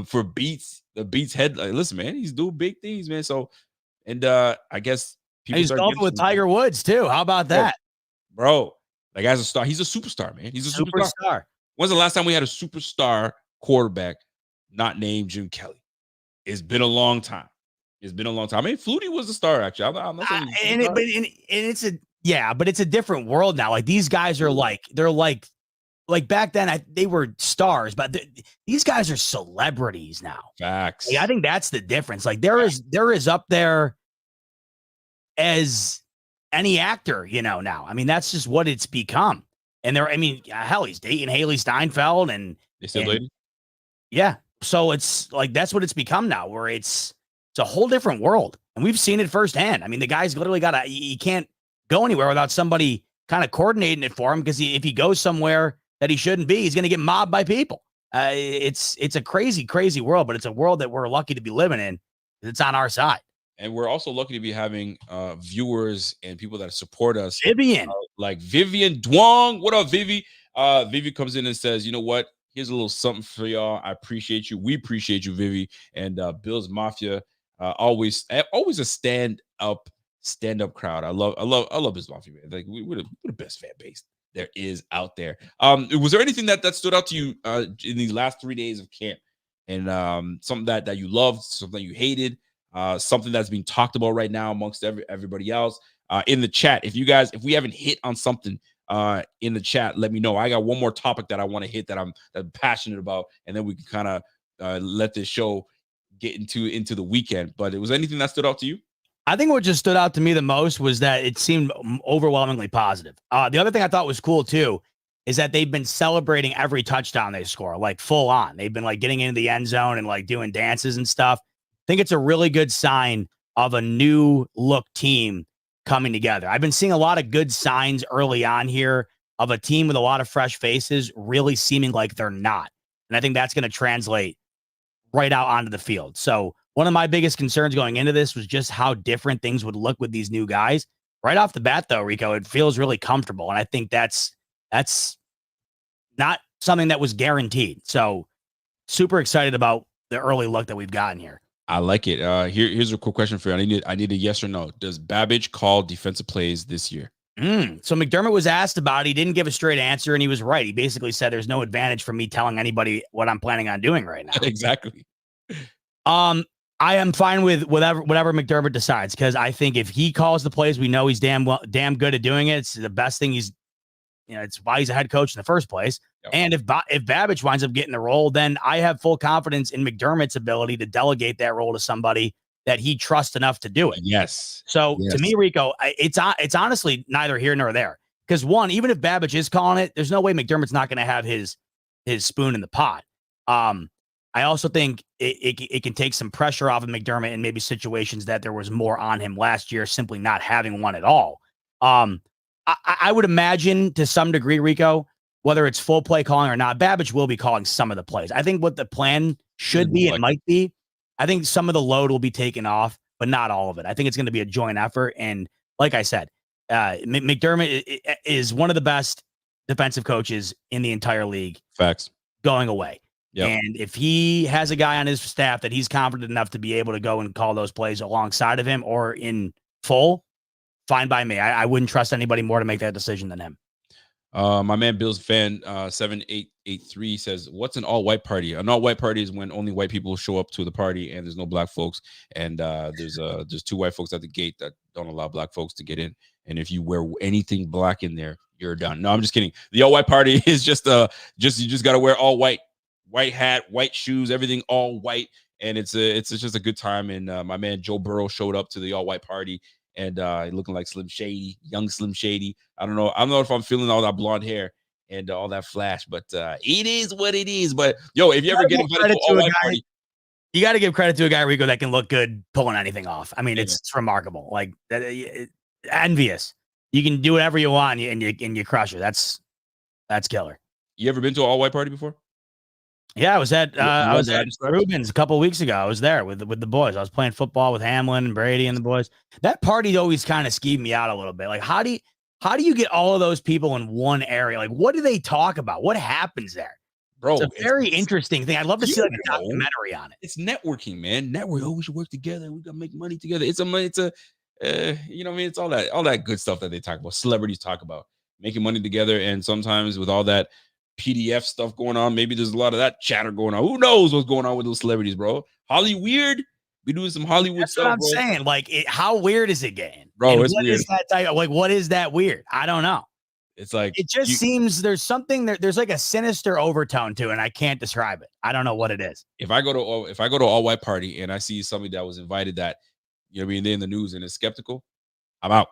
For Beats, the Beats head. Like, listen, man, he's doing big things, man. So, and I guess And people he's start golfing getting with Tiger Woods too. How about that? bro. That guy's a star. He's a superstar, man. He's a superstar. When's the last time we had a superstar quarterback not named Jim Kelly? It's been a long time. It's been a long time. I mean, Flutie was a star, actually. I'm not saying but it's a different world now. Like these guys are they're like back then they were stars, but these guys are celebrities now. Facts. Like, I think that's the difference. Like there is up there as any actor, now. I mean, that's just what it's become. And hell, he's dating Haley Steinfeld and they still dating? Yeah. So it's like that's what it's become now, where it's a whole different world. And we've seen it firsthand. I mean, the guy's literally he can't go anywhere without somebody kind of coordinating it for him, because if he goes somewhere that he shouldn't be, he's going to get mobbed by people. It's a crazy, crazy world, but it's a world that we're lucky to be living in. It's on our side. And we're also lucky to be having viewers and people that support us. Vivian. Like Vivian Duong. What up, Vivi? Vivi comes in and says, you know what? Here's a little something for y'all. I appreciate you. We appreciate you, Vivi. And Bill's Mafia, always a stand-up crowd. I love Bill's Mafia, man. Like we're the best fan base there is out there. Was there anything that stood out to you in these last 3 days of camp? And something that you loved, something you hated? Something that's being talked about right now amongst everybody else in the chat. If we haven't hit on something in the chat, let me know. I got one more topic that I want to hit that I'm passionate about, and then we can kind of let this show get into the weekend. But was anything that stood out to you? I think what just stood out to me the most was that it seemed overwhelmingly positive. The other thing I thought was cool too is that they've been celebrating every touchdown they score, like full on. They've been like getting into the end zone and like doing dances and stuff. I think it's a really good sign of a new look team coming together. I've been seeing a lot of good signs early on here of a team with a lot of fresh faces really seeming like they're not. And I think that's going to translate right out onto the field. So one of my biggest concerns going into this was just how different things would look with these new guys. Right off the bat, though, Rico, it feels really comfortable. And I think that's not something that was guaranteed. So super excited about the early look that we've gotten here. I like it. Here's a quick question for you. I need a yes or no. Does Babbage call defensive plays this year? So McDermott was asked about it. He didn't give a straight answer, and he was right. He basically said there's no advantage for me telling anybody what I'm planning on doing right now. Exactly. I am fine with whatever McDermott decides, because I think if he calls the plays, we know he's damn good at doing it. It's the best thing it's why he's a head coach in the first place. Yep. And if Babbage winds up getting the role, then I have full confidence in McDermott's ability to delegate that role to somebody that he trusts enough to do it. Yes. So to me, Rico, it's honestly neither here nor there. Because one, even if Babbage is calling it, there's no way McDermott's not going to have his spoon in the pot. I also think it can take some pressure off of McDermott in maybe situations that there was more on him last year, simply not having one at all. I would imagine to some degree, Rico, whether it's full play calling or not, Babbage will be calling some of the plays. I think what the plan should be, it might be, I think some of the load will be taken off, but not all of it. I think it's going to be a joint effort. And like I said, McDermott is one of the best defensive coaches in the entire league. Facts. Going away. Yep. And if he has a guy on his staff that he's confident enough to be able to go and call those plays alongside of him or in full, fine by me. I wouldn't trust anybody more to make that decision than him. My man Bill's fan 7883 says, "What's an all-white party? An all-white party is when only white people show up to the party and there's no black folks, and there's two white folks at the gate that don't allow black folks to get in. And if you wear anything black in there, you're done." No, I'm just kidding. The all-white party is just you just got to wear all white hat, white shoes, everything all white, and it's just a good time. And my man Joe Burrow showed up to the all-white party. And looking like Slim Shady, young Slim Shady. I don't know if I'm feeling all that blonde hair and all that flash, but it is what it is. But yo, if you ever get invited to all white party, you got to give credit to a guy, Rico, that can look good pulling anything off. I mean, it's remarkable. Like envious. You can do whatever you want and you crush it. That's killer. You ever been to an all white party before? Yeah, I was at I was at Rubens a couple of weeks ago. I was there with the boys. I was playing football with Hamlin and Brady and the boys. That party always kind of skeeved me out a little bit. Like, how do you get all of those people in one area? Like, what do they talk about? What happens there? Bro, it's a very interesting thing. I'd love to see like a documentary on it. It's networking, man. Network. Oh, we should work together. We gotta make money together. It's a you know what I mean? It's all that good stuff that they talk about. Celebrities talk about making money together, and sometimes with all that PDF stuff going on, maybe there's a lot of that chatter going on. Who knows what's going on with those celebrities, bro? Holly weird. We doing some Hollywood That's stuff. What I'm bro. saying, like, how weird is it getting, bro? And it's what weird. Is that type of, like, what is that weird? I don't know. It's like it just seems there's something there. There's like a sinister overtone to it, and I can't describe it. I don't know what it is. If I go to all white party and I see somebody that was invited that, you know what I mean, they're in the news and is skeptical, I'm out.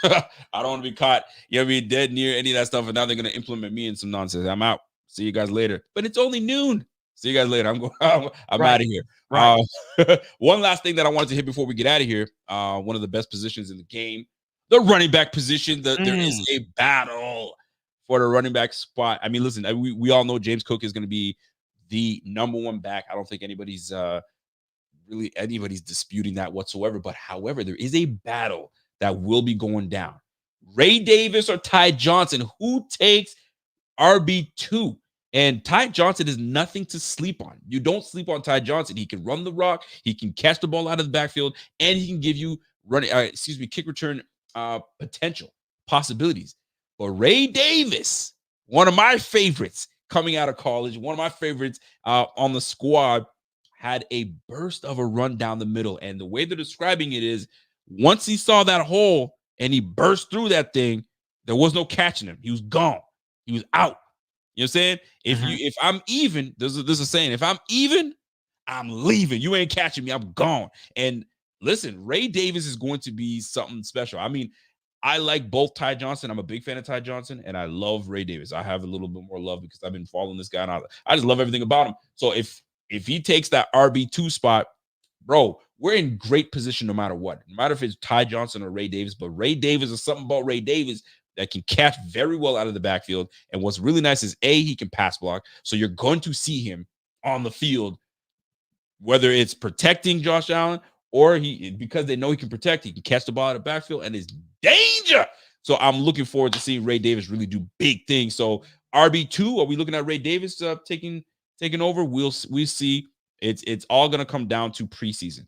I don't want to be caught, you know what I mean, dead near any of that stuff, and now they're gonna implement me in some nonsense. I'm out. See you guys later. But it's only noon. See you guys later. I'm Right. out of here. Right. One last thing that I wanted to hit before we get out of here. One of the best positions in the game, the running back position. There is a battle for the running back spot. I mean, listen, we all know James Cook is going to be the number one back. I don't think anybody's disputing that whatsoever. But however, there is a battle that will be going down. Ray Davis or Ty Johnson, who takes RB2? And Ty Johnson is nothing to sleep on. You don't sleep on Ty Johnson. He can run the rock, he can catch the ball out of the backfield, and he can give you kick return potential possibilities. But Ray Davis, one of my favorites coming out of college, one of my favorites on the squad, had a burst of a run down the middle. And the way they're describing it is, once he saw that hole and he burst through that thing, there was no catching him. He was gone. He was out. You know what I'm saying? If I'm even, there's a saying, if I'm even, I'm leaving. You ain't catching me. I'm gone. And listen, Ray Davis is going to be something special. I mean, I like both Ty Johnson. I'm a big fan of Ty Johnson, and I love Ray Davis. I have a little bit more love because I've been following this guy, and I just love everything about him. So if he takes that RB2 spot, bro, we're in great position no matter what. No matter if it's Ty Johnson or Ray Davis, but Ray Davis is something about Ray Davis that can catch very well out of the backfield. And what's really nice is, he can pass block. So you're going to see him on the field, whether it's protecting Josh Allen or because they know he can protect, he can catch the ball out of the backfield and is danger. So I'm looking forward to seeing Ray Davis really do big things. So RB2, are we looking at Ray Davis taking over? We'll see. It's all going to come down to preseason.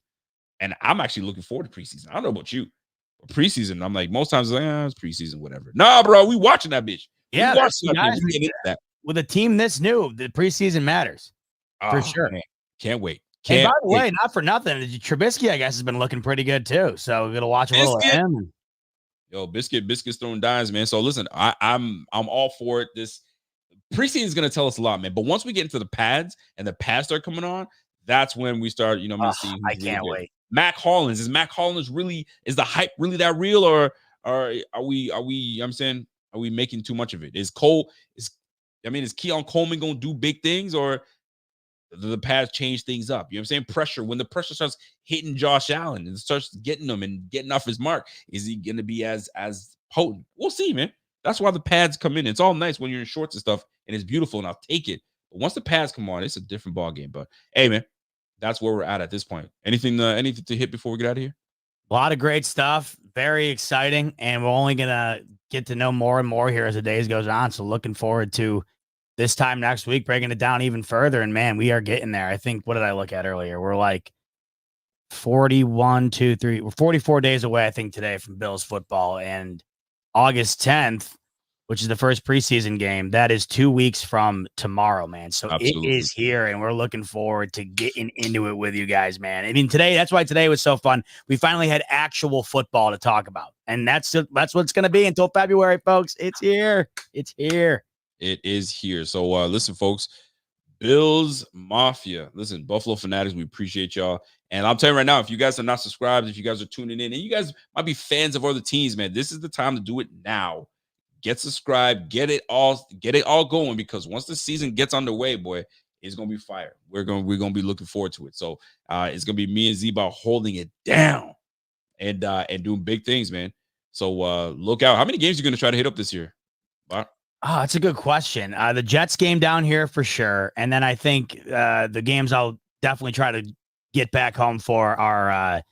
And I'm actually looking forward to preseason. I don't know about you. Preseason, I'm like, most times it's preseason, whatever. Nah, bro, we watching that bitch. Yeah, with a team this new, the preseason matters for sure. Man. Can't wait. And by the way, not for nothing, Trubisky, I guess, has been looking pretty good too. So we're gonna watch a little of him. Yo, Biscuit's throwing dimes, man. So listen, I'm all for it. This preseason is gonna tell us a lot, man. But once we get into the pads and the pads start coming on, that's when we start, seeing. I can't wait. Mac Hollins, is the hype really that real, or are we are we making too much of it? Is Keon Coleman gonna do big things, or the pads change things up? You know what I'm saying? Pressure, when the pressure starts hitting Josh Allen and starts getting him and getting off his mark, is he gonna be as potent? We'll see, man. That's why the pads come in. It's all nice when you're in shorts and stuff, and it's beautiful, and I'll take it. But once the pads come on, it's a different ball game. But hey, man, that's where we're at this point. Anything to hit before we get out of here? A lot of great stuff. Very exciting. And we're only going to get to know more and more here as the days goes on. So looking forward to this time next week, breaking it down even further. And man, we are getting there. I think, what did I look at earlier? We're like 41, 2, 3. We're 44 days away, I think, today from Bills football. And August 10th, which is the first preseason game, that is 2 weeks from tomorrow, man. So Absolutely. It is here, and we're looking forward to getting into it with you guys, man. I mean, that's why today was so fun. We finally had actual football to talk about, and that's what it's going to be until February, folks. It's here. It's here. It is here. So listen, folks, Bills Mafia. Listen, Buffalo Fanatics, we appreciate y'all. And I'm telling you right now, if you guys are not subscribed, if you guys are tuning in, and you guys might be fans of other teams, man, this is the time to do it now. Get subscribed, get it all going, because once the season gets underway, boy, it's gonna be fire. We're gonna be looking forward to it. So it's gonna be me and Z-Bot holding it down and doing big things, man. So look out. How many games are you gonna try to hit up this year? Oh, that's a good question. The Jets game down here for sure. And then I think the games I'll definitely try to get back home for are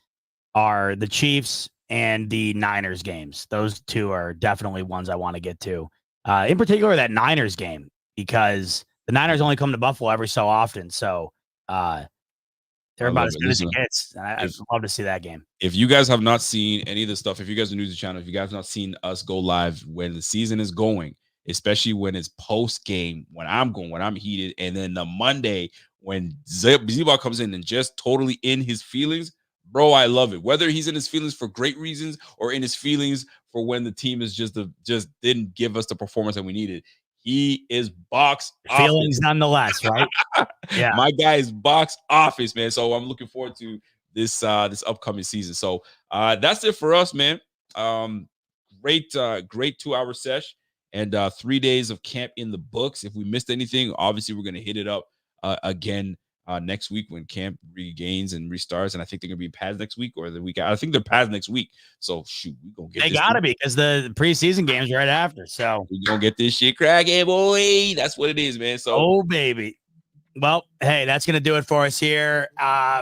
the Chiefs and the Niners games. Those two are definitely ones I want to get to. In particular, that Niners game, because the Niners only come to Buffalo every so often. So they're about as good as it gets. I'd love to see that game. If you guys have not seen any of the stuff, if you guys are new to the channel, if you guys have not seen us go live when the season is going, especially when it's post game, when I'm heated, and then the Monday when Z-Bot comes in and just totally in his feelings, bro, I love it. Whether he's in his feelings for great reasons or in his feelings for when the team is just didn't give us the performance that we needed. He is box feelings office. Nonetheless, right? Yeah, my guy is box office, man. So I'm looking forward to this upcoming season. So that's it for us, man. Great 2-hour sesh and 3 days of camp in the books. If we missed anything, obviously we're gonna hit it up again next week when camp regains and restarts. And I think they're gonna be pads next week or the week. I think they're pads next week. So shoot, we gonna get. They gotta be because the preseason game's right after. So we gonna get this shit cracking, boy. That's what it is, man. So oh baby. Well, hey, that's going to do it for us here.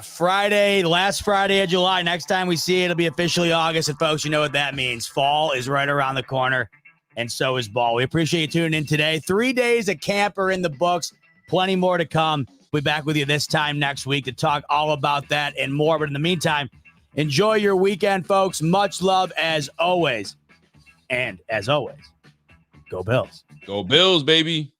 Friday, last Friday of July. Next time we see it, it'll be officially August. And folks, you know what that means. Fall is right around the corner, and so is ball. We appreciate you tuning in today. 3 days of camp are in the books. Plenty more to come. We'll be back with you this time next week to talk all about that and more. But in the meantime, enjoy your weekend, folks. Much love as always. And as always, go Bills. Go Bills, baby.